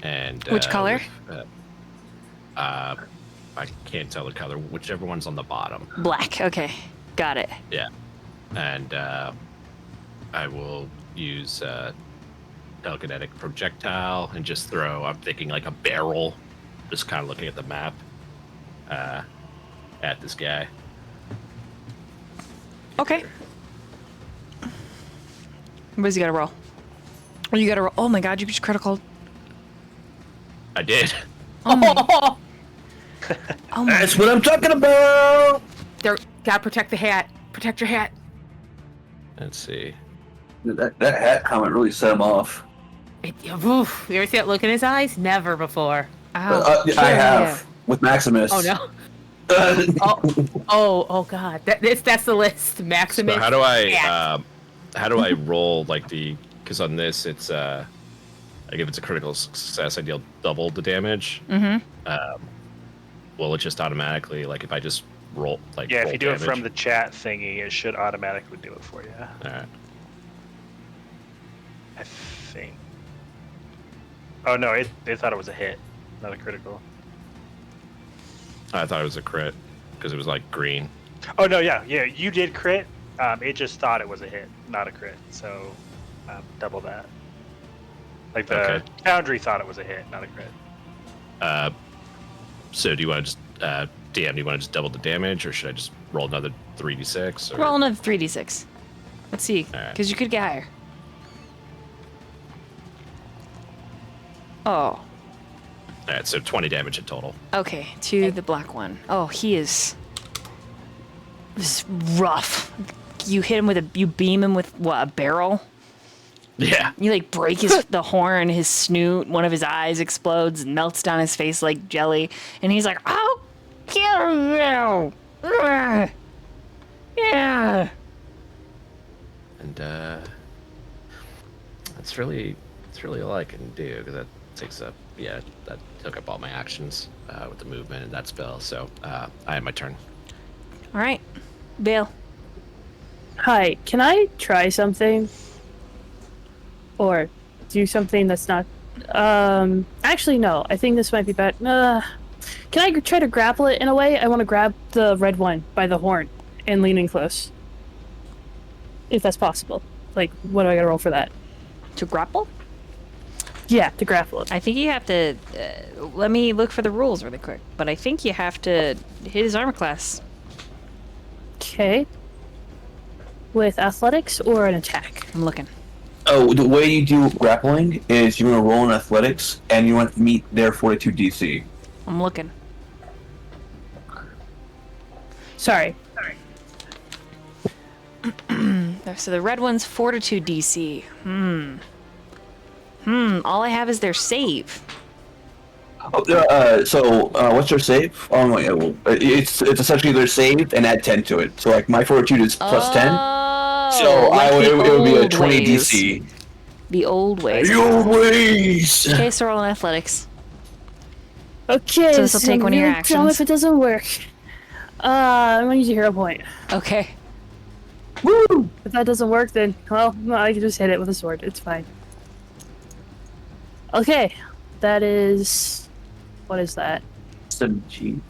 Speaker 10: And
Speaker 1: Which color?
Speaker 10: I can't tell the color. Whichever one's on the bottom.
Speaker 1: Black. Okay, got it.
Speaker 10: Yeah. And I will use telekinetic projectile and just throw. I'm thinking like a barrel. Just kind of looking at the map. At this guy.
Speaker 1: Okay. What does he gotta roll? Oh, you gotta roll. Oh my god, you just critical.
Speaker 10: I did.
Speaker 1: Oh my. Oh my.
Speaker 5: That's what I'm talking about.
Speaker 6: Gotta protect the hat. Protect your hat.
Speaker 10: Let's see.
Speaker 5: That hat comment really set him off.
Speaker 6: Oof. You ever see that look in his eyes? Never before.
Speaker 1: Ow.
Speaker 5: I have with Maximus.
Speaker 6: Oh no. Oh God. That's the list. Maximus.
Speaker 10: So how do I
Speaker 6: hat.
Speaker 10: how do I roll like the? Because on this it's like if it's a critical success, I deal double the damage.
Speaker 1: Mm-hmm.
Speaker 10: Will it just automatically like if I just roll like?
Speaker 7: Yeah, if
Speaker 10: roll
Speaker 7: you do
Speaker 10: damage?
Speaker 7: it from the chat thingy, it should automatically do it for you.
Speaker 10: All right.
Speaker 7: I think. Oh no, they thought it was a hit, not a critical.
Speaker 10: I thought it was a crit because it was like green.
Speaker 7: Oh no, yeah, you did crit. It just thought it was a hit, not a crit. So double that. Like the Foundry thought it was a hit, not a crit.
Speaker 10: So do you want to just DM? Do you want to just double the damage, or should I just roll another 3d6? Or...
Speaker 1: Roll another 3d6. Let's see,
Speaker 10: Alright.
Speaker 1: because you could get higher. Oh.
Speaker 10: All right, so 20 damage in total.
Speaker 1: Okay, to the black one. Oh, he is. This is rough. You hit him with you beam him with what, a barrel?
Speaker 10: Yeah.
Speaker 1: You like break the horn, his snoot, one of his eyes explodes and melts down his face like jelly, and he's like, "I'll kill you!" Yeah.
Speaker 10: And that's really all I can do because that takes up that took up all my actions with the movement and that spell. So I have my turn.
Speaker 1: All right, Vale.
Speaker 3: Hi, can I try something? Or do something that's not... actually, no. I think this might be bad. Can I try to grapple it in a way? I want to grab the red one by the horn and lean in close. If that's possible. Like, what do I gotta roll for that?
Speaker 1: To grapple?
Speaker 3: Yeah, to grapple it.
Speaker 1: I think you have to. Let me look for the rules really quick. But I think you have to hit his armor class.
Speaker 3: Okay. With athletics or an attack?
Speaker 1: I'm looking.
Speaker 5: Oh, the way you do grappling is you want to roll in athletics and you want to meet their 42 DC.
Speaker 1: I'm looking.
Speaker 3: Sorry.
Speaker 1: So the red one's Fortitude DC. All I have is their save.
Speaker 5: What's their save? Oh my god, well, it's essentially their save and add 10 to it. So like my fortitude is plus 10. So
Speaker 1: like
Speaker 5: it would be a
Speaker 1: old
Speaker 5: 20
Speaker 1: ways.
Speaker 5: DC.
Speaker 1: The old ways.
Speaker 5: The old ways.
Speaker 1: Okay, so roll in athletics.
Speaker 3: Okay,
Speaker 1: So this'll take one of your
Speaker 3: really dumb
Speaker 1: actions.
Speaker 3: if it doesn't work. I'm gonna use a hero point.
Speaker 1: Okay.
Speaker 3: Woo! If that doesn't work, then, well, I can just hit it with a sword. It's fine. Okay, that is... What is that?
Speaker 5: 17.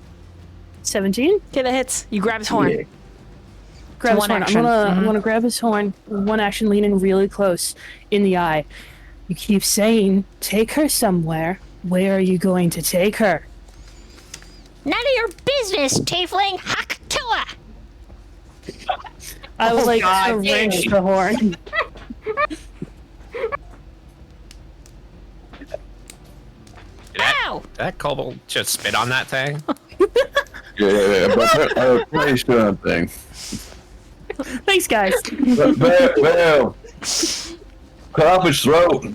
Speaker 3: 17?
Speaker 1: Okay, that hits. You grab his horn.
Speaker 5: Yeah.
Speaker 3: Grab his
Speaker 1: one
Speaker 3: horn.
Speaker 1: action.
Speaker 3: I'm gonna grab his horn. One action, lean in really close in the eye. You keep saying, take her somewhere. Where are you going to take her?
Speaker 1: None of your business, Tiefling. Haktua!
Speaker 3: I would like to wrench the horn.
Speaker 1: Ow!
Speaker 10: Did that kobold just spit on that thing?
Speaker 11: Yeah, but I probably should have thing.
Speaker 3: Thanks, guys.
Speaker 11: Well, cut off his throat.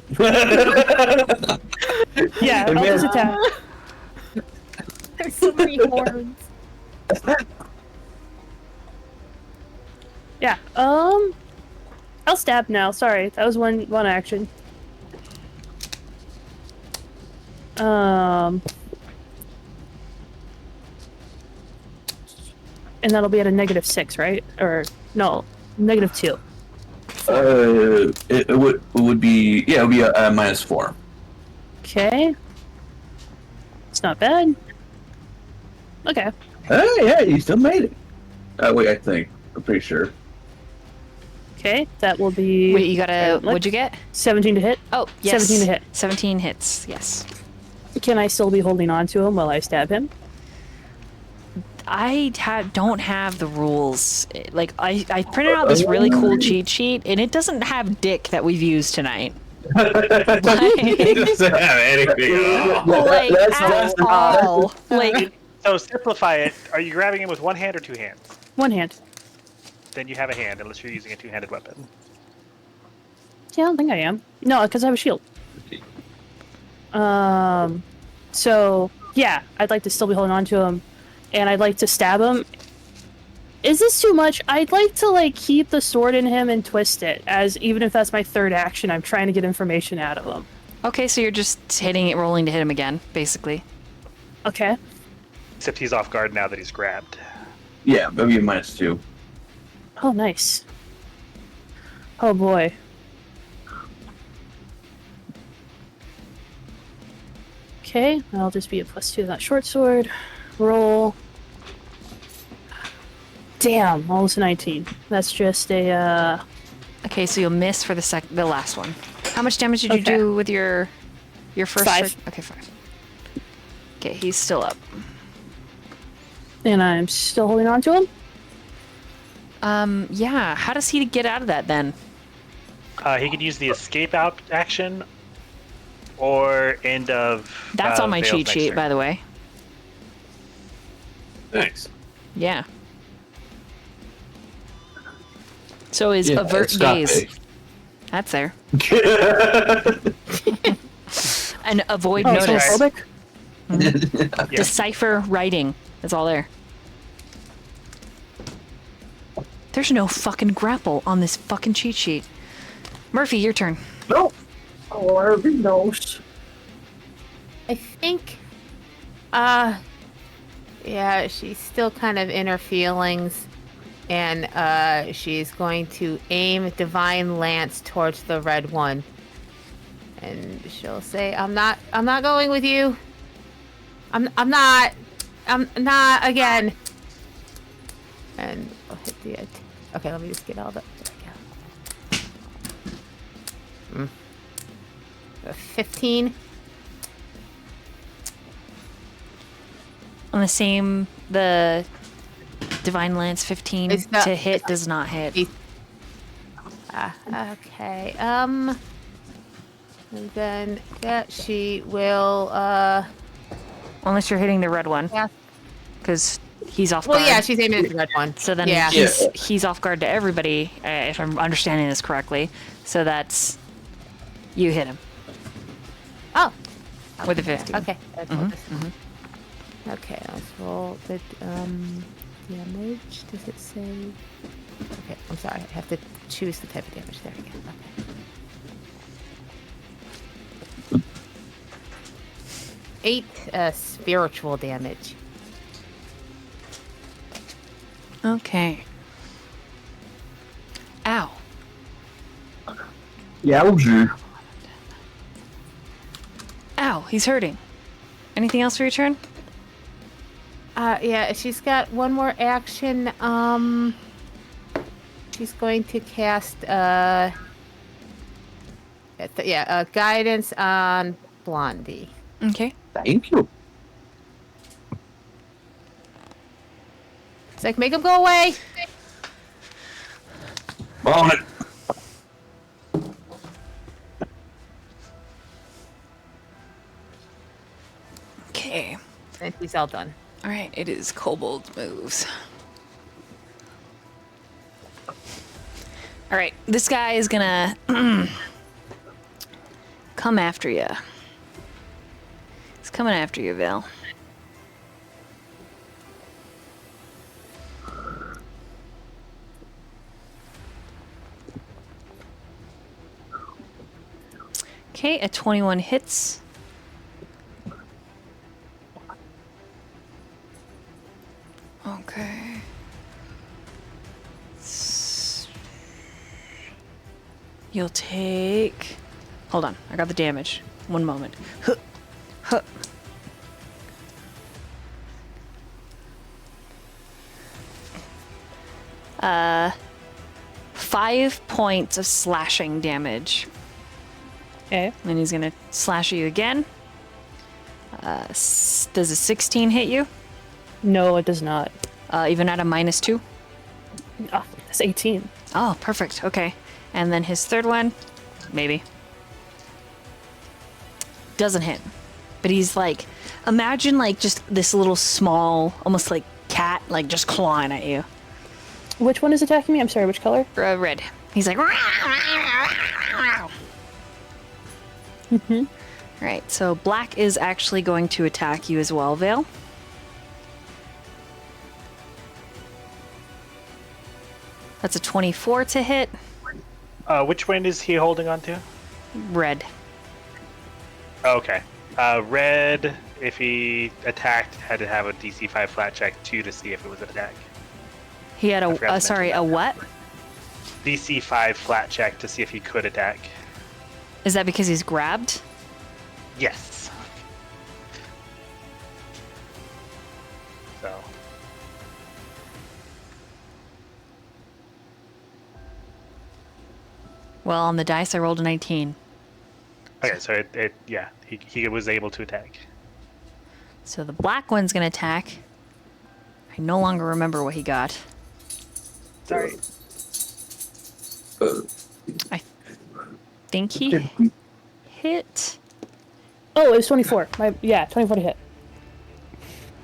Speaker 3: Yeah, I'll just attack.
Speaker 6: There's so many horns.
Speaker 3: Yeah, I'll stab now. Sorry, that was one action. and that'll be at a -6, right? Or no, -2.
Speaker 5: It would be it would be a -4.
Speaker 3: Okay. It's not bad. Okay.
Speaker 5: Hey, you still made it. Wait, I think I'm pretty sure.
Speaker 3: Okay, that will be.
Speaker 1: Wait, you gotta. What'd you get?
Speaker 3: 17 to hit.
Speaker 1: Oh, yes.
Speaker 3: 17 to hit.
Speaker 1: 17 hits. Yes.
Speaker 3: Can I still be holding on to him while I stab him?
Speaker 1: I don't have the rules. Like I printed out this really cool cheat sheet, and it doesn't have dick that we've used tonight.
Speaker 2: It doesn't have anything at all.
Speaker 1: Like at all. Like
Speaker 7: So simplify it. Are you grabbing him with one hand or two hands?
Speaker 3: One hand.
Speaker 7: Then you have a hand, unless you're using a two-handed weapon.
Speaker 3: Yeah, I don't think I am. No, because I have a shield. So yeah, I'd like to still be holding on to him, and I'd like to stab him. Is this too much? I'd like to like keep the sword in him and twist it, as even if that's my third action, I'm trying to get information out of him.
Speaker 1: okay, so you're just hitting it, rolling to hit him again, basically.
Speaker 3: Okay.
Speaker 7: Except he's off guard now that he's grabbed.
Speaker 5: Yeah, maybe a -2.
Speaker 3: Oh, nice. Oh boy. Okay, that'll just be a +2 to that short sword. Roll. Damn, almost a 19. That's just a,
Speaker 1: Okay, so you'll miss for the last one. How much damage did you
Speaker 3: Okay.
Speaker 1: do with your first?
Speaker 3: 5.
Speaker 1: Okay, 5. Okay, he's still up.
Speaker 3: And I'm still holding on to him?
Speaker 1: Yeah. How does he get out of that then?
Speaker 7: He could use the escape out action, or end of.
Speaker 1: That's on my
Speaker 7: Vale's
Speaker 1: cheat
Speaker 7: next
Speaker 1: sheet,
Speaker 7: turn.
Speaker 1: by the way.
Speaker 2: Thanks.
Speaker 1: Yeah. So is
Speaker 5: Yeah,
Speaker 1: avert
Speaker 5: it's not
Speaker 1: gaze.
Speaker 5: big.
Speaker 1: That's there. And avoid
Speaker 3: Oh,
Speaker 1: notice.
Speaker 3: homophobic?
Speaker 7: Yeah.
Speaker 1: Decipher writing. That's all there. There's no fucking grapple on this fucking cheat sheet. Murphy, your turn.
Speaker 3: No. Oh, Irving knows.
Speaker 6: I think, yeah, she's still kind of in her feelings, and she's going to aim Divine Lance towards the red one, and she'll say, "I'm not going with you. I'm not again." And I'll hit the. Okay, let me just get all the. There we go. 15.
Speaker 1: On the Divine Lance 15
Speaker 6: It's not-
Speaker 1: to hit does not hit.
Speaker 6: Okay. And then yeah, she will.
Speaker 1: Unless you're hitting the red one.
Speaker 6: Yeah.
Speaker 1: Because he's off
Speaker 6: Well,
Speaker 1: guard.
Speaker 6: yeah, she's aiming at the red one.
Speaker 1: So then
Speaker 6: Yeah.
Speaker 1: he's off guard to everybody, if I'm understanding this correctly. So that's you hit him
Speaker 6: Oh.
Speaker 1: with a 15.
Speaker 6: Okay. Okay. Let's roll the damage. Does it say? Okay. I'm sorry. I have to choose the type of damage. There we go. Okay. 8 spiritual damage.
Speaker 1: Okay. Ow.
Speaker 5: Yowzer.
Speaker 1: Ow, he's hurting. Anything else for your turn?
Speaker 6: Yeah, she's got one more action. She's going to cast guidance on Blondie.
Speaker 1: Okay.
Speaker 5: Thank you.
Speaker 6: It's like, make him go away.
Speaker 5: On it.
Speaker 1: Okay.
Speaker 6: And he's all done.
Speaker 1: All right, it is Kobold's moves. All right, this guy is gonna come after you. He's coming after you, Vale. Okay, a 21 hits. Okay. You'll take... Hold on, I got the damage. One moment. Huh. Huh. Uh, 5 points of slashing damage.
Speaker 3: Okay.
Speaker 1: And he's gonna slash at you again. Does a 16 hit you?
Speaker 3: No, it does not.
Speaker 1: Even at a -2?
Speaker 3: Oh, that's 18.
Speaker 1: Oh, perfect. Okay. And then his third one, maybe. Doesn't hit. But he's like, imagine like just this little small, almost like cat, like just clawing at you.
Speaker 3: Which one is attacking me? I'm sorry, which color?
Speaker 1: Red. He's like,
Speaker 3: Mm-hmm.
Speaker 1: Right, so black is actually going to attack you as well, Vale. That's a 24 to hit.
Speaker 7: Which one is he holding on to?
Speaker 1: Red.
Speaker 7: Okay. Red, if he attacked, had to have a DC 5 flat check 2 to see if it was an attack.
Speaker 1: He had
Speaker 7: I forgot to mention
Speaker 1: a
Speaker 7: that.
Speaker 1: what?
Speaker 7: DC 5 flat check to see if he could attack.
Speaker 1: Is that because he's grabbed?
Speaker 7: Yes. So.
Speaker 1: Well, on the dice, I rolled a 19.
Speaker 7: Okay, so he was able to attack.
Speaker 1: So the black one's gonna attack. I no longer remember what he got.
Speaker 7: Sorry.
Speaker 1: I think he hit.
Speaker 3: Oh, it was 24. 24 to hit.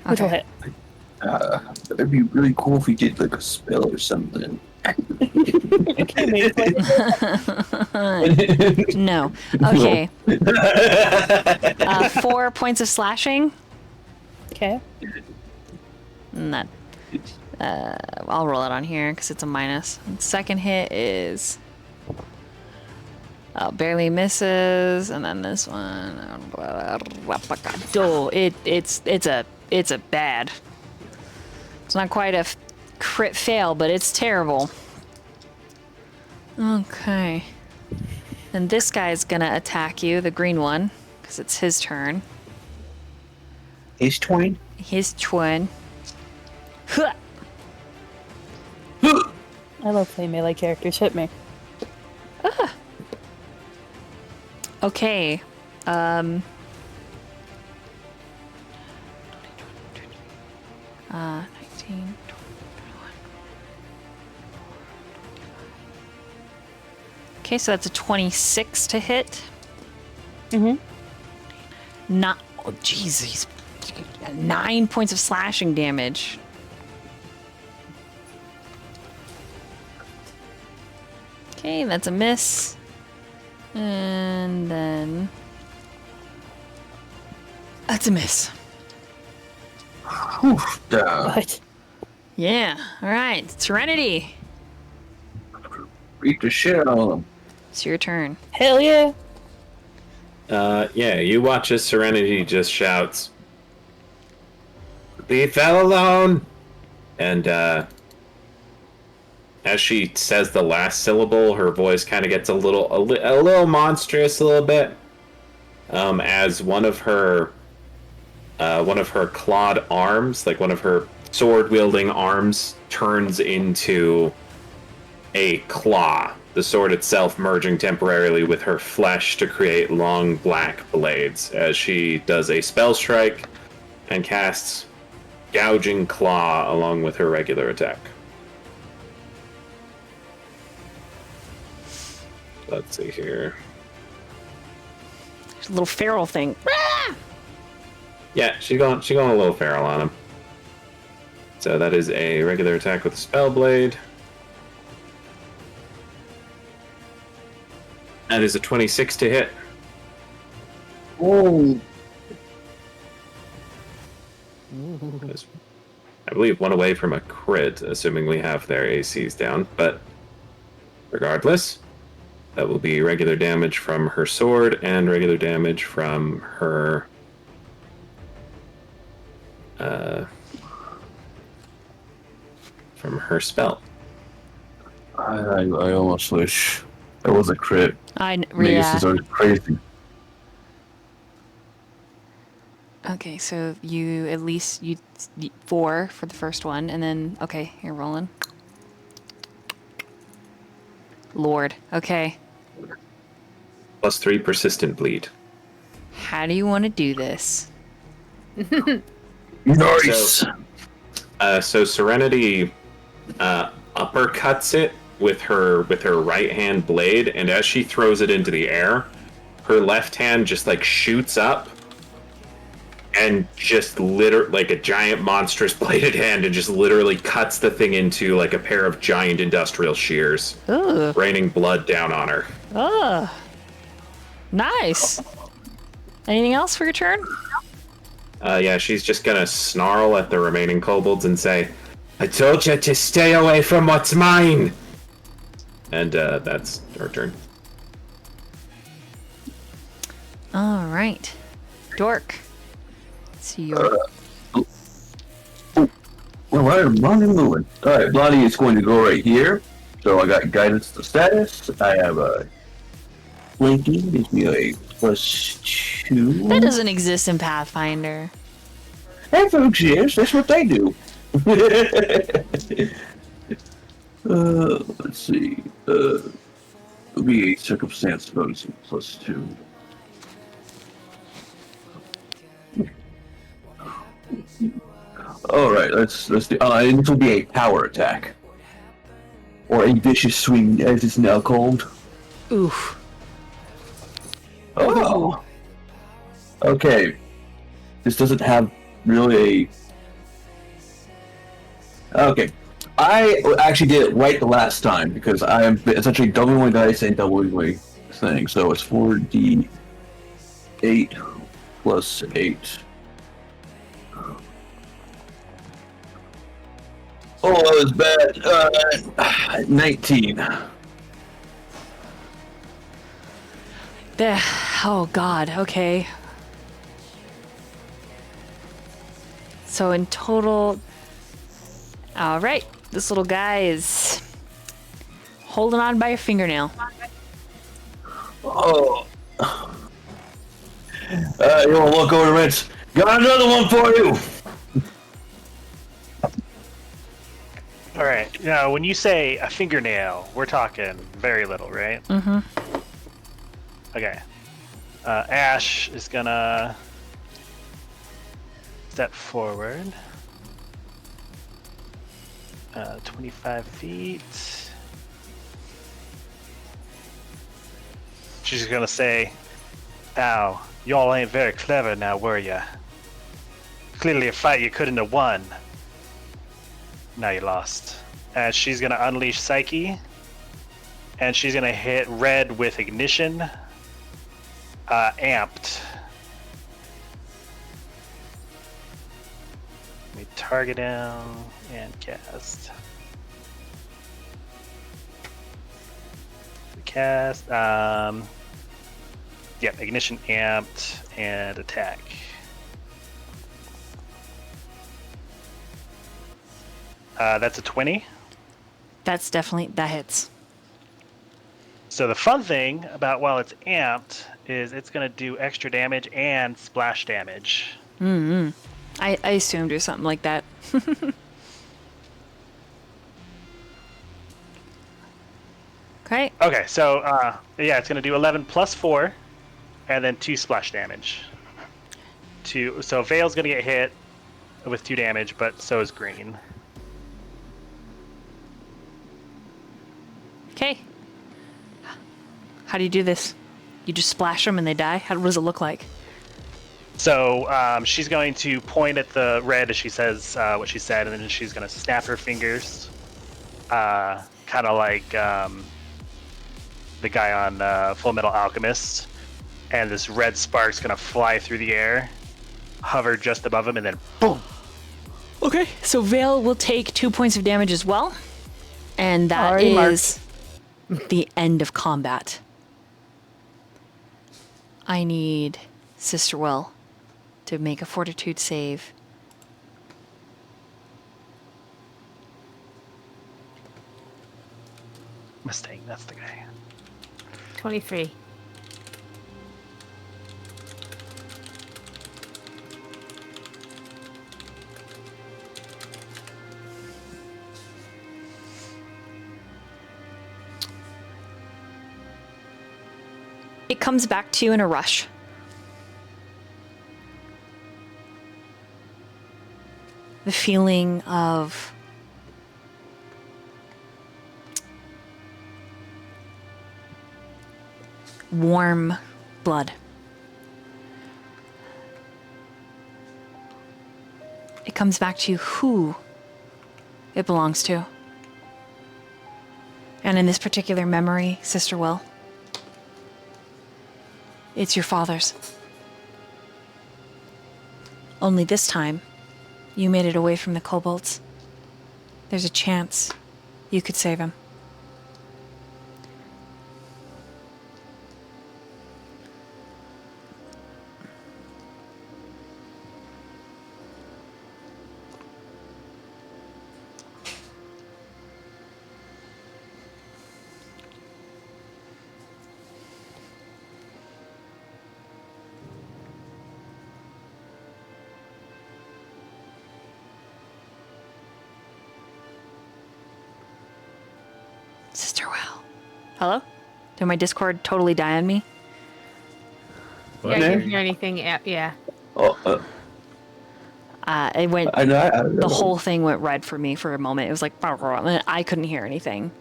Speaker 3: Which will hit.
Speaker 11: It'd be really cool if we did like a spell or something.
Speaker 3: Okay, maybe.
Speaker 1: No. Okay. 4 points of slashing.
Speaker 3: Okay.
Speaker 1: And that. I'll roll it on here because it's a minus. And second hit is. Barely misses, and then this one. Oh, it's a bad. It's not quite a crit fail, but it's terrible. Okay. And this guy's gonna attack you, the green one, because it's his turn.
Speaker 11: His twin?
Speaker 1: His twin. Huh.
Speaker 3: I love playing melee characters. Hit me.
Speaker 1: Okay. 19, 21. Okay, so that's a 26 to hit.
Speaker 3: Mm-hmm.
Speaker 1: Not. Oh, jeez. He's 9 points of slashing damage. Okay, that's a miss. And then. That's a miss.
Speaker 3: What?
Speaker 1: Yeah. All right. Serenity.
Speaker 11: Beat the shit out of them.
Speaker 1: It's your turn.
Speaker 3: Hell yeah.
Speaker 2: Yeah, you watch as Serenity just shouts, "Leave Val alone!" And as she says the last syllable, her voice kind of gets a little monstrous, a little bit. As one of her clawed arms, like one of her sword-wielding arms, turns into a claw. The sword itself merging temporarily with her flesh to create long black blades as she does a spell strike and casts Gouging Claw along with her regular attack. Let's see here.
Speaker 1: There's a little feral thing.
Speaker 2: Yeah, she's going a little feral on him. So that is a regular attack with a spell blade. That is a 26 to hit.
Speaker 11: Oh.
Speaker 2: I believe one away from a crit, assuming we have their ACs down. But regardless, that will be regular damage from her sword and regular damage from her
Speaker 11: I almost wish That was a crit. Magus are crazy.
Speaker 1: Okay, so you at least you 4 for the first one, and then okay, you're rolling. Lord, okay.
Speaker 2: +3 persistent bleed.
Speaker 1: How do you want to do this?
Speaker 11: Nice.
Speaker 2: So Serenity uppercuts it with her right hand blade, and as she throws it into the air, her left hand just like shoots up and just like a giant monstrous bladed hand, and just literally cuts the thing into like a pair of giant industrial shears,
Speaker 1: Ugh.
Speaker 2: raining blood down on her.
Speaker 1: Ugh. Nice. Anything else for your turn?
Speaker 2: Yeah, she's just gonna snarl at the remaining kobolds and say, "I told you to stay away from what's mine!" And that's her turn.
Speaker 1: All right. Dork. It's your...
Speaker 11: Well, why is Blondie moving? Alright, Blondie is going to go right here. So I got guidance to status. I have a flanking, gives me a +2.
Speaker 1: That doesn't exist in Pathfinder.
Speaker 11: Hey folks, yes, that's what they do. Let's see. It'll be a circumstance bonus +2. Alright, let's do and this will be a power attack. Or a vicious swing as it's now called.
Speaker 1: Oof.
Speaker 11: Oh. Okay. This doesn't have really a... Okay. I actually did it right the last time because I am essentially doubling my dice and doubling my thing. So it's 4d8 plus 8. Oh, that was bad. 19.
Speaker 1: Oh God. Okay. So in total, all right. This little guy is holding on by a fingernail.
Speaker 11: Oh. You want to look over the mints? Got another one for you.
Speaker 7: All right. Now, when you say a fingernail, we're talking very little, right?
Speaker 1: Mm-hmm.
Speaker 7: Okay. Ash is gonna step forward. 25 feet. She's gonna say, "Ow, y'all ain't very clever now, were ya? Clearly a fight you couldn't have won. Now you lost." And she's gonna unleash Psyche, and she's gonna hit red with ignition, amped. Let me target down and cast. Cast. Yep, ignition amped and attack. That's a 20.
Speaker 1: That hits.
Speaker 7: So the fun thing about while it's amped is it's going to do extra damage and splash damage.
Speaker 1: Mm-hmm. I assumed it was something like that. Okay.
Speaker 7: Okay, so yeah, it's going to do 11 plus 4, and then 2 splash damage. So Vale's going to get hit with 2 damage, but so is Green.
Speaker 1: Okay. How do you do this? You just splash them and they die? What does it look like?
Speaker 7: So she's going to point at the red as she says what she said, and then she's going to snap her fingers, kind of like the guy on Full Metal Alchemist. And this red spark's going to fly through the air, hover just above him, and then boom!
Speaker 1: Okay, so Vale will take 2 points of damage as well. And that is the end of combat. I need Sister Will to make a fortitude save.
Speaker 7: Mistake, that's the guy.
Speaker 6: 23.
Speaker 1: It comes back to you in a rush. The feeling of warm blood. It comes back to you who it belongs to. And in this particular memory, Sister Will, it's your father's. Only this time, you made it away from the kobolds. There's a chance you could save him. Sister Will. Hello? Did my Discord totally die on me?
Speaker 6: Yeah, I didn't hear anything. Yeah.
Speaker 5: Oh,
Speaker 1: It went.
Speaker 5: I know.
Speaker 1: The whole thing went red for me for a moment. It was like, and I couldn't hear anything.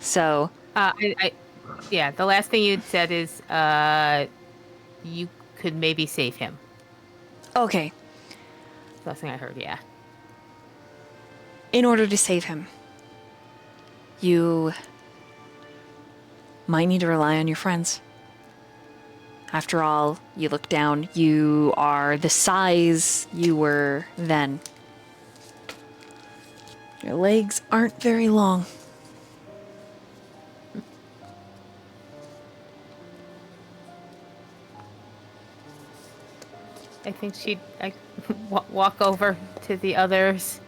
Speaker 1: So.
Speaker 6: Yeah, the last thing you'd said is, you could maybe save him.
Speaker 1: Okay.
Speaker 6: The last thing I heard, yeah.
Speaker 1: In order to save him, you might need to rely on your friends. After all, you look down, you are the size you were then. Your legs aren't very long.
Speaker 6: I think she'd walk over to the others.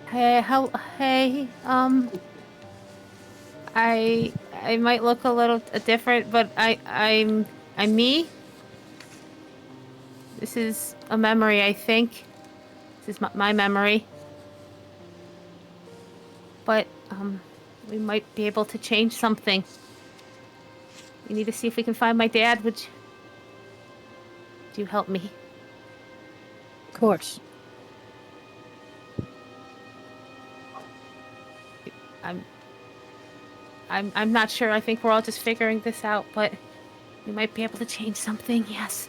Speaker 6: Hey, I might look a little different, but I'm me. This is a memory, I think. This is my memory. But we might be able to change something. We need to see if we can find my dad. Would you help me?
Speaker 3: Of course.
Speaker 6: I'm not sure. I think we're all just figuring this out, but we might be able to change something. Yes.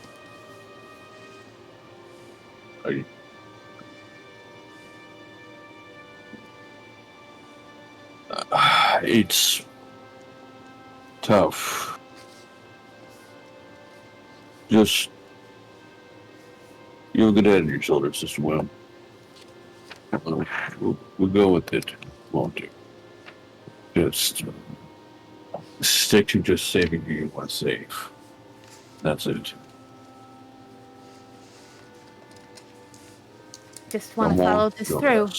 Speaker 11: It's tough. Just you have a good head on your shoulders as well. We'll go with it, won't you? Just stick to just saving who you want to save. That's it.
Speaker 6: Just want to follow this through.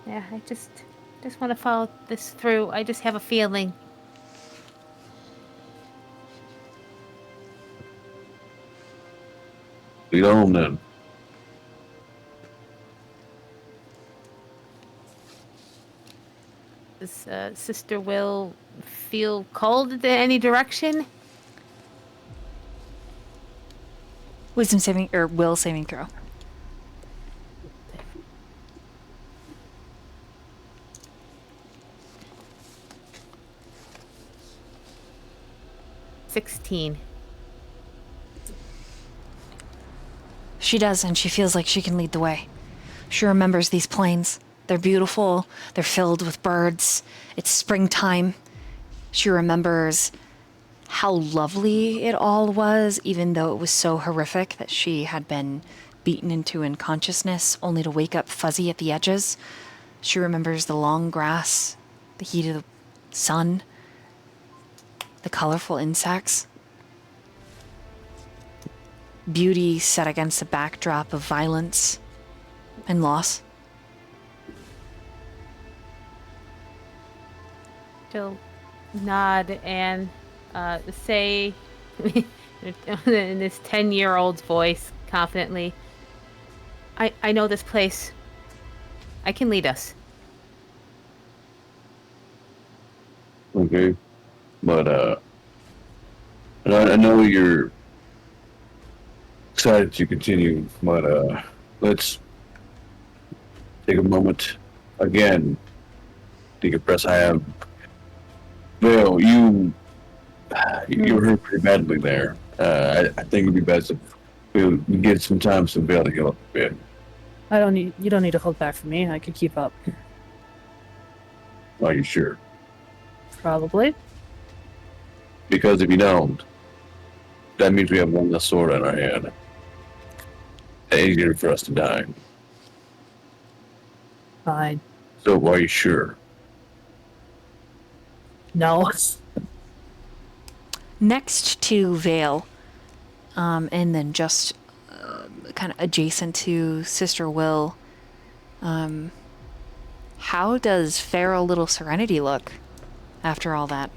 Speaker 6: Yeah, I just want to follow this through. I just have a feeling.
Speaker 11: Lead on then.
Speaker 6: Does Sister Will feel called in any direction?
Speaker 1: Wisdom saving or will saving throw.
Speaker 6: $16.
Speaker 1: She does, and she feels like she can lead the way. She remembers these plains. They're beautiful. They're filled with birds. It's springtime. She remembers how lovely it all was, even though it was so horrific that she had been beaten into unconsciousness, only to wake up fuzzy at the edges. She remembers the long grass, the heat of the sun, the colorful insects. Beauty set against a backdrop of violence and loss.
Speaker 6: She'll nod and say in this 10-year-old's voice confidently, I know this place. I can lead us.
Speaker 11: Okay. But, and I know you're excited to continue, but, let's take a moment again. Decompress. I have Vale, you were hurt pretty badly there. I think it'd be best if we get some time to Vale to heal up a bit.
Speaker 3: You don't need to hold back for me. I could keep up.
Speaker 11: Are you sure?
Speaker 3: Probably.
Speaker 11: Because if you don't, that means we have one less sword in our hand. And easier for us to die.
Speaker 3: Fine.
Speaker 11: So are you sure?
Speaker 3: No.
Speaker 1: Next to Vale, and then just kind of adjacent to Sister Will, how does feral little Serenity look after all that?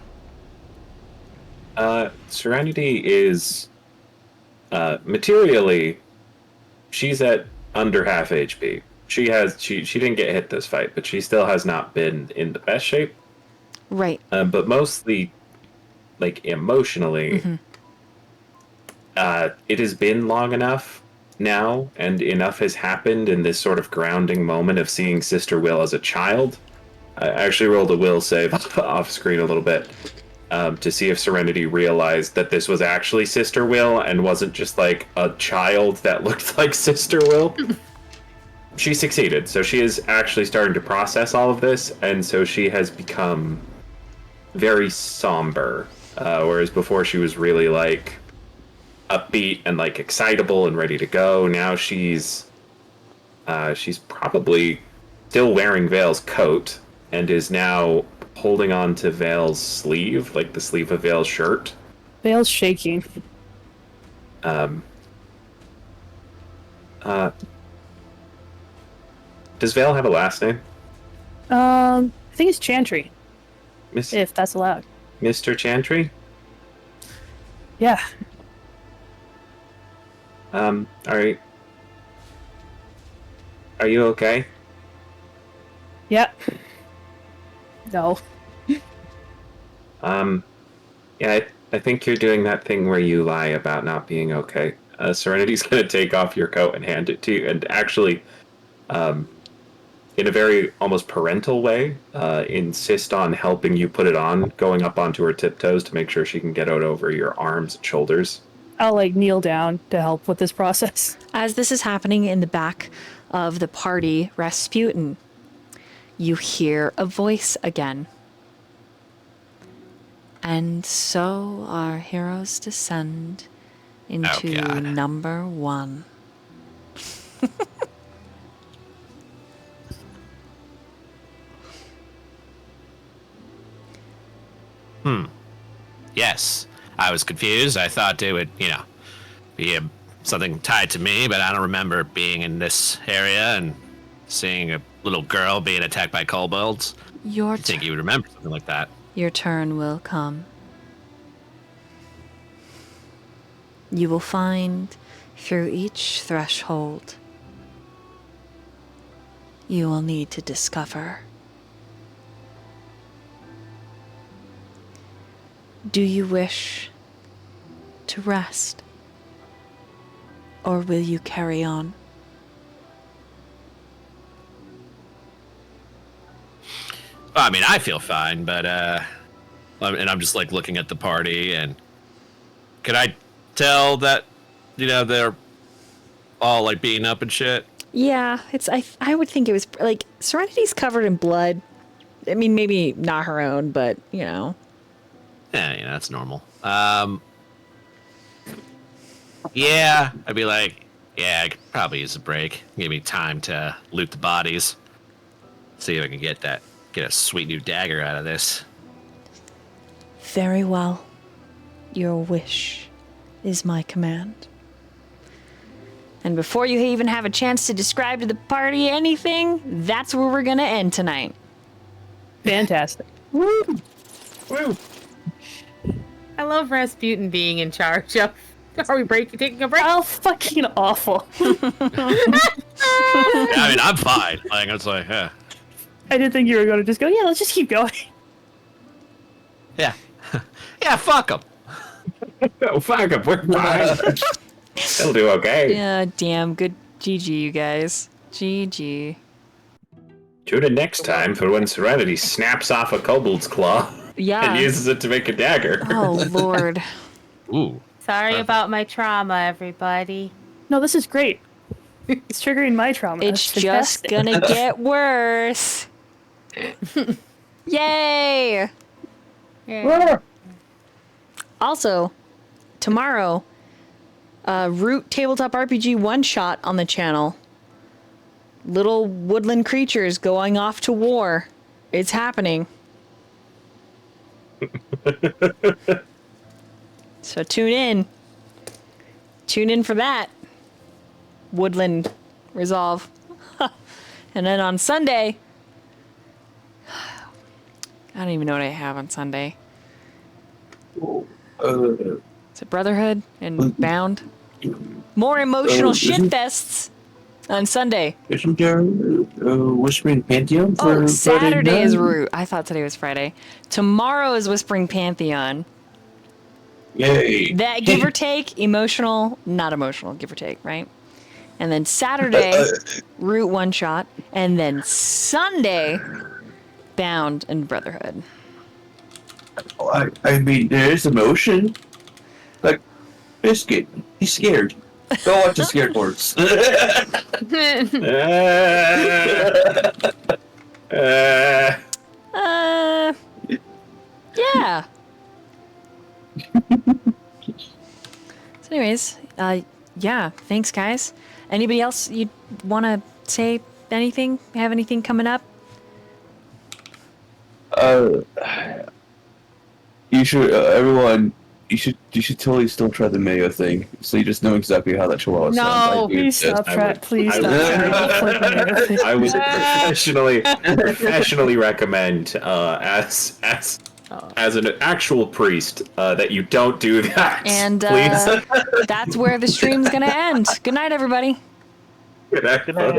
Speaker 2: Serenity is materially, she's at under half HP. She didn't get hit this fight, but she still has not been in the best shape.
Speaker 1: Right.
Speaker 2: But mostly, like, emotionally, it has been long enough now, and enough has happened in this sort of grounding moment of seeing Sister Will as a child. I actually rolled a will save off screen a little bit to see if Serenity realized that this was actually Sister Will and wasn't just like a child that looked like Sister Will. She succeeded, so she is actually starting to process all of this, and so she has become very somber, whereas before she was really like upbeat and like excitable and ready to go. Now she's probably still wearing Vale's coat and is now holding on to Vale's sleeve, like the sleeve of Vale's shirt.
Speaker 3: Vale's shaking.
Speaker 2: Does Vale have a last name?
Speaker 3: I think it's Chantry,
Speaker 2: Miss
Speaker 3: if that's allowed.
Speaker 2: Mr. Chantry?
Speaker 3: Yeah.
Speaker 2: Alright. Are you okay?
Speaker 3: Yeah. No.
Speaker 2: Yeah, I think you're doing that thing where you lie about not being okay. Serenity's gonna take off your coat and hand it to you, and actually, in a very almost parental way, insist on helping you put it on, going up onto her tiptoes to make sure she can get out over your arms and shoulders.
Speaker 3: I'll like kneel down to help with this process.
Speaker 1: As this is happening in the back of the party, Rasputin, you hear a voice again. And so our heroes descend into number 1.
Speaker 4: Yes. I was confused. I thought it would, be something tied to me, but I don't remember being in this area and seeing a little girl being attacked by kobolds. I think you would remember something like that.
Speaker 1: Your turn will come. You will find through each threshold you will need to discover. Do you wish to rest? Or will you carry on?
Speaker 4: I mean, I feel fine, but and I'm just like looking at the party, and can I tell that they're all like beaten up and shit?
Speaker 1: Yeah, I would think it was like Serenity's covered in blood. I mean, maybe not her own, but
Speaker 4: Yeah, that's normal. Yeah, I'd be like, yeah, I could probably use a break. Give me time to loot the bodies. See if I can get a sweet new dagger out of this.
Speaker 1: Very well. Your wish is my command. And before you even have a chance to describe to the party anything, that's where we're gonna end tonight.
Speaker 3: Fantastic.
Speaker 8: Woo!
Speaker 6: I love Rasputin being in charge of. Are we taking a break?
Speaker 3: Oh, fucking awful.
Speaker 10: Yeah, I mean, I'm fine. Like, it's like, yeah.
Speaker 3: I did think you were going to just go, yeah, let's just keep going.
Speaker 10: Yeah. Yeah, fuck him.
Speaker 2: Oh, fuck up. We're fine. He'll do okay.
Speaker 1: Yeah, damn. Good GG, you guys. GG.
Speaker 2: Tune in next time for when Serenity snaps off a kobold's claw
Speaker 1: Yeah.
Speaker 2: and uses it to make a dagger.
Speaker 1: Oh, Lord.
Speaker 10: Ooh.
Speaker 6: Sorry about my trauma, everybody.
Speaker 3: No, this is great. It's triggering my trauma.
Speaker 1: It's
Speaker 3: That's
Speaker 1: just
Speaker 3: fantastic.
Speaker 1: gonna get worse. Yay!
Speaker 6: Yeah.
Speaker 1: Also, tomorrow, Root Tabletop RPG one-shot on the channel. Little woodland creatures going off to war. It's happening. So tune in. Tune in for that. Woodland Resolve. And then on Sunday... I don't even know what I have on Sunday. Is it Brotherhood and Bound? More emotional shitfests on Sunday.
Speaker 11: Isn't there Whispering Pantheon for
Speaker 1: Oh,
Speaker 11: Friday
Speaker 1: Saturday is
Speaker 11: night?
Speaker 1: Root. I thought today was Friday. Tomorrow is Whispering Pantheon.
Speaker 11: Yay.
Speaker 1: That give or take, emotional, not emotional, give or take, right? And then Saturday, Root one shot, and then Sunday, Bound and Brotherhood.
Speaker 11: I mean, there is emotion. Like, Biscuit, he's scared. Go watch the scared horse.
Speaker 1: Yeah. So anyways, yeah, thanks guys. Anybody else you want to say anything? Have anything coming up?
Speaker 11: You should, everyone, you should totally still try the mayo thing, so you just know exactly how that chihuahua sounds. I
Speaker 6: No,
Speaker 11: do
Speaker 3: Please
Speaker 11: this.
Speaker 3: stop,
Speaker 2: I
Speaker 3: Pratt.
Speaker 2: would-
Speaker 3: Please
Speaker 2: I
Speaker 3: stop.
Speaker 2: would- I would professionally recommend as an actual priest that you don't do that.
Speaker 1: And
Speaker 2: please.
Speaker 1: that's where the stream's gonna end. Good night, everybody.
Speaker 2: Good night.
Speaker 7: Good night.